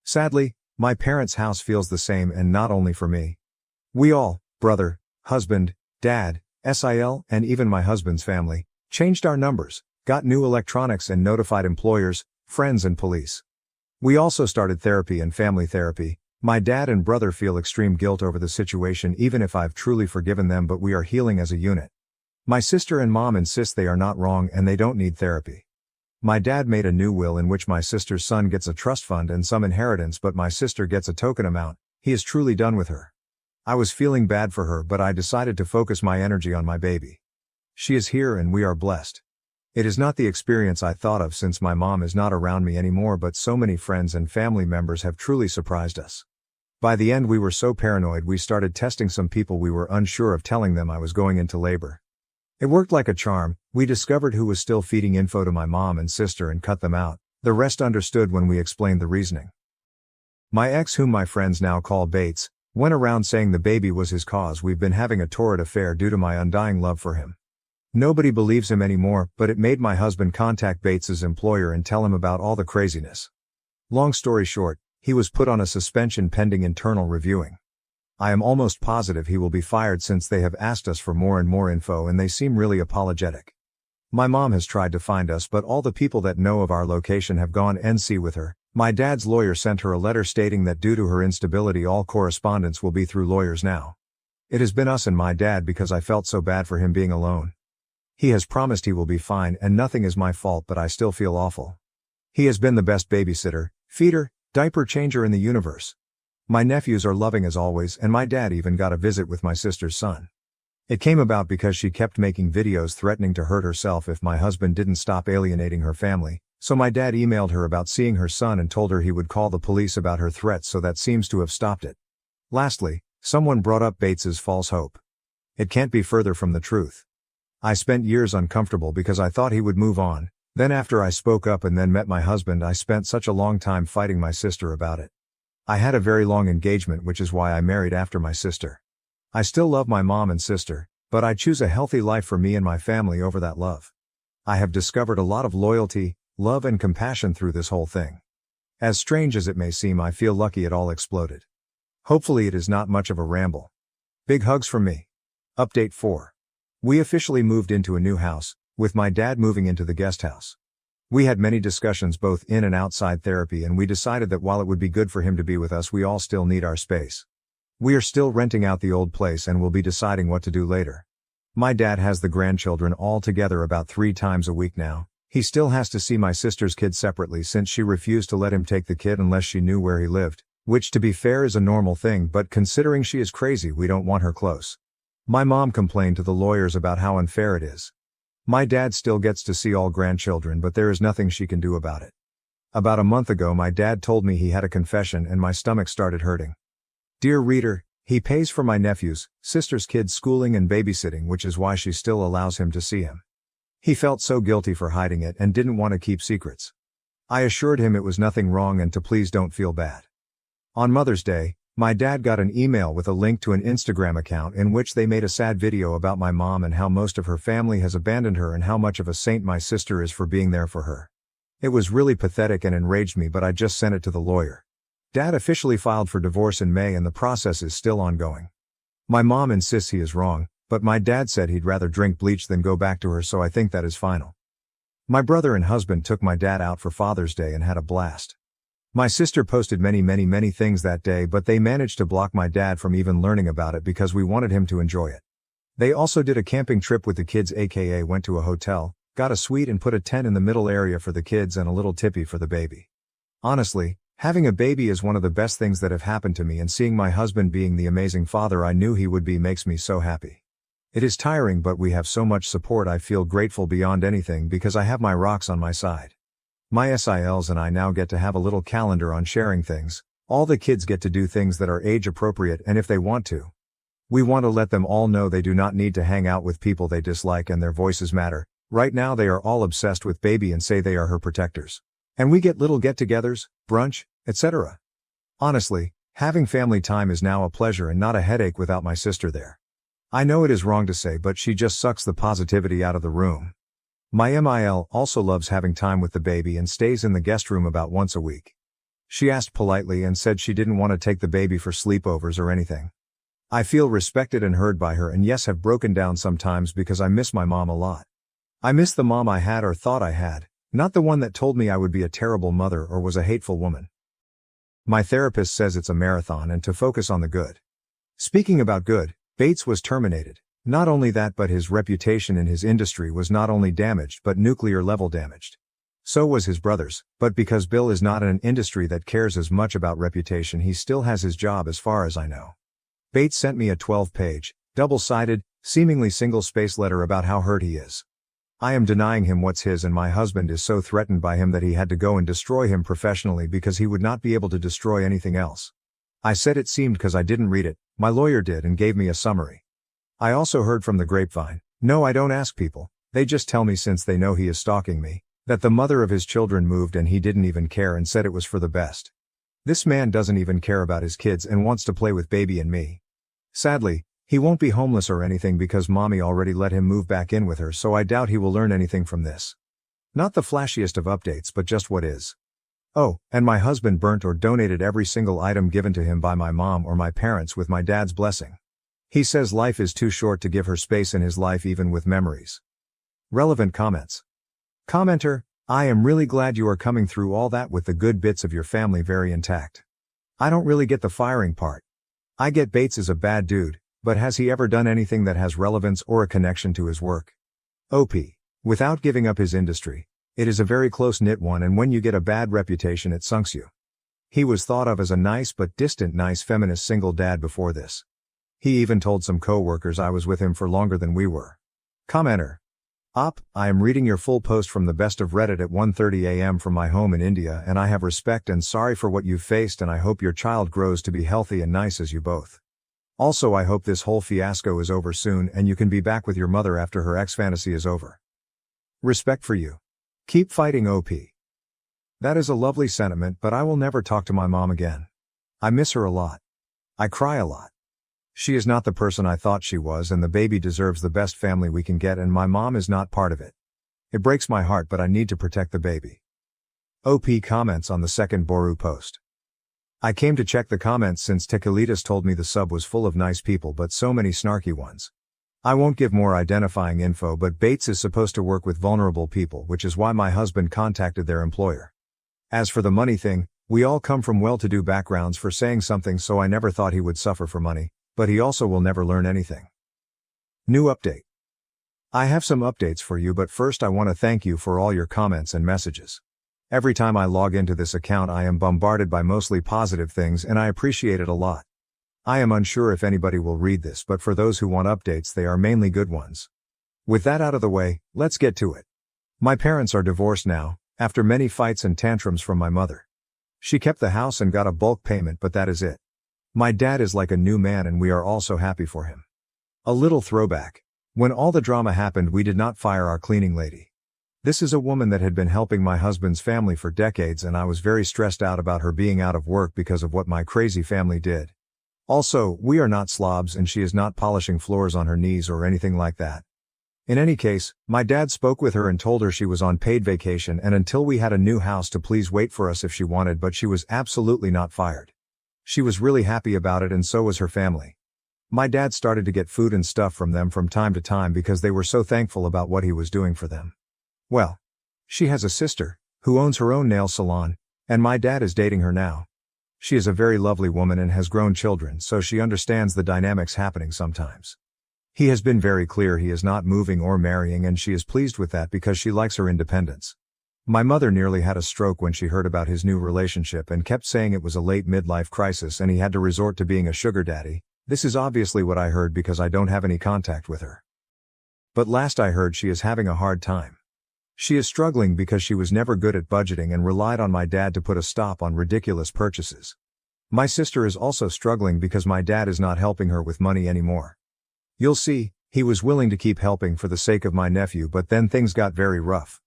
Sadly, my parents' house feels the same, and not only for me. We all, brother, husband, dad, SIL, and even my husband's family, changed our numbers, got new electronics and notified employers, friends and police. We also started therapy and family therapy. My dad and brother feel extreme guilt over the situation even if I've truly forgiven them, but we are healing as a unit. My sister and mom insist they are not wrong and they don't need therapy. My dad made a new will in which my sister's son gets a trust fund and some inheritance, but my sister gets a token amount. He is truly done with her. I was feeling bad for her, but I decided to focus my energy on my baby. She is here and we are blessed. It is not the experience I thought of since my mom is not around me anymore, but so many friends and family members have truly surprised us. By the end we were so paranoid we started testing some people we were unsure of, telling them I was going into labor. It worked like a charm. We discovered who was still feeding info to my mom and sister and cut them out. The rest understood when we explained the reasoning. My ex, whom my friends now call Bates, went around saying the baby was his cause. We've been having a torrid affair due to my undying love for him. Nobody believes him anymore, but it made my husband contact Bates's employer and tell him about all the craziness. Long story short, he was put on a suspension pending internal reviewing. I am almost positive he will be fired since they have asked us for more and more info and they seem really apologetic. My mom has tried to find us, but all the people that know of our location have gone NC with her. My dad's lawyer sent her a letter stating that due to her instability all correspondence will be through lawyers now. It has been us and my dad because I felt so bad for him being alone. He has promised he will be fine and nothing is my fault, but I still feel awful. He has been the best babysitter, feeder, diaper changer in the universe. My nephews are loving as always, and my dad even got a visit with my sister's son. It came about because she kept making videos threatening to hurt herself if my husband didn't stop alienating her family, so my dad emailed her about seeing her son and told her he would call the police about her threats, so that seems to have stopped it. Lastly, someone brought up Bates's false hope. It can't be further from the truth. I spent years uncomfortable because I thought he would move on. Then after I spoke up and then met my husband, I spent such a long time fighting my sister about it. I had a very long engagement, which is why I married after my sister. I still love my mom and sister, but I choose a healthy life for me and my family over that love. I have discovered a lot of loyalty, love and compassion through this whole thing. As strange as it may seem, I feel lucky it all exploded. Hopefully it is not much of a ramble. Big hugs from me. Update 4. We officially moved into a new house, with my dad moving into the guest house. We had many discussions both in and outside therapy, and we decided that while it would be good for him to be with us, we all still need our space. We are still renting out the old place and will be deciding what to do later. My dad has the grandchildren all together about 3 times a week now. He still has to see my sister's kid separately since she refused to let him take the kid unless she knew where he lived, which to be fair is a normal thing, but considering she is crazy, we don't want her close. My mom complained to the lawyers about how unfair it is. My dad still gets to see all grandchildren, but there is nothing she can do about it. About a month ago my dad told me he had a confession and my stomach started hurting. Dear reader, he pays for my nephew's, sister's kids' schooling and babysitting, which is why she still allows him to see him. He felt so guilty for hiding it and didn't want to keep secrets. I assured him it was nothing wrong and to please don't feel bad. On Mother's Day, my dad got an email with a link to an Instagram account in which they made a sad video about my mom and how most of her family has abandoned her and how much of a saint my sister is for being there for her. It was really pathetic and enraged me, but I just sent it to the lawyer. Dad officially filed for divorce in May and the process is still ongoing. My mom insists he is wrong, but my dad said he'd rather drink bleach than go back to her, so I think that is final. My brother and husband took my dad out for Father's Day and had a blast. My sister posted many things that day, but they managed to block my dad from even learning about it because we wanted him to enjoy it. They also did a camping trip with the kids, aka went to a hotel, got a suite and put a tent in the middle area for the kids and a little tippy for the baby. Honestly, having a baby is one of the best things that have happened to me, and seeing my husband being the amazing father I knew he would be makes me so happy. It is tiring, but we have so much support. I feel grateful beyond anything because I have my rocks on my side. My SILs and I now get to have a little calendar on sharing things. All the kids get to do things that are age appropriate and if they want to. We want to let them all know they do not need to hang out with people they dislike and their voices matter. Right now they are all obsessed with baby and say they are her protectors. And we get little get-togethers, brunch, etc. Honestly, having family time is now a pleasure and not a headache without my sister there. I know it is wrong to say, but she just sucks the positivity out of the room. My MIL also loves having time with the baby and stays in the guest room about once a week. She asked politely and said she didn't want to take the baby for sleepovers or anything. I feel respected and heard by her, and yes, have broken down sometimes because I miss my mom a lot. I miss the mom I had or thought I had, not the one that told me I would be a terrible mother or was a hateful woman. My therapist says it's a marathon and to focus on the good. Speaking about good, Bates was terminated. Not only that, but his reputation in his industry was not only damaged but nuclear level damaged. So was his brother's, but because Bill is not in an industry that cares as much about reputation, he still has his job as far as I know. Bates sent me a 12-page, double-sided, seemingly single-space letter about how hurt he is. I am denying him what's his, and my husband is so threatened by him that he had to go and destroy him professionally because he would not be able to destroy anything else. I said it seemed because I didn't read it, my lawyer did and gave me a summary. I also heard from the grapevine, no, I don't ask people, they just tell me since they know he is stalking me, that the mother of his children moved and he didn't even care and said it was for the best. This man doesn't even care about his kids and wants to play with baby and me. Sadly, he won't be homeless or anything because mommy already let him move back in with her, so I doubt he will learn anything from this. Not the flashiest of updates, but just what is. Oh, and my husband burnt or donated every single item given to him by my mom or my parents with my dad's blessing. He says life is too short to give her space in his life even with memories. Relevant comments. Commenter, I am really glad you are coming through all that with the good bits of your family very intact. I don't really get the firing part. I get Bates is a bad dude, but has he ever done anything that has relevance or a connection to his work? OP. Without giving up his industry. It is a very close-knit one, and when you get a bad reputation it sunks you. He was thought of as a nice but distant nice feminist single dad before this. He even told some co-workers I was with him for longer than we were. Commenter. I am reading your full post from the best of Reddit at 1:30 a.m. from my home in India, and I have respect and sorry for what you've faced, and I hope your child grows to be healthy and nice as you both. Also, I hope this whole fiasco is over soon and you can be back with your mother after her ex-fantasy is over. Respect for you. Keep fighting, OP. That is a lovely sentiment, but I will never talk to my mom again. I miss her a lot. I cry a lot. She is not the person I thought she was, and the baby deserves the best family we can get, and my mom is not part of it. It breaks my heart, but I need to protect the baby. OP comments on the second Boru post. I came to check the comments since Tequilitas told me the sub was full of nice people but so many snarky ones. I won't give more identifying info, but Bates is supposed to work with vulnerable people, which is why my husband contacted their employer. As for the money thing, we all come from well-to-do backgrounds for saying something, so I never thought he would suffer for money, but he also will never learn anything. New update. I have some updates for you, but first I want to thank you for all your comments and messages. Every time I log into this account I am bombarded by mostly positive things, and I appreciate it a lot. I am unsure if anybody will read this, but for those who want updates they are mainly good ones. With that out of the way, let's get to it. My parents are divorced now, after many fights and tantrums from my mother. She kept the house and got a bulk payment, but that is it. My dad is like a new man and we are all so happy for him. A little throwback. When all the drama happened we did not fire our cleaning lady. This is a woman that had been helping my husband's family for decades, and I was very stressed out about her being out of work because of what my crazy family did. Also, we are not slobs and she is not polishing floors on her knees or anything like that. In any case, my dad spoke with her and told her she was on paid vacation and until we had a new house to please wait for us if she wanted, but she was absolutely not fired. She was really happy about it and so was her family. My dad started to get food and stuff from them from time to time because they were so thankful about what he was doing for them. Well, she has a sister, who owns her own nail salon, and my dad is dating her now. She is a very lovely woman and has grown children, so she understands the dynamics happening sometimes. He has been very clear he is not moving or marrying, and she is pleased with that because she likes her independence. My mother nearly had a stroke when she heard about his new relationship and kept saying it was a late midlife crisis and he had to resort to being a sugar daddy. This is obviously what I heard because I don't have any contact with her. But last I heard she is having a hard time. She is struggling because she was never good at budgeting and relied on my dad to put a stop on ridiculous purchases. My sister is also struggling because my dad is not helping her with money anymore. You'll see, he was willing to keep helping for the sake of my nephew, but then things got very rough.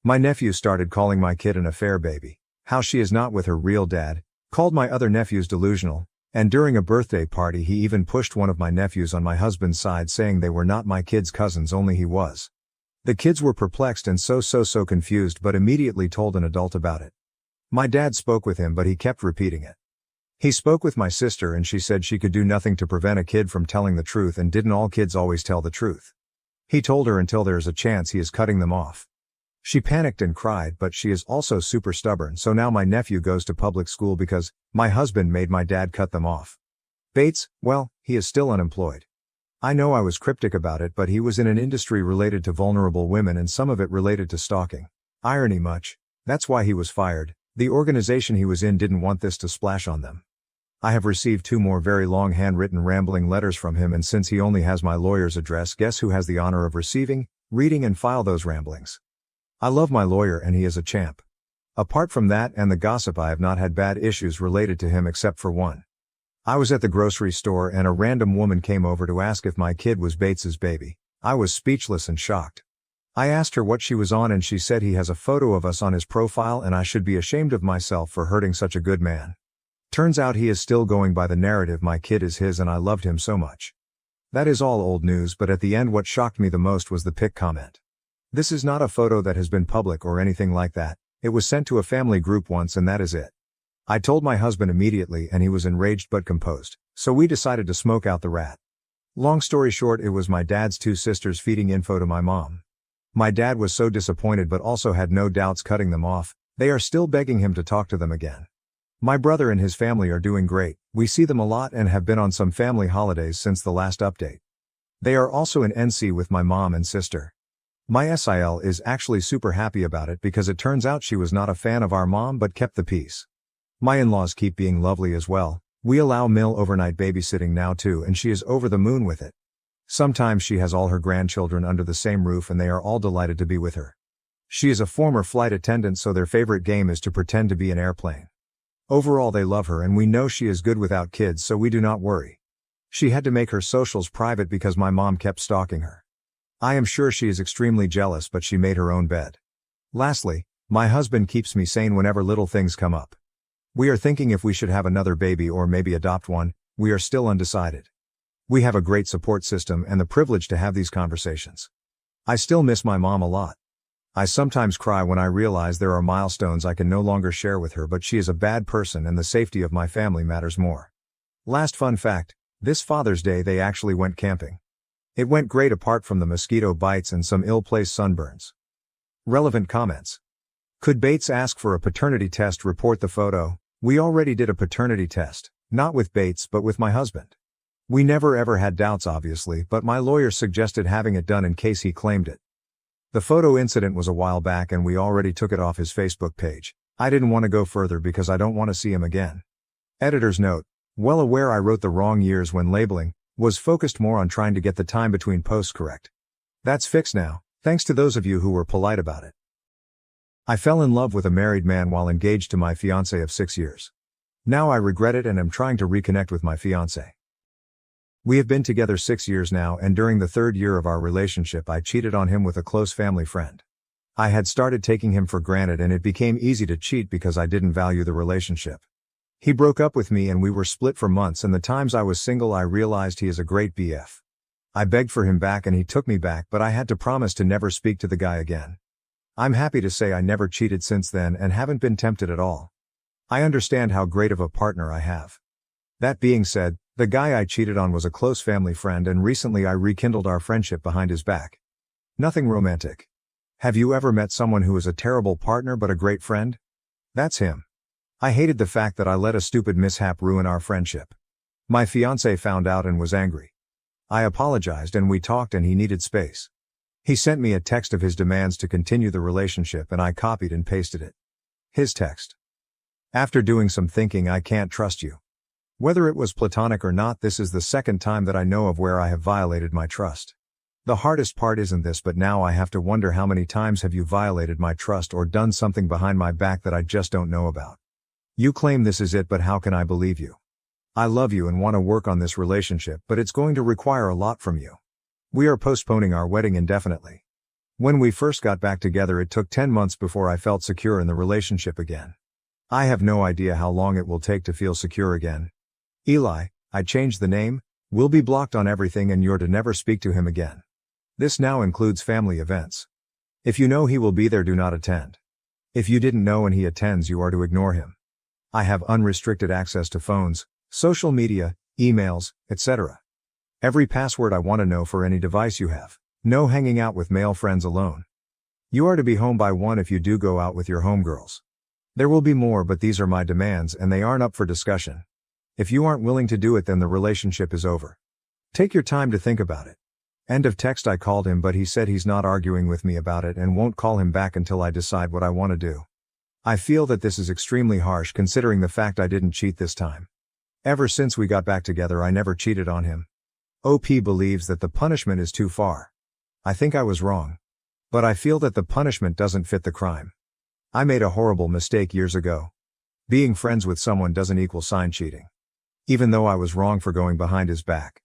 My nephew started calling my kid an affair baby, how she is not with her real dad, called my other nephews delusional, and during a birthday party he even pushed one of my nephews on my husband's side saying they were not my kid's cousins, only he was. The kids were perplexed and so confused, but immediately told an adult about it. My dad spoke with him, but he kept repeating it. He spoke with my sister and she said she could do nothing to prevent a kid from telling the truth, and didn't all kids always tell the truth? He told her until there is a chance he is cutting them off. She panicked and cried, but she is also super stubborn, so now my nephew goes to public school because my husband made my dad cut them off. Bates, well, he is still unemployed. I know I was cryptic about it, but he was in an industry related to vulnerable women and some of it related to stalking. Irony much. That's why he was fired. The organization he was in didn't want this to splash on them. I have received 2 more very long handwritten rambling letters from him, and since he only has my lawyer's address, guess who has the honor of receiving, reading and file those ramblings? I love my lawyer and he is a champ. Apart from that and the gossip, I have not had bad issues related to him except for one. I was at the grocery store and a random woman came over to ask if my kid was Bates's baby. I was speechless and shocked. I asked her what she was on and she said he has a photo of us on his profile and I should be ashamed of myself for hurting such a good man. Turns out he is still going by the narrative my kid is his and I loved him so much. That is all old news, but at the end what shocked me the most was the pic comment. This is not a photo that has been public or anything like that. It was sent to a family group once and that is it. I told my husband immediately and he was enraged but composed, so we decided to smoke out the rat. Long story short, it was my dad's 2 sisters feeding info to my mom. My dad was so disappointed but also had no doubts cutting them off. They are still begging him to talk to them again. My brother and his family are doing great. We see them a lot and have been on some family holidays since the last update. They are also in NC with my mom and sister. My SIL is actually super happy about it because it turns out she was not a fan of our mom but kept the peace. My in-laws keep being lovely as well. We allow Mill overnight babysitting now too and she is over the moon with it. Sometimes she has all her grandchildren under the same roof and they are all delighted to be with her. She is a former flight attendant, so their favorite game is to pretend to be an airplane. Overall they love her and we know she is good without kids, so we do not worry. She had to make her socials private because my mom kept stalking her. I am sure she is extremely jealous, but she made her own bed. Lastly, my husband keeps me sane whenever little things come up. We are thinking if we should have another baby or maybe adopt one. We are still undecided. We have a great support system and the privilege to have these conversations. I still miss my mom a lot. I sometimes cry when I realize there are milestones I can no longer share with her, but she is a bad person and the safety of my family matters more. Last fun fact, this Father's Day they actually went camping. It went great apart from the mosquito bites and some ill-placed sunburns. Relevant comments. Could Bates ask for a paternity test? Report the photo. We already did a paternity test, not with Bates but with my husband. We never ever had doubts obviously, but my lawyer suggested having it done in case he claimed it. The photo incident was a while back and we already took it off his Facebook page. I didn't want to go further because I don't want to see him again. Editor's note. Well aware I wrote the wrong years when labeling, was focused more on trying to get the time between posts correct. That's fixed now, thanks to those of you who were polite about it. I fell in love with a married man while engaged to my fiancé of 6 years. Now I regret it and am trying to reconnect with my fiancé. We have been together 6 years now, and during the 3rd year of our relationship I cheated on him with a close family friend. I had started taking him for granted and it became easy to cheat because I didn't value the relationship. He broke up with me and we were split for months, and the times I was single I realized he is a great BF. I begged for him back and he took me back, but I had to promise to never speak to the guy again. I'm happy to say I never cheated since then and haven't been tempted at all. I understand how great of a partner I have. That being said, the guy I cheated on was a close family friend and recently I rekindled our friendship behind his back. Nothing romantic. Have you ever met someone who is a terrible partner but a great friend? That's him. I hated the fact that I let a stupid mishap ruin our friendship. My fiancé found out and was angry. I apologized and we talked and he needed space. He sent me a text of his demands to continue the relationship and I copied and pasted it. His text. After doing some thinking, I can't trust you. Whether it was platonic or not, this is the 2nd time that I know of where I have violated my trust. The hardest part isn't this, but now I have to wonder how many times have you violated my trust or done something behind my back that I just don't know about. You claim this is it, but how can I believe you? I love you and want to work on this relationship, but it's going to require a lot from you. We are postponing our wedding indefinitely. When we first got back together, it took 10 months before I felt secure in the relationship again. I have no idea how long it will take to feel secure again. Eli, I changed the name, will be blocked on everything and you're to never speak to him again. This now includes family events. If you know he will be there, do not attend. If you didn't know and he attends, you are to ignore him. I have unrestricted access to phones, social media, emails, etc. Every password I want to know for any device you have. No hanging out with male friends alone. You are to be home by 1 if you do go out with your homegirls. There will be more, but these are my demands and they aren't up for discussion. If you aren't willing to do it, then the relationship is over. Take your time to think about it. End of text. I called him, but he said he's not arguing with me about it and won't call him back until I decide what I want to do. I feel that this is extremely harsh considering the fact I didn't cheat this time. Ever since we got back together, I never cheated on him. OP believes that the punishment is too far. I think I was wrong. But I feel that the punishment doesn't fit the crime. I made a horrible mistake years ago. Being friends with someone doesn't equal sign cheating. Even though I was wrong for going behind his back.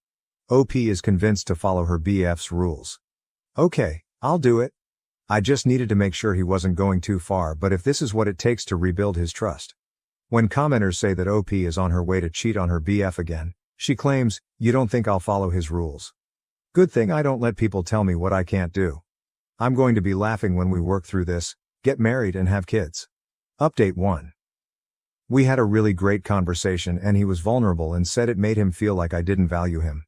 OP is convinced to follow her BF's rules. Okay, I'll do it. I just needed to make sure he wasn't going too far, but if this is what it takes to rebuild his trust. When commenters say that OP is on her way to cheat on her BF again, she claims, "You don't think I'll follow his rules? Good thing I don't let people tell me what I can't do. I'm going to be laughing when we work through this, get married and have kids." Update 1. We had a really great conversation and he was vulnerable and said it made him feel like I didn't value him.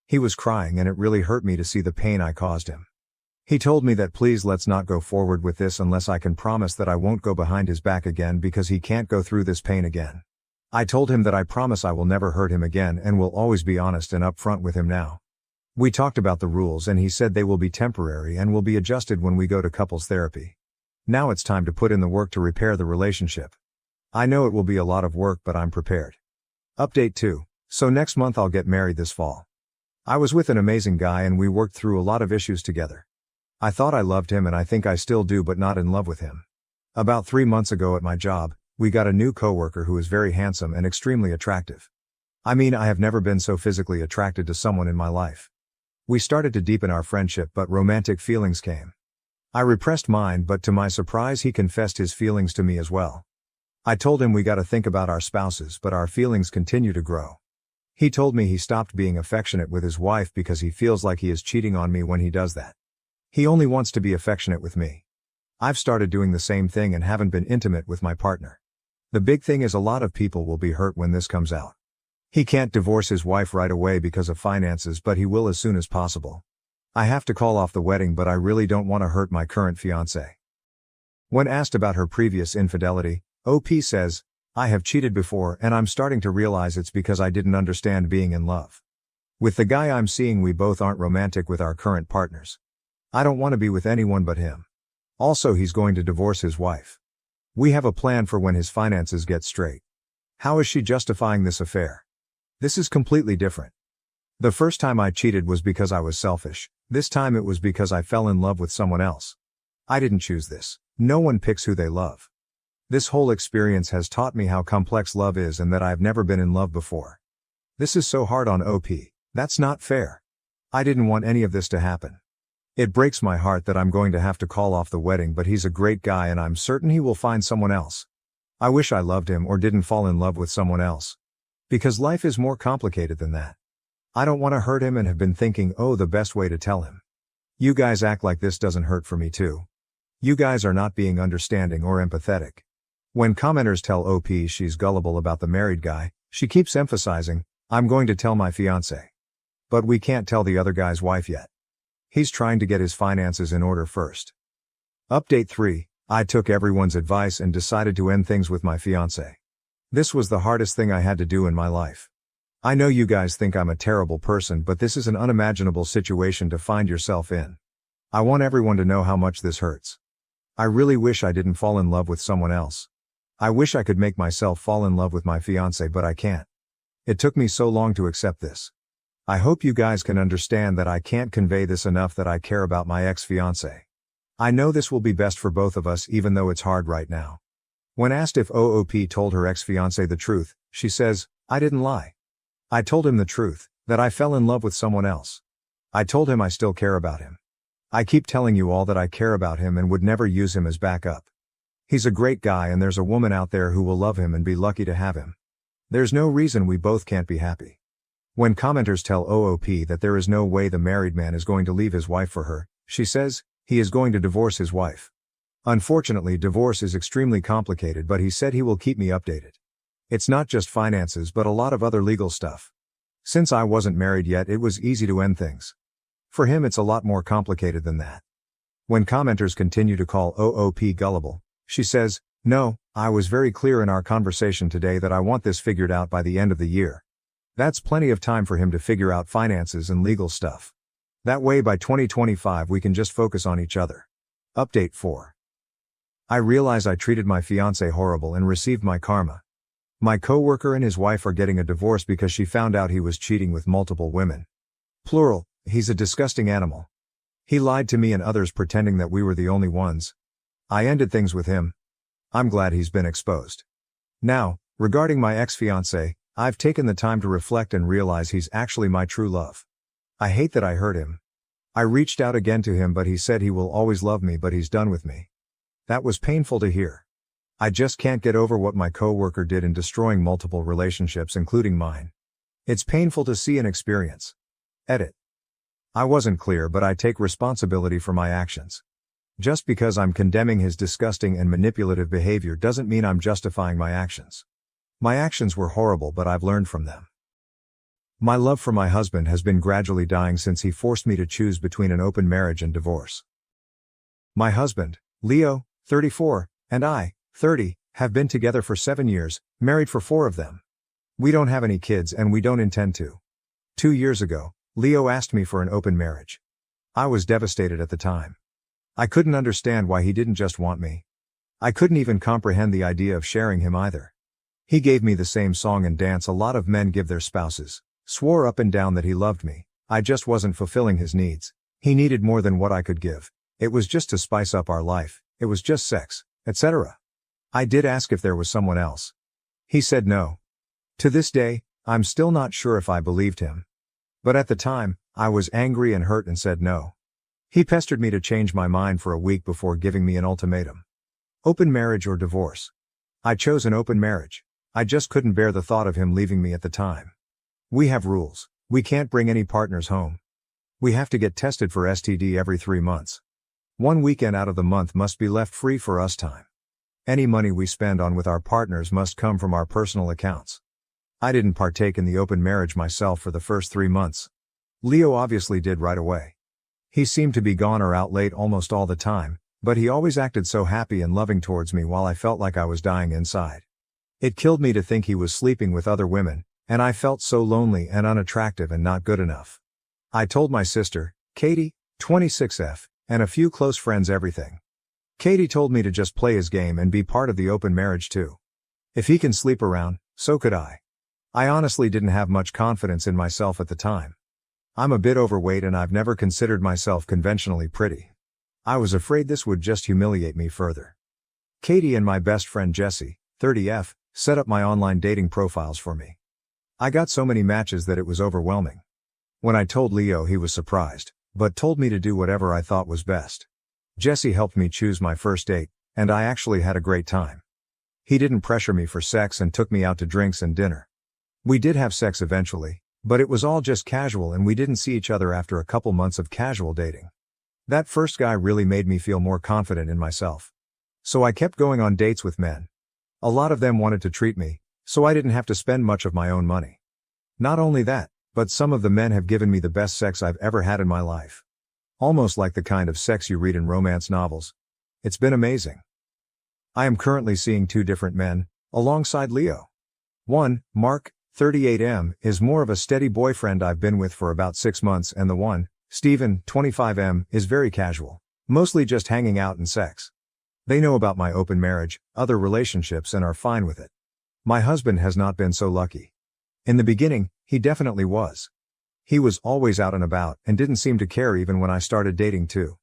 He was crying and it really hurt me to see the pain I caused him. He told me that please let's not go forward with this unless I can promise that I won't go behind his back again because he can't go through this pain again. I told him that I promise I will never hurt him again and will always be honest and upfront with him now. We talked about the rules and he said they will be temporary and will be adjusted when we go to couples therapy. Now it's time to put in the work to repair the relationship. I know it will be a lot of work, but I'm prepared. Update 2. So next month I'll get married this fall. I was with an amazing guy and we worked through a lot of issues together. I thought I loved him and I think I still do, but not in love with him. About 3 months ago at my job, we got a new coworker who is very handsome and extremely attractive. I mean, I have never been so physically attracted to someone in my life. We started to deepen our friendship, but romantic feelings came. I repressed mine, but to my surprise he confessed his feelings to me as well. I told him we gotta think about our spouses, but our feelings continue to grow. He told me he stopped being affectionate with his wife because he feels like he is cheating on me when he does that. He only wants to be affectionate with me. I've started doing the same thing and haven't been intimate with my partner. The big thing is a lot of people will be hurt when this comes out. He can't divorce his wife right away because of finances, but he will as soon as possible. I have to call off the wedding, but I really don't want to hurt my current fiancé. When asked about her previous infidelity, OP says, "I have cheated before and I'm starting to realize it's because I didn't understand being in love. With the guy I'm seeing, we both aren't romantic with our current partners. I don't want to be with anyone but him. Also, he's going to divorce his wife. We have a plan for when his finances get straight. How is she justifying this affair? This is completely different. The first time I cheated was because I was selfish. This time it was because I fell in love with someone else. I didn't choose this. No one picks who they love. This whole experience has taught me how complex love is and that I've never been in love before. This is so hard on OP. That's not fair. I didn't want any of this to happen. It breaks my heart that I'm going to have to call off the wedding, but he's a great guy and I'm certain he will find someone else. I wish I loved him or didn't fall in love with someone else. Because life is more complicated than that. I don't want to hurt him and have been thinking, oh, the best way to tell him. You guys act like this doesn't hurt for me too. You guys are not being understanding or empathetic. When commenters tell OP she's gullible about the married guy, she keeps emphasizing, I'm going to tell my fiancé. But we can't tell the other guy's wife yet. He's trying to get his finances in order first. Update 3. I took everyone's advice and decided to end things with my fiancé. This was the hardest thing I had to do in my life. I know you guys think I'm a terrible person, but this is an unimaginable situation to find yourself in. I want everyone to know how much this hurts. I really wish I didn't fall in love with someone else. I wish I could make myself fall in love with my fiancé, but I can't. It took me so long to accept this. I hope you guys can understand that I can't convey this enough, that I care about my ex-fiancé. I know this will be best for both of us, even though it's hard right now. When asked if OOP told her ex-fiancé the truth, she says, "I didn't lie. I told him the truth, that I fell in love with someone else. I told him I still care about him. I keep telling you all that I care about him and would never use him as backup. He's a great guy and there's a woman out there who will love him and be lucky to have him. There's no reason we both can't be happy." When commenters tell OOP that there is no way the married man is going to leave his wife for her, she says, he is going to divorce his wife. Unfortunately, divorce is extremely complicated, but he said he will keep me updated. It's not just finances but a lot of other legal stuff. Since I wasn't married yet, it was easy to end things. For him, it's a lot more complicated than that. When commenters continue to call OOP gullible, she says, "No, I was very clear in our conversation today that I want this figured out by the end of the year. That's plenty of time for him to figure out finances and legal stuff. That way by 2025 we can just focus on each other." Update 4. I realize I treated my fiancé horrible and received my karma. My coworker and his wife are getting a divorce because she found out he was cheating with multiple women. Plural, he's a disgusting animal. He lied to me and others pretending that we were the only ones. I ended things with him. I'm glad he's been exposed. Now, regarding my ex-fiancé, I've taken the time to reflect and realize he's actually my true love. I hate that I hurt him. I reached out again to him but he said he will always love me but he's done with me. That was painful to hear. I just can't get over what my coworker did in destroying multiple relationships including mine. It's painful to see and experience. Edit. I wasn't clear but I take responsibility for my actions. Just because I'm condemning his disgusting and manipulative behavior doesn't mean I'm justifying my actions. My actions were horrible but I've learned from them. My love for my husband has been gradually dying since he forced me to choose between an open marriage and divorce. My husband, Leo, 34, and I, 30, have been together for 7 years, married for 4 of them. We don't have any kids and we don't intend to. 2 years ago, Leo asked me for an open marriage. I was devastated at the time. I couldn't understand why he didn't just want me. I couldn't even comprehend the idea of sharing him either. He gave me the same song and dance a lot of men give their spouses, swore up and down that he loved me. I just wasn't fulfilling his needs. He needed more than what I could give. It was just to spice up our life, it was just sex, etc. I did ask if there was someone else. He said no. To this day, I'm still not sure if I believed him. But at the time, I was angry and hurt and said no. He pestered me to change my mind for a week before giving me an ultimatum. Open marriage or divorce? I chose an open marriage. I just couldn't bear the thought of him leaving me at the time. We have rules. We can't bring any partners home. We have to get tested for STD every 3 months. 1 weekend out of the month must be left free for us time. Any money we spend on with our partners must come from our personal accounts. I didn't partake in the open marriage myself for the first 3 months. Leo obviously did right away. He seemed to be gone or out late almost all the time, but he always acted so happy and loving towards me while I felt like I was dying inside. It killed me to think he was sleeping with other women, and I felt so lonely and unattractive and not good enough. I told my sister, Katie, 26F, and a few close friends everything. Katie told me to just play his game and be part of the open marriage too. If he can sleep around, so could I. I honestly didn't have much confidence in myself at the time. I'm a bit overweight and I've never considered myself conventionally pretty. I was afraid this would just humiliate me further. Katie and my best friend Jessie, 30F, set up my online dating profiles for me. I got so many matches that it was overwhelming. When I told Leo, he was surprised, but told me to do whatever I thought was best. Jessie helped me choose my first date, and I actually had a great time. He didn't pressure me for sex and took me out to drinks and dinner. We did have sex eventually, but it was all just casual and we didn't see each other after a couple months of casual dating. That first guy really made me feel more confident in myself. So I kept going on dates with men. A lot of them wanted to treat me, so I didn't have to spend much of my own money. Not only that, but some of the men have given me the best sex I've ever had in my life. Almost like the kind of sex you read in romance novels. It's been amazing. I am currently seeing 2 different men, alongside Leo. One, Mark, 38M, is more of a steady boyfriend I've been with for about 6 months, and the one, Steven, 25M, is very casual, mostly just hanging out and sex. They know about my open marriage, other relationships, and are fine with it. My husband has not been so lucky. In the beginning, he definitely was. He was always out and about and didn't seem to care even when I started dating too.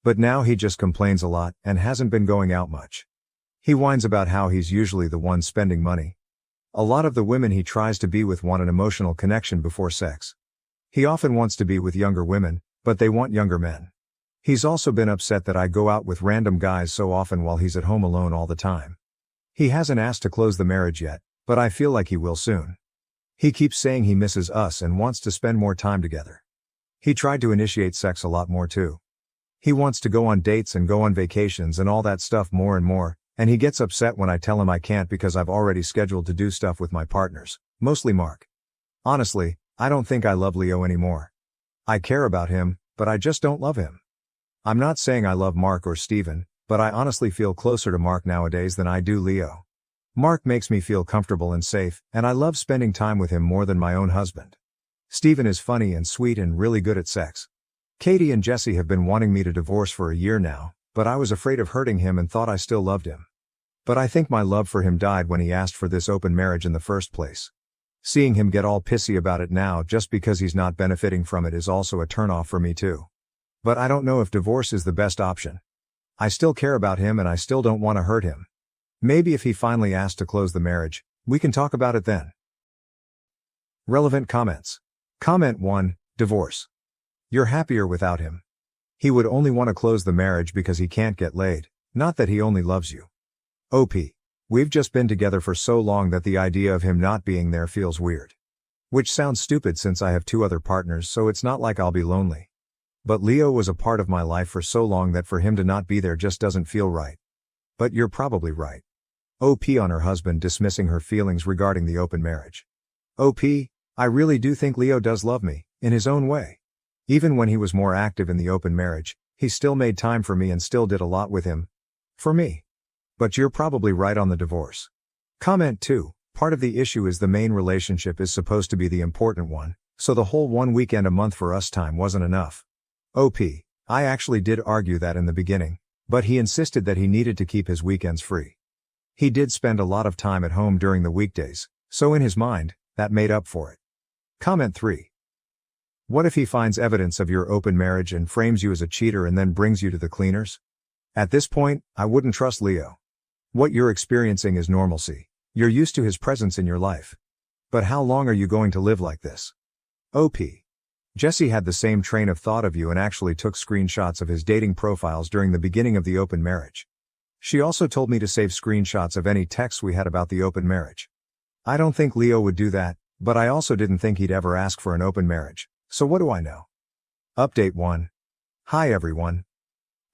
But now he just complains a lot and hasn't been going out much. He whines about how he's usually the one spending money. A lot of the women he tries to be with want an emotional connection before sex. He often wants to be with younger women, but they want younger men. He's also been upset that I go out with random guys so often while he's at home alone all the time. He hasn't asked to close the marriage yet, but I feel like he will soon. He keeps saying he misses us and wants to spend more time together. He tried to initiate sex a lot more too. He wants to go on dates and go on vacations and all that stuff more and more, and he gets upset when I tell him I can't because I've already scheduled to do stuff with my partners, mostly Mark. Honestly, I don't think I love Leo anymore. I care about him, but I just don't love him. I'm not saying I love Mark or Steven, but I honestly feel closer to Mark nowadays than I do Leo. Mark makes me feel comfortable and safe, and I love spending time with him more than my own husband. Steven is funny and sweet and really good at sex. Katie and Jesse have been wanting me to divorce for a year now, but I was afraid of hurting him and thought I still loved him. But I think my love for him died when he asked for this open marriage in the first place. Seeing him get all pissy about it now just because he's not benefiting from it is also a turnoff for me too. But I don't know if divorce is the best option. I still care about him and I still don't want to hurt him. Maybe if he finally asks to close the marriage, we can talk about it then. Relevant comments. Comment 1, divorce. You're happier without him. He would only want to close the marriage because he can't get laid, not that he only loves you. OP. We've just been together for so long that the idea of him not being there feels weird. Which sounds stupid since I have 2 other partners, so it's not like I'll be lonely. But Leo was a part of my life for so long that for him to not be there just doesn't feel right. But you're probably right. OP on her husband dismissing her feelings regarding the open marriage. OP, I really do think Leo does love me, in his own way. Even when he was more active in the open marriage, he still made time for me and still did a lot with him. For me. But you're probably right on the divorce. Comment 2, part of the issue is the main relationship is supposed to be the important one, so the whole 1 weekend a month for us time wasn't enough. OP, I actually did argue that in the beginning, but he insisted that he needed to keep his weekends free. He did spend a lot of time at home during the weekdays, so in his mind, that made up for it. Comment 3. What if he finds evidence of your open marriage and frames you as a cheater and then brings you to the cleaners? At this point, I wouldn't trust Leo. What you're experiencing is normalcy. You're used to his presence in your life. But how long are you going to live like this? OP. Jesse had the same train of thought of you and actually took screenshots of his dating profiles during the beginning of the open marriage. She also told me to save screenshots of any texts we had about the open marriage. I don't think Leo would do that, but I also didn't think he'd ever ask for an open marriage, so what do I know? Update 1. Hi everyone.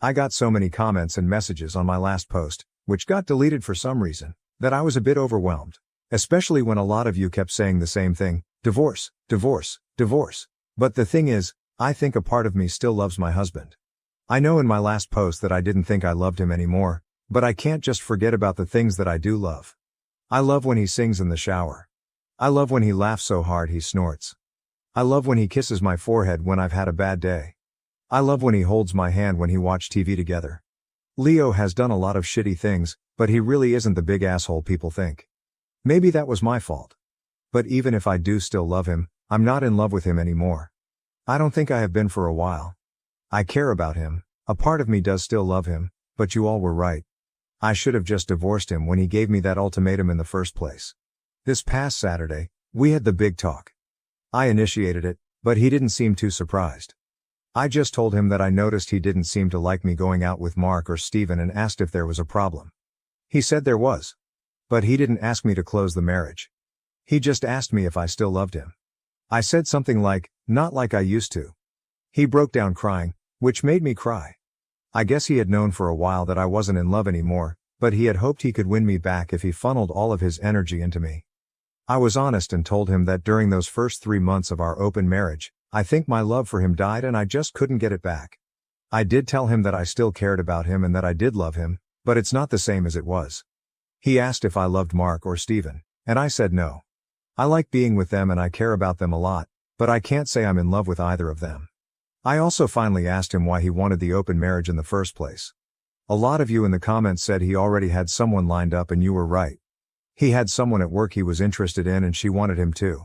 I got so many comments and messages on my last post, which got deleted for some reason, that I was a bit overwhelmed. Especially when a lot of you kept saying the same thing, divorce, divorce, divorce. But the thing is, I think a part of me still loves my husband. I know in my last post that I didn't think I loved him anymore, but I can't just forget about the things that I do love. I love when he sings in the shower. I love when he laughs so hard he snorts. I love when he kisses my forehead when I've had a bad day. I love when he holds my hand when he watch TV together. Leo has done a lot of shitty things, but he really isn't the big asshole people think. Maybe that was my fault. But even if I do still love him, I'm not in love with him anymore. I don't think I have been for a while. I care about him, a part of me does still love him, but you all were right. I should have just divorced him when he gave me that ultimatum in the first place. This past Saturday, we had the big talk. I initiated it, but he didn't seem too surprised. I just told him that I noticed he didn't seem to like me going out with Mark or Steven and asked if there was a problem. He said there was. But he didn't ask me to close the marriage. He just asked me if I still loved him. I said something like, not like I used to. He broke down crying, which made me cry. I guess he had known for a while that I wasn't in love anymore, but he had hoped he could win me back if he funneled all of his energy into me. I was honest and told him that during those first 3 months of our open marriage, I think my love for him died and I just couldn't get it back. I did tell him that I still cared about him and that I did love him, but it's not the same as it was. He asked if I loved Mark or Steven, and I said no. I like being with them and I care about them a lot, but I can't say I'm in love with either of them. I also finally asked him why he wanted the open marriage in the first place. A lot of you in the comments said he already had someone lined up and you were right. He had someone at work he was interested in and she wanted him too.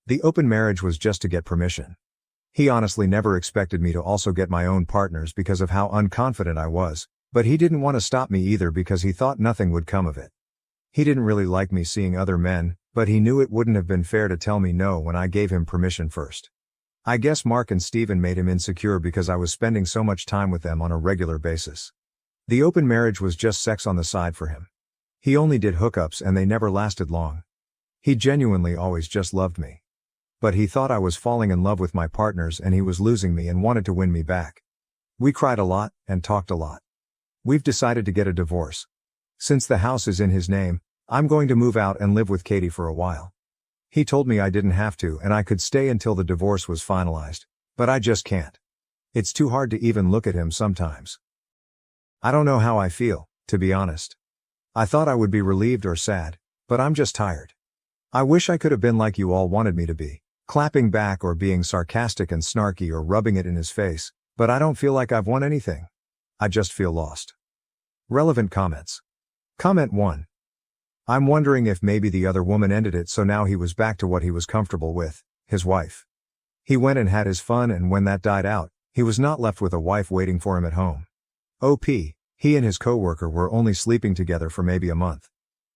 The open marriage was just to get permission. He honestly never expected me to also get my own partners because of how unconfident I was, But he didn't want to stop me either because he thought nothing would come of it. He didn't really like me seeing other men, but he knew it wouldn't have been fair to tell me no when I gave him permission first. I guess Mark and Steven made him insecure because I was spending so much time with them on a regular basis. The open marriage was just sex on the side for him. He only did hookups and they never lasted long. He genuinely always just loved me. But he thought I was falling in love with my partners and he was losing me and wanted to win me back. We cried a lot and talked a lot. We've decided to get a divorce. Since the house is in his name, I'm going to move out and live with Katie for a while. He told me I didn't have to and I could stay until the divorce was finalized, but I just can't. It's too hard to even look at him sometimes. I don't know how I feel, to be honest. I thought I would be relieved or sad, but I'm just tired. I wish I could have been like you all wanted me to be, clapping back or being sarcastic and snarky or rubbing it in his face, but I don't feel like I've won anything. I just feel lost. Relevant comments. Comment 1. I'm wondering if maybe the other woman ended it so now he was back to what he was comfortable with, his wife. He went and had his fun and when that died out, he was not left with a wife waiting for him at home. OP, he and his coworker were only sleeping together for maybe a month.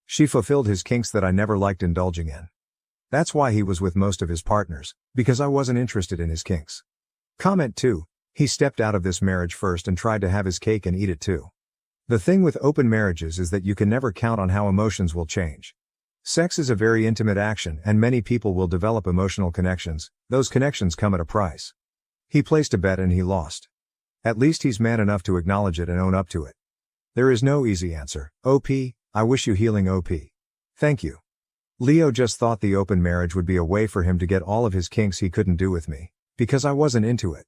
She fulfilled his kinks that I never liked indulging in. That's why he was with most of his partners, because I wasn't interested in his kinks. Comment 2, he stepped out of this marriage first and tried to have his cake and eat it too. The thing with open marriages is that you can never count on how emotions will change. Sex is a very intimate action and many people will develop emotional connections, those connections come at a price. He placed a bet and he lost. At least he's man enough to acknowledge it and own up to it. There is no easy answer. OP, I wish you healing OP. Thank you. Leo just thought the open marriage would be a way for him to get all of his kinks he couldn't do with me, because I wasn't into it.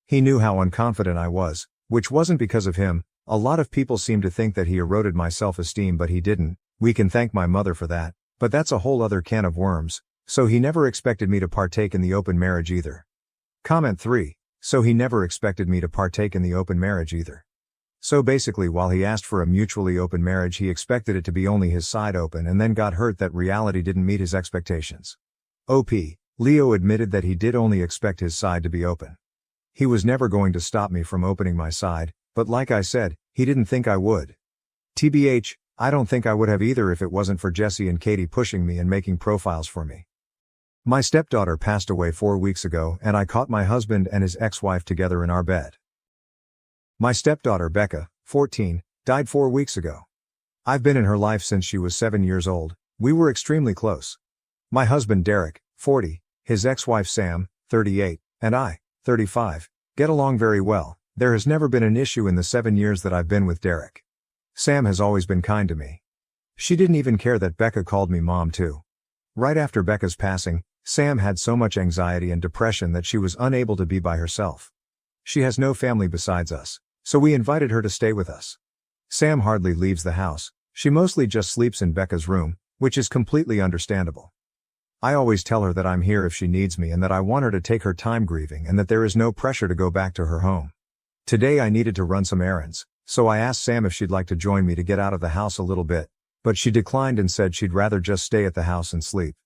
He knew how unconfident I was, which wasn't because of him. A lot of people seem to think that he eroded my self-esteem but he didn't. We can thank my mother for that, but that's a whole other can of worms, so he never expected me to partake in the open marriage either. Comment 3, so he never expected me to partake in the open marriage either. So basically while he asked for a mutually open marriage he expected it to be only his side open and then got hurt that reality didn't meet his expectations. OP, Leo admitted that he did only expect his side to be open. He was never going to stop me from opening my side, but like I said, he didn't think I would. TBH, I don't think I would have either if it wasn't for Jesse and Katie pushing me and making profiles for me. My stepdaughter passed away 4 weeks ago and I caught my husband and his ex-wife together in our bed. My stepdaughter Becca, 14, died 4 weeks ago. I've been in her life since she was 7 years old. We were extremely close. My husband Derek, 40, his ex-wife Sam, 38, and I, 35, get along very well. There has never been an issue in the 7 years that I've been with Derek. Sam has always been kind to me. She didn't even care that Becca called me mom too. Right after Becca's passing, Sam had so much anxiety and depression that she was unable to be by herself. She has no family besides us, so we invited her to stay with us. Sam hardly leaves the house, she mostly just sleeps in Becca's room, which is completely understandable. I always tell her that I'm here if she needs me and that I want her to take her time grieving and that there is no pressure to go back to her home. Today I needed to run some errands, so I asked Sam if she'd like to join me to get out of the house a little bit, but she declined and said she'd rather just stay at the house and sleep.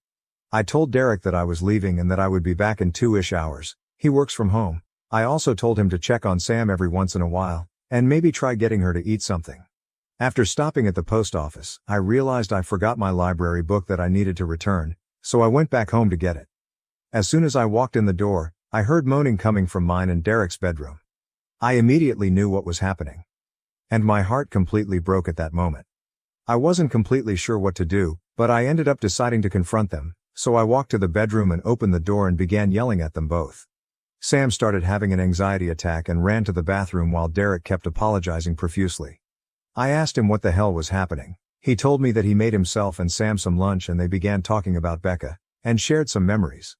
I told Derek that I was leaving and that I would be back in 2-ish hours. He works from home. I also told him to check on Sam every once in a while, and maybe try getting her to eat something. After stopping at the post office, I realized I forgot my library book that I needed to return, so I went back home to get it. As soon as I walked in the door, I heard moaning coming from mine and Derek's bedroom. I immediately knew what was happening. And my heart completely broke at that moment. I wasn't completely sure what to do, but I ended up deciding to confront them, so I walked to the bedroom and opened the door and began yelling at them both. Sam started having an anxiety attack and ran to the bathroom while Derek kept apologizing profusely. I asked him what the hell was happening. He told me that he made himself and Sam some lunch and they began talking about Becca, and shared some memories.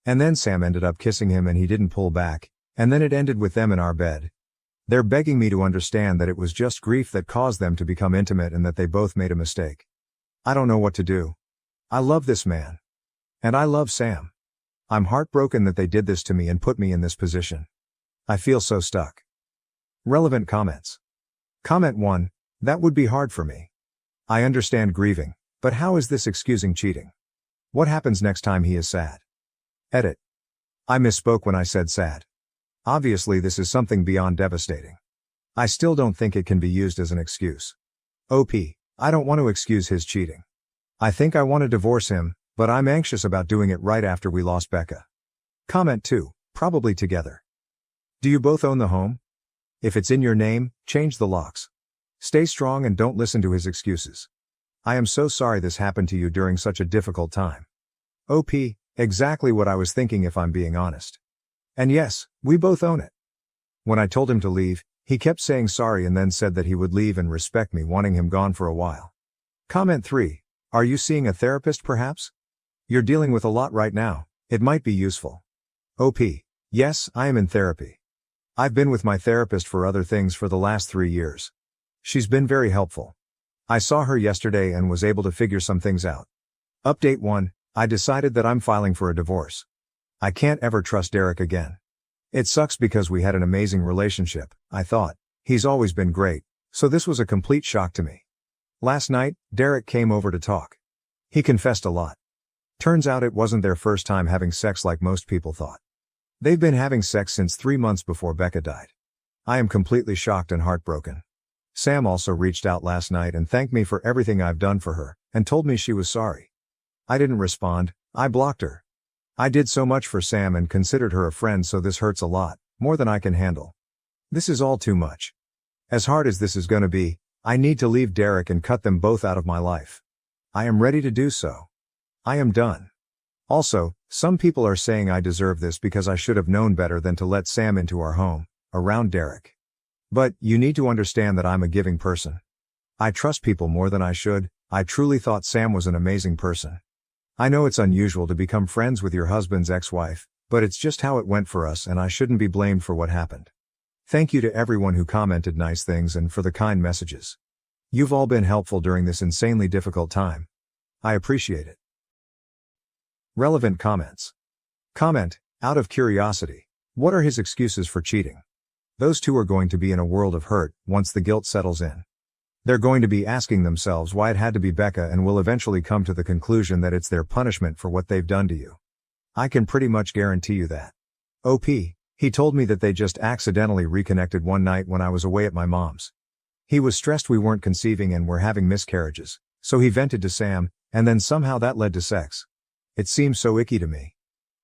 And then Sam ended up kissing him and he didn't pull back, and then it ended with them in our bed. They're begging me to understand that it was just grief that caused them to become intimate and that they both made a mistake. I don't know what to do. I love this man. And I love Sam. I'm heartbroken that they did this to me and put me in this position. I feel so stuck. Relevant comments. Comment 1, that would be hard for me. I understand grieving, but how is this excusing cheating? What happens next time he is sad? Edit. I misspoke when I said sad. Obviously this is something beyond devastating. I still don't think it can be used as an excuse. OP, I don't want to excuse his cheating. I think I want to divorce him, but I'm anxious about doing it right after we lost Becca. Comment 2, probably together. Do you both own the home? If it's in your name, change the locks. Stay strong and don't listen to his excuses. I am so sorry this happened to you during such a difficult time. OP, exactly what I was thinking if I'm being honest. And yes, we both own it. When I told him to leave, he kept saying sorry and then said that he would leave and respect me wanting him gone for a while. Comment 3, are you seeing a therapist perhaps? You're dealing with a lot right now, it might be useful. OP, yes, I am in therapy. I've been with my therapist for other things for the last 3 years. She's been very helpful. I saw her yesterday and was able to figure some things out. Update 1, I decided that I'm filing for a divorce. I can't ever trust Derek again. It sucks because we had an amazing relationship, I thought. He's always been great, so this was a complete shock to me. Last night, Derek came over to talk. He confessed a lot. Turns out it wasn't their first time having sex like most people thought. They've been having sex since 3 months before Becca died. I am completely shocked and heartbroken. Sam also reached out last night and thanked me for everything I've done for her, and told me she was sorry. I didn't respond, I blocked her. I did so much for Sam and considered her a friend, so this hurts a lot, more than I can handle. This is all too much. As hard as this is gonna be, I need to leave Derek and cut them both out of my life. I am ready to do so. I am done. Also, some people are saying I deserve this because I should have known better than to let Sam into our home, around Derek. But, you need to understand that I'm a giving person. I trust people more than I should. I truly thought Sam was an amazing person. I know it's unusual to become friends with your husband's ex-wife, but it's just how it went for us and I shouldn't be blamed for what happened. Thank you to everyone who commented nice things and for the kind messages. You've all been helpful during this insanely difficult time. I appreciate it. Relevant comments. Comment, out of curiosity, what are his excuses for cheating? Those two are going to be in a world of hurt once the guilt settles in. They're going to be asking themselves why it had to be Becca and will eventually come to the conclusion that it's their punishment for what they've done to you. I can pretty much guarantee you that. OP, he told me that they just accidentally reconnected one night when I was away at my mom's. He was stressed we weren't conceiving and were having miscarriages, so he vented to Sam, and then somehow that led to sex. It seems so icky to me.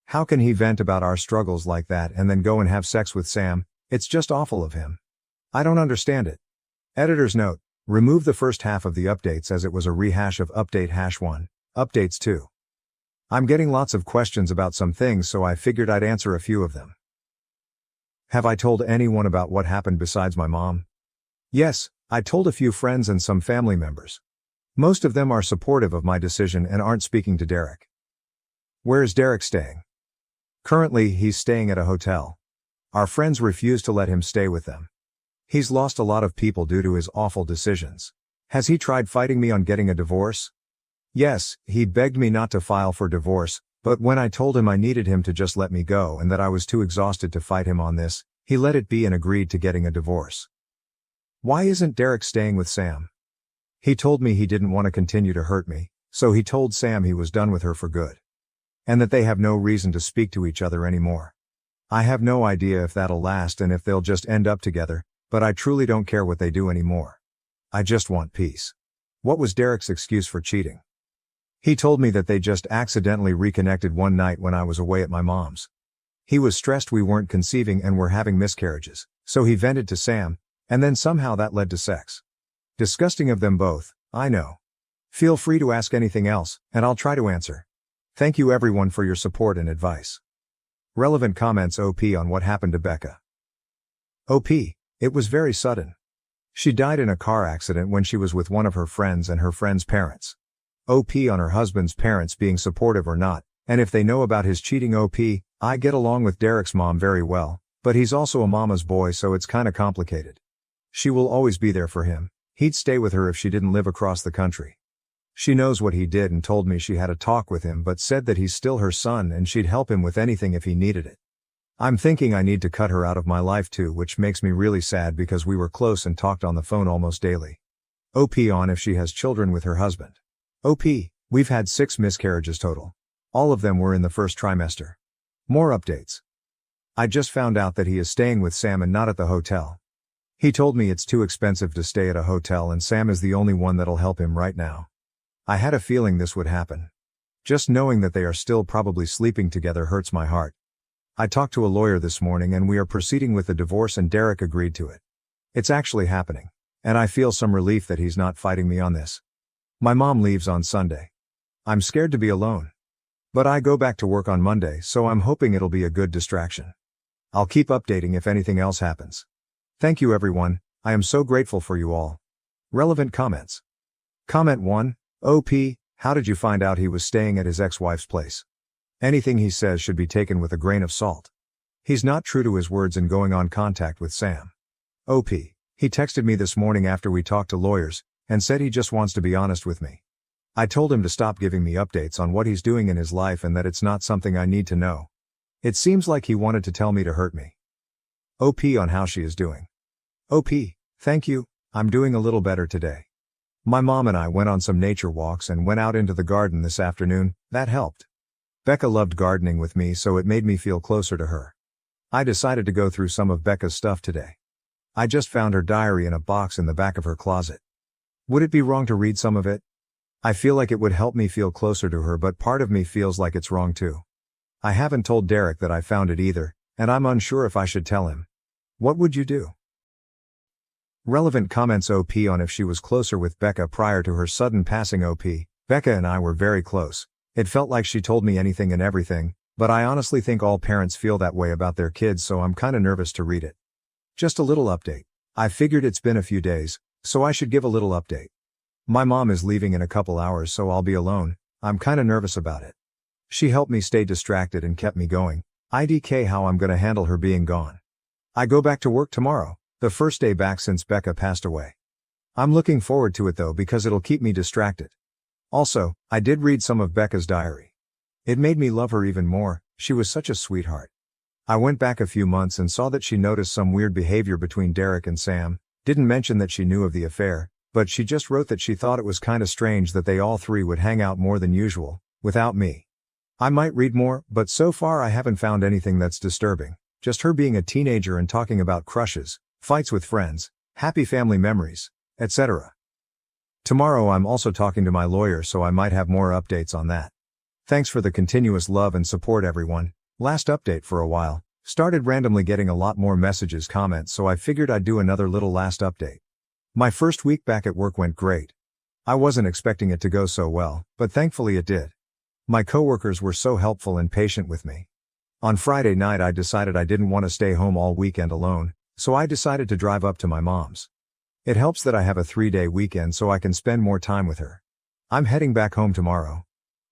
How can he vent about our struggles like that and then go and have sex with Sam? It's just awful of him. I don't understand it. Editor's note, remove the first half of the updates as it was a rehash of update #1, updates 2. I'm getting lots of questions about some things, so I figured I'd answer a few of them. Have I told anyone about what happened besides my mom? Yes, I told a few friends and some family members. Most of them are supportive of my decision and aren't speaking to Derek. Where is Derek staying? Currently, he's staying at a hotel. Our friends refuse to let him stay with them. He's lost a lot of people due to his awful decisions. Has he tried fighting me on getting a divorce? Yes, he begged me not to file for divorce, but when I told him I needed him to just let me go and that I was too exhausted to fight him on this, he let it be and agreed to getting a divorce. Why isn't Derek staying with Sam? He told me he didn't want to continue to hurt me, so he told Sam he was done with her for good. And that they have no reason to speak to each other anymore. I have no idea if that'll last and if they'll just end up together, but I truly don't care what they do anymore. I just want peace. What was Derek's excuse for cheating? He told me that they just accidentally reconnected one night when I was away at my mom's. He was stressed we weren't conceiving and were having miscarriages, so he vented to Sam, and then somehow that led to sex. Disgusting of them both, I know. Feel free to ask anything else, and I'll try to answer. Thank you everyone for your support and advice. Relevant comments. OP on what happened to Becca. OP, it was very sudden. She died in a car accident when she was with one of her friends and her friend's parents. OP on her husband's parents being supportive or not, and if they know about his cheating. OP, I get along with Derek's mom very well, but he's also a mama's boy, so it's kinda complicated. She will always be there for him. He'd stay with her if she didn't live across the country. She knows what he did and told me she had a talk with him, but said that he's still her son and she'd help him with anything if he needed it. I'm thinking I need to cut her out of my life too, which makes me really sad because we were close and talked on the phone almost daily. OP on if she has children with her husband. OP, we've had 6 miscarriages total. All of them were in the first trimester. More updates. I just found out that he is staying with Sam and not at the hotel. He told me it's too expensive to stay at a hotel and Sam is the only one that'll help him right now. I had a feeling this would happen. Just knowing that they are still probably sleeping together hurts my heart. I talked to a lawyer this morning and we are proceeding with the divorce and Derek agreed to it. It's actually happening. And I feel some relief that he's not fighting me on this. My mom leaves on Sunday. I'm scared to be alone. But I go back to work on Monday, so I'm hoping it'll be a good distraction. I'll keep updating if anything else happens. Thank you everyone, I am so grateful for you all. Relevant comments. Comment 1, OP, how did you find out he was staying at his ex-wife's place? Anything he says should be taken with a grain of salt. He's not true to his words in going on contact with Sam. OP, he texted me this morning after we talked to lawyers, and said he just wants to be honest with me. I told him to stop giving me updates on what he's doing in his life and that it's not something I need to know. It seems like he wanted to tell me to hurt me. OP on how she is doing. OP, thank you, I'm doing a little better today. My mom and I went on some nature walks and went out into the garden this afternoon, that helped. Becca loved gardening with me so it made me feel closer to her. I decided to go through some of Becca's stuff today. I just found her diary in a box in the back of her closet. Would it be wrong to read some of it? I feel like it would help me feel closer to her, but part of me feels like it's wrong too. I haven't told Derek that I found it either, and I'm unsure if I should tell him. What would you do? Relevant comments. OP on if she was closer with Becca prior to her sudden passing. OP, Becca and I were very close. It felt like she told me anything and everything, but I honestly think all parents feel that way about their kids, so I'm kinda nervous to read it. Just a little update. I figured it's been a few days, so I should give a little update. My mom is leaving in a couple hours, so I'll be alone. I'm kinda nervous about it. She helped me stay distracted and kept me going. IDK how I'm gonna handle her being gone. I go back to work tomorrow, the first day back since Becca passed away. I'm looking forward to it though because it'll keep me distracted. Also, I did read some of Becca's diary. It made me love her even more, she was such a sweetheart. I went back a few months and saw that she noticed some weird behavior between Derek and Sam, didn't mention that she knew of the affair, but she just wrote that she thought it was kinda strange that they all three would hang out more than usual, without me. I might read more, but so far I haven't found anything that's disturbing, just her being a teenager and talking about crushes, fights with friends, happy family memories, etc. Tomorrow I'm also talking to my lawyer, so I might have more updates on that. Thanks for the continuous love and support everyone. Last update for a while, started randomly getting a lot more messages, comments, so I figured I'd do another little last update. My first week back at work went great. I wasn't expecting it to go so well, but thankfully it did. My coworkers were so helpful and patient with me. On Friday night I decided I didn't want to stay home all weekend alone, so I decided to drive up to my mom's. It helps that I have a 3-day weekend so I can spend more time with her. I'm heading back home tomorrow.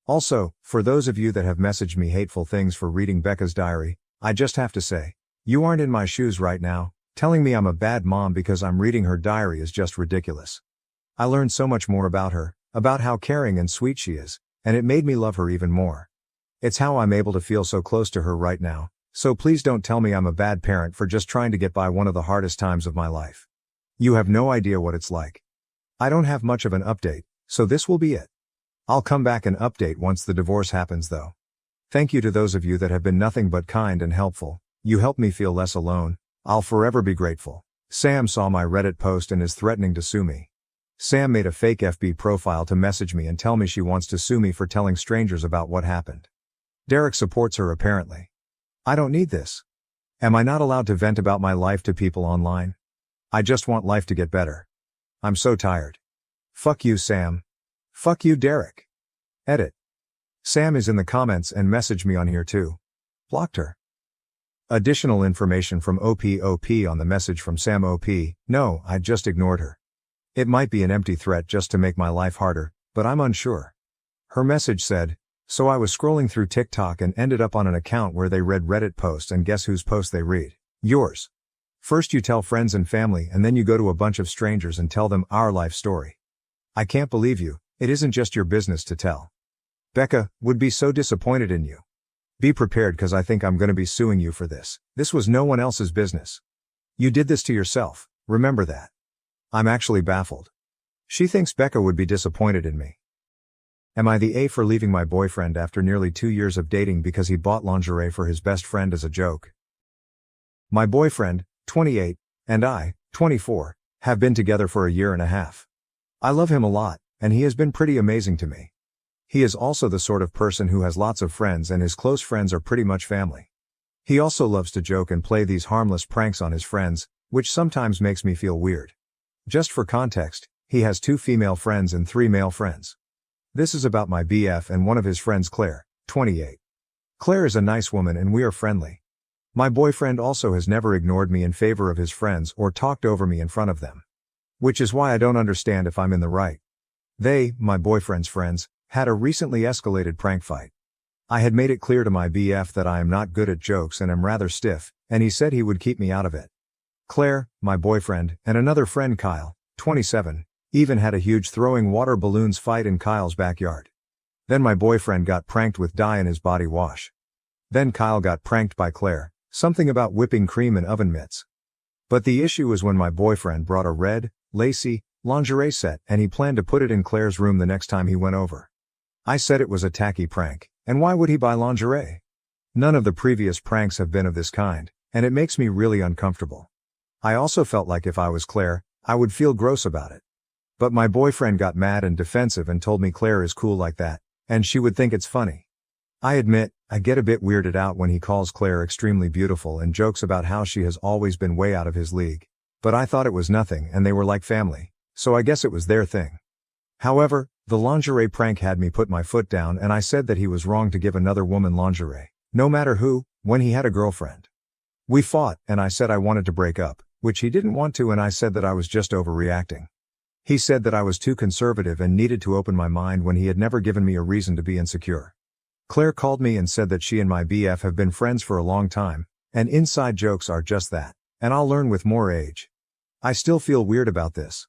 Also, for those of you that have messaged me hateful things for reading Becca's diary, I just have to say, you aren't in my shoes right now. Telling me I'm a bad mom because I'm reading her diary is just ridiculous. I learned so much more about her, about how caring and sweet she is, and it made me love her even more. It's how I'm able to feel so close to her right now, so please don't tell me I'm a bad parent for just trying to get by one of the hardest times of my life. You have no idea what it's like. I don't have much of an update, so this will be it. I'll come back and update once the divorce happens though. Thank you to those of you that have been nothing but kind and helpful. You helped me feel less alone. I'll forever be grateful. Sam saw my Reddit post and is threatening to sue me. Sam made a fake FB profile to message me and tell me she wants to sue me for telling strangers about what happened. Derek supports her apparently. I don't need this. Am I not allowed to vent about my life to people online? I just want life to get better. I'm so tired. Fuck you, Sam. Fuck you, Derek. Edit. Sam is in the comments and messaged me on here too. Blocked her. Additional information from OP on the message from Sam. OP, no, I just ignored her. It might be an empty threat just to make my life harder, but I'm unsure. Her message said, so I was scrolling through TikTok and ended up on an account where they read Reddit posts, and guess whose post they read? Yours. First you tell friends and family and then you go to a bunch of strangers and tell them our life story. I can't believe you, it isn't just your business to tell. Becca would be so disappointed in you. Be prepared cause I think I'm gonna be suing you for this. This was no one else's business. You did this to yourself, remember that. I'm actually baffled. She thinks Becca would be disappointed in me. Am I the A for leaving my boyfriend after nearly 2 years of dating because he bought lingerie for his best friend as a joke? My boyfriend, 28, and I 24, have been together for a year and a half. I love him a lot, and he has been pretty amazing to me. He is also the sort of person who has lots of friends, and his close friends are pretty much family. He also loves to joke and play these harmless pranks on his friends, which sometimes makes me feel weird. Just for context, he has 2 female friends and 3 male friends. This is about my BF and one of his friends, Claire, 28. Claire is a nice woman and we are friendly. My boyfriend also has never ignored me in favor of his friends or talked over me in front of them. Which is why I don't understand if I'm in the right. They, my boyfriend's friends, had a recently escalated prank fight. I had made it clear to my BF that I am not good at jokes and am rather stiff, and he said he would keep me out of it. Claire, my boyfriend, and another friend, Kyle, 27, even had a huge throwing water balloons fight in Kyle's backyard. Then my boyfriend got pranked with dye in his body wash. Then Kyle got pranked by Claire, something about whipping cream and oven mitts. But the issue was when my boyfriend brought a red, lacy, lingerie set and he planned to put it in Claire's room the next time he went over. I said it was a tacky prank, and why would he buy lingerie? None of the previous pranks have been of this kind, and it makes me really uncomfortable. I also felt like if I was Claire, I would feel gross about it. But my boyfriend got mad and defensive and told me Claire is cool like that, and she would think it's funny. I admit, I get a bit weirded out when he calls Claire extremely beautiful and jokes about how she has always been way out of his league. But I thought it was nothing and they were like family, so I guess it was their thing. However, the lingerie prank had me put my foot down and I said that he was wrong to give another woman lingerie, no matter who, when he had a girlfriend. We fought and I said I wanted to break up, which he didn't want to, and I said that I was just overreacting. He said that I was too conservative and needed to open my mind when he had never given me a reason to be insecure. Claire called me and said that she and my BF have been friends for a long time, and inside jokes are just that, and I'll learn with more age. I still feel weird about this.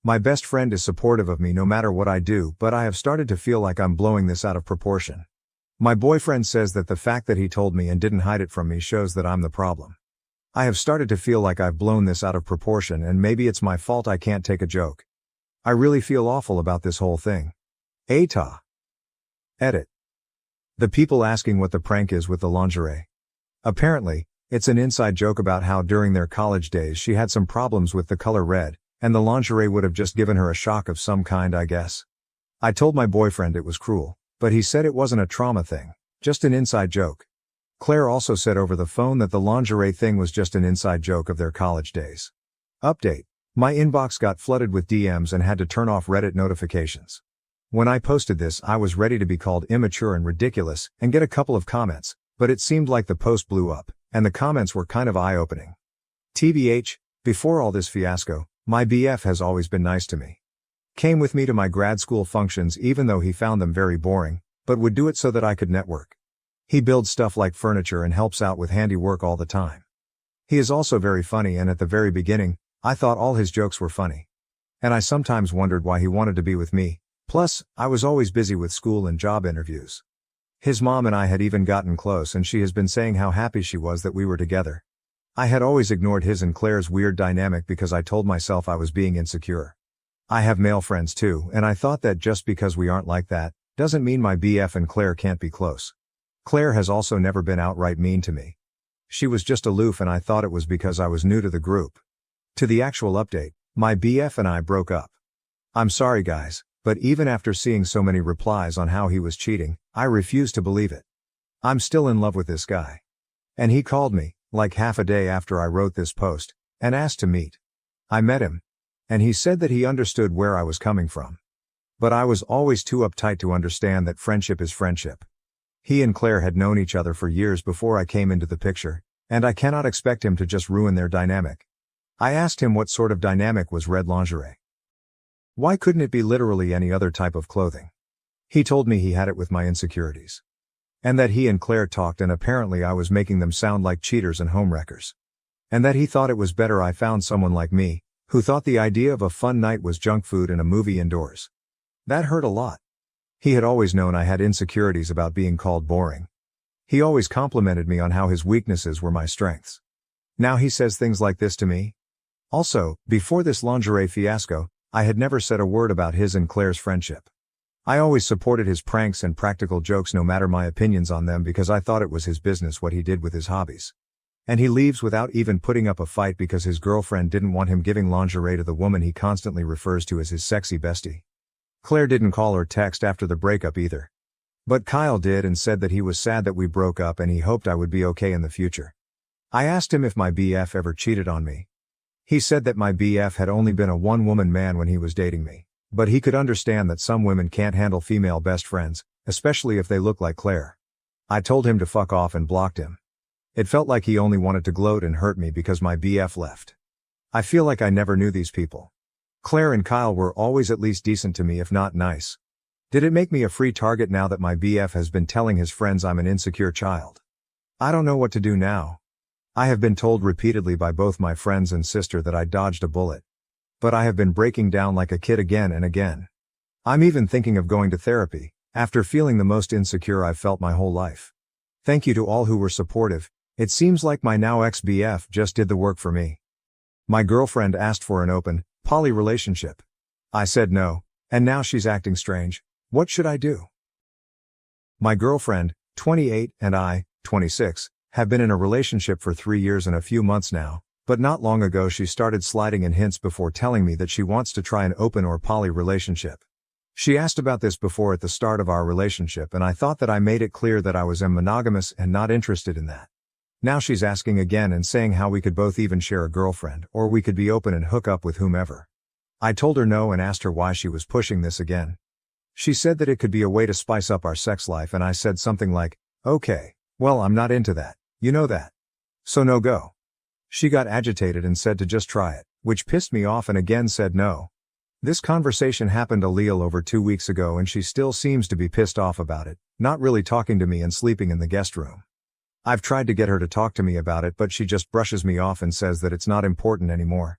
My best friend is supportive of me no matter what I do, but I have started to feel like I'm blowing this out of proportion. My boyfriend says that the fact that he told me and didn't hide it from me shows that I'm the problem. I have started to feel like I've blown this out of proportion and maybe it's my fault I can't take a joke. I really feel awful about this whole thing. Aita. Edit. The people asking what the prank is with the lingerie. Apparently, it's an inside joke about how during their college days she had some problems with the color red, and the lingerie would have just given her a shock of some kind, I guess. I told my boyfriend it was cruel, but he said it wasn't a trauma thing, just an inside joke. Claire also said over the phone that the lingerie thing was just an inside joke of their college days. Update. My inbox got flooded with DMs and had to turn off Reddit notifications. When I posted this, I was ready to be called immature and ridiculous and get a couple of comments, but it seemed like the post blew up, and the comments were kind of eye-opening. TBH, before all this fiasco, my BF has always been nice to me. Came with me to my grad school functions even though he found them very boring, but would do it so that I could network. He builds stuff like furniture and helps out with handiwork all the time. He is also very funny, and at the very beginning, I thought all his jokes were funny. And I sometimes wondered why he wanted to be with me, plus, I was always busy with school and job interviews. His mom and I had even gotten close and she has been saying how happy she was that we were together. I had always ignored his and Claire's weird dynamic because I told myself I was being insecure. I have male friends too, and I thought that just because we aren't like that, doesn't mean my BF and Claire can't be close. Claire has also never been outright mean to me. She was just aloof, and I thought it was because I was new to the group. To the actual update, my BF and I broke up. I'm sorry guys, but even after seeing so many replies on how he was cheating, I refuse to believe it. I'm still in love with this guy. And he called me, like half a day after I wrote this post, and asked to meet. I met him. And he said that he understood where I was coming from. But I was always too uptight to understand that friendship is friendship. He and Claire had known each other for years before I came into the picture, and I cannot expect him to just ruin their dynamic. I asked him what sort of dynamic was red lingerie. Why couldn't it be literally any other type of clothing? He told me he had it with my insecurities. And that he and Claire talked, and apparently I was making them sound like cheaters and homewreckers. And that he thought it was better I found someone like me, who thought the idea of a fun night was junk food and a movie indoors. That hurt a lot. He had always known I had insecurities about being called boring. He always complimented me on how his weaknesses were my strengths. Now he says things like this to me? Also, before this lingerie fiasco, I had never said a word about his and Claire's friendship. I always supported his pranks and practical jokes no matter my opinions on them because I thought it was his business what he did with his hobbies. And he leaves without even putting up a fight because his girlfriend didn't want him giving lingerie to the woman he constantly refers to as his sexy bestie. Claire didn't call or text after the breakup either. But Kyle did and said that he was sad that we broke up and he hoped I would be okay in the future. I asked him if my BF ever cheated on me. He said that my BF had only been a one-woman man when he was dating me, but he could understand that some women can't handle female best friends, especially if they look like Claire. I told him to fuck off and blocked him. It felt like he only wanted to gloat and hurt me because my BF left. I feel like I never knew these people. Claire and Kyle were always at least decent to me if not nice. Did it make me a free target now that my BF has been telling his friends I'm an insecure child? I don't know what to do now. I have been told repeatedly by both my friends and sister that I dodged a bullet. But I have been breaking down like a kid again and again. I'm even thinking of going to therapy, after feeling the most insecure I've felt my whole life. Thank you to all who were supportive. It seems like my now ex-BF just did the work for me. My girlfriend asked for an open, poly relationship. I said no, and now she's acting strange. What should I do? My girlfriend, 28, and I, 26, have been in a relationship for 3 years and a few months now, but not long ago she started sliding in hints before telling me that she wants to try an open or poly relationship. She asked about this before at the start of our relationship and I thought that I made it clear that I was monogamous and not interested in that. Now she's asking again and saying how we could both even share a girlfriend or we could be open and hook up with whomever. I told her no and asked her why she was pushing this again. She said that it could be a way to spice up our sex life and I said something like, okay, well I'm not into that, you know that. So no go. She got agitated and said to just try it, which pissed me off and again said no. This conversation happened a little over 2 weeks ago and she still seems to be pissed off about it, not really talking to me and sleeping in the guest room. I've tried to get her to talk to me about it but she just brushes me off and says that it's not important anymore.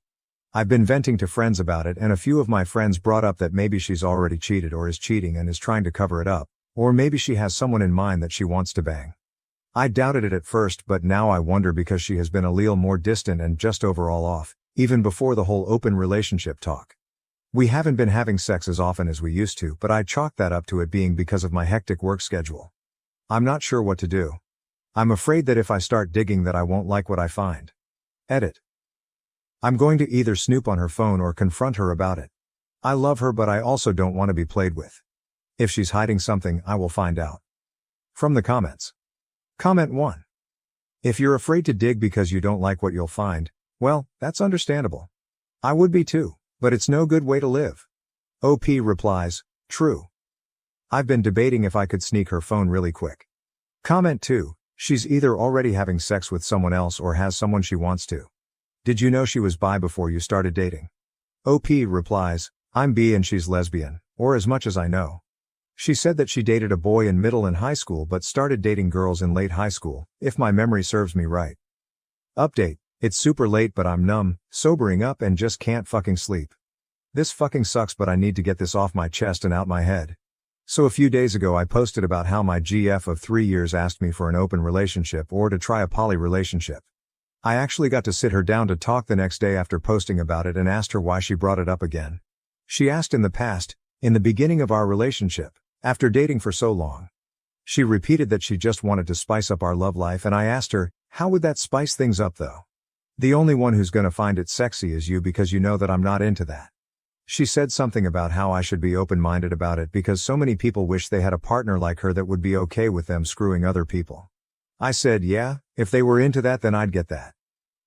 I've been venting to friends about it and a few of my friends brought up that maybe she's already cheated or is cheating and is trying to cover it up, or maybe she has someone in mind that she wants to bang. I doubted it at first but now I wonder because she has been a little more distant and just overall off, even before the whole open relationship talk. We haven't been having sex as often as we used to but I chalk that up to it being because of my hectic work schedule. I'm not sure what to do. I'm afraid that if I start digging that I won't like what I find. Edit. I'm going to either snoop on her phone or confront her about it. I love her but I also don't want to be played with. If she's hiding something, I will find out. From the comments. Comment 1. If you're afraid to dig because you don't like what you'll find, well, that's understandable. I would be too, but it's no good way to live. OP replies, true. I've been debating if I could sneak her phone really quick. Comment 2. She's either already having sex with someone else or has someone she wants to. Did you know she was bi before you started dating? OP replies, I'm bi and she's lesbian, or as much as I know. She said that she dated a boy in middle and high school but started dating girls in late high school, if my memory serves me right. Update, it's super late but I'm numb, sobering up and just can't fucking sleep. This fucking sucks but I need to get this off my chest and out my head. So a few days ago I posted about how my GF of 3 years asked me for an open relationship or to try a poly relationship. I actually got to sit her down to talk the next day after posting about it and asked her why she brought it up again. She asked in the past, in the beginning of our relationship, after dating for so long. She repeated that she just wanted to spice up our love life and I asked her, how would that spice things up though? The only one who's gonna find it sexy is you because you know that I'm not into that. She said something about how I should be open-minded about it because so many people wish they had a partner like her that would be okay with them screwing other people. I said yeah, if they were into that then I'd get that.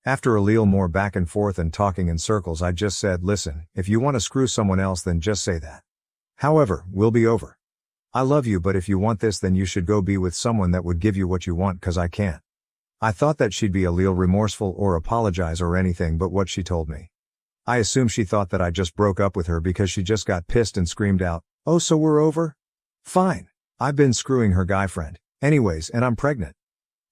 After a little more back and forth and talking in circles I just said listen, if you want to screw someone else then just say that. However, we'll be over. I love you but if you want this then you should go be with someone that would give you what you want cause I can't. I thought that she'd be a little remorseful or apologize or anything but what she told me. I assume she thought that I just broke up with her because she just got pissed and screamed out, oh so we're over? Fine. I've been screwing her guy friend, anyways and I'm pregnant.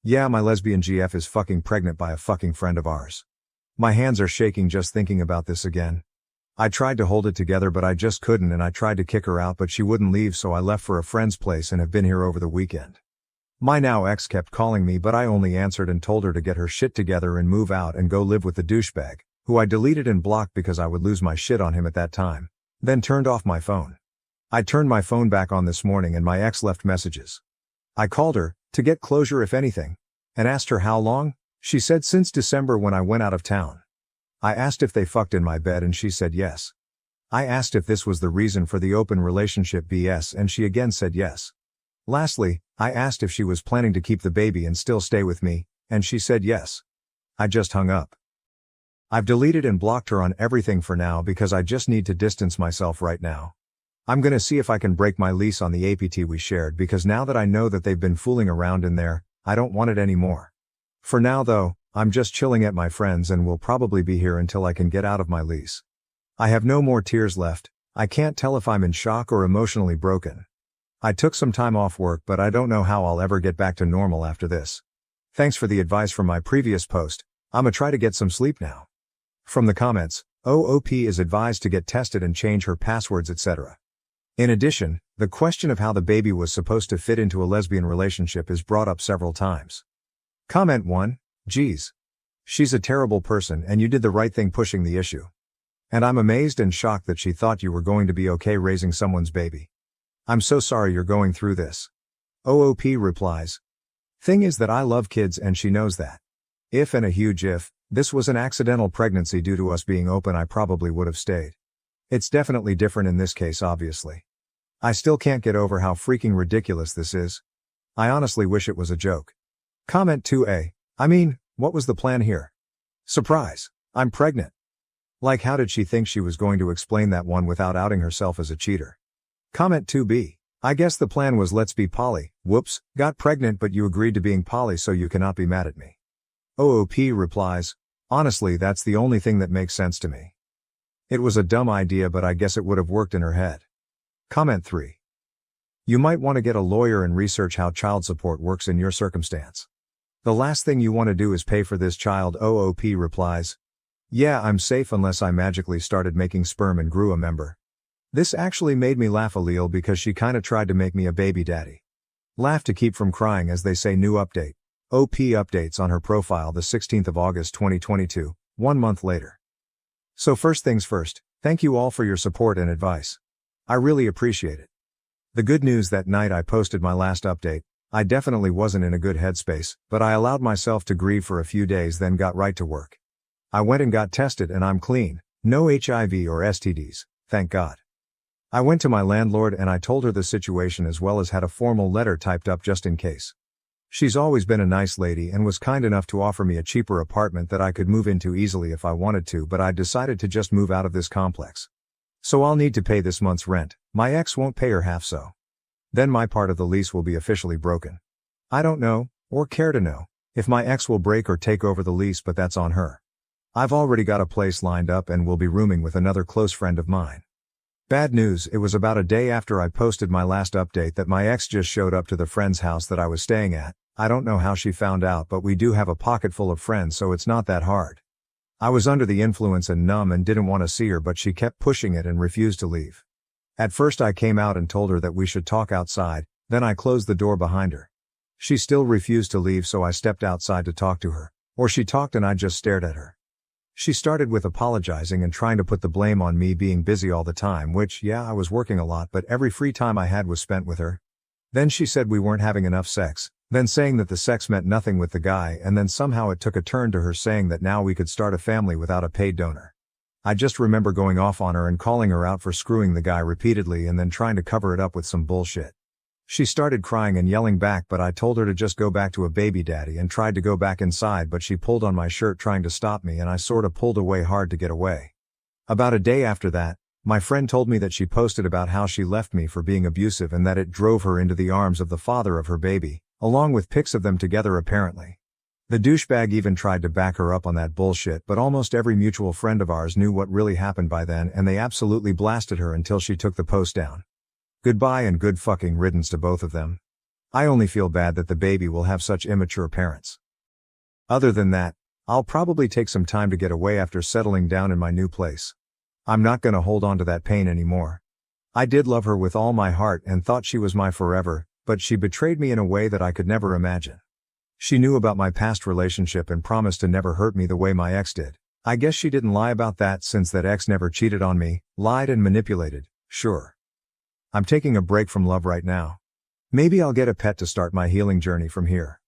Yeah my lesbian GF is fucking pregnant by a fucking friend of ours. My hands are shaking just thinking about this again. I tried to hold it together but I just couldn't and I tried to kick her out but she wouldn't leave so I left for a friend's place and have been here over the weekend. My now ex kept calling me but I only answered and told her to get her shit together and move out and go live with the douchebag, who I deleted and blocked because I would lose my shit on him at that time, then turned off my phone. I turned my phone back on this morning and my ex left messages. I called her, to get closure if anything, and asked her how long. She said since December when I went out of town. I asked if they fucked in my bed and she said yes. I asked if this was the reason for the open relationship BS and she again said yes. Lastly, I asked if she was planning to keep the baby and still stay with me, and she said yes. I just hung up. I've deleted and blocked her on everything for now because I just need to distance myself right now. I'm gonna see if I can break my lease on the APT we shared because now that I know that they've been fooling around in there, I don't want it anymore. For now though, I'm just chilling at my friend's and will probably be here until I can get out of my lease. I have no more tears left. I can't tell if I'm in shock or emotionally broken. I took some time off work but I don't know how I'll ever get back to normal after this. Thanks for the advice from my previous post. I'ma try to get some sleep now. From the comments, OOP is advised to get tested and change her passwords etc. In addition, the question of how the baby was supposed to fit into a lesbian relationship is brought up several times. Comment 1. Geez. She's a terrible person and you did the right thing pushing the issue. And I'm amazed and shocked that she thought you were going to be okay raising someone's baby. I'm so sorry you're going through this. OOP replies. Thing is that I love kids and she knows that. If and a huge if, this was an accidental pregnancy due to us being open I probably would have stayed. It's definitely different in this case obviously. I still can't get over how freaking ridiculous this is. I honestly wish it was a joke. Comment 2a. I mean, what was the plan here? Surprise. I'm pregnant. Like how did she think she was going to explain that one without outing herself as a cheater? Comment 2b. I guess the plan was let's be poly, whoops, got pregnant but you agreed to being poly so you cannot be mad at me. OOP replies, honestly that's the only thing that makes sense to me. It was a dumb idea but I guess it would have worked in her head. Comment 3. You might want to get a lawyer and research how child support works in your circumstance. The last thing you want to do is pay for this child. OOP replies, yeah I'm safe unless I magically started making sperm and grew a member. This actually made me laugh a little because she kinda tried to make me a baby daddy. Laugh to keep from crying as they say new update. OP updates on her profile the 16th of August 2022, 1 month later. So first things first, thank you all for your support and advice. I really appreciate it. The good news that night I posted my last update, I definitely wasn't in a good headspace, but I allowed myself to grieve for a few days then got right to work. I went and got tested and I'm clean, no HIV or STDs, thank God. I went to my landlord and I told her the situation as well as had a formal letter typed up just in case. She's always been a nice lady and was kind enough to offer me a cheaper apartment that I could move into easily if I wanted to but I decided to just move out of this complex. So I'll need to pay this month's rent, my ex won't pay her half so. Then my part of the lease will be officially broken. I don't know, or care to know, if my ex will break or take over the lease but that's on her. I've already got a place lined up and will be rooming with another close friend of mine. Bad news, it was about a day after I posted my last update that my ex just showed up to the friend's house that I was staying at. I don't know how she found out but we do have a pocket full of friends so it's not that hard. I was under the influence and numb and didn't want to see her but she kept pushing it and refused to leave. At first I came out and told her that we should talk outside, then I closed the door behind her. She still refused to leave so I stepped outside to talk to her, or she talked and I just stared at her. She started with apologizing and trying to put the blame on me being busy all the time which yeah I was working a lot but every free time I had was spent with her. Then she said we weren't having enough sex, then saying that the sex meant nothing with the guy and then somehow it took a turn to her saying that now we could start a family without a paid donor. I just remember going off on her and calling her out for screwing the guy repeatedly and then trying to cover it up with some bullshit. She started crying and yelling back but I told her to just go back to a baby daddy and tried to go back inside but she pulled on my shirt trying to stop me and I sorta pulled away hard to get away. About a day after that, my friend told me that she posted about how she left me for being abusive and that it drove her into the arms of the father of her baby, along with pics of them together apparently. The douchebag even tried to back her up on that bullshit but almost every mutual friend of ours knew what really happened by then and they absolutely blasted her until she took the post down. Goodbye and good fucking riddance to both of them. I only feel bad that the baby will have such immature parents. Other than that, I'll probably take some time to get away after settling down in my new place. I'm not gonna hold on to that pain anymore. I did love her with all my heart and thought she was my forever, but she betrayed me in a way that I could never imagine. She knew about my past relationship and promised to never hurt me the way my ex did. I guess she didn't lie about that since that ex never cheated on me, lied and manipulated, sure. I'm taking a break from love right now. Maybe I'll get a pet to start my healing journey from here.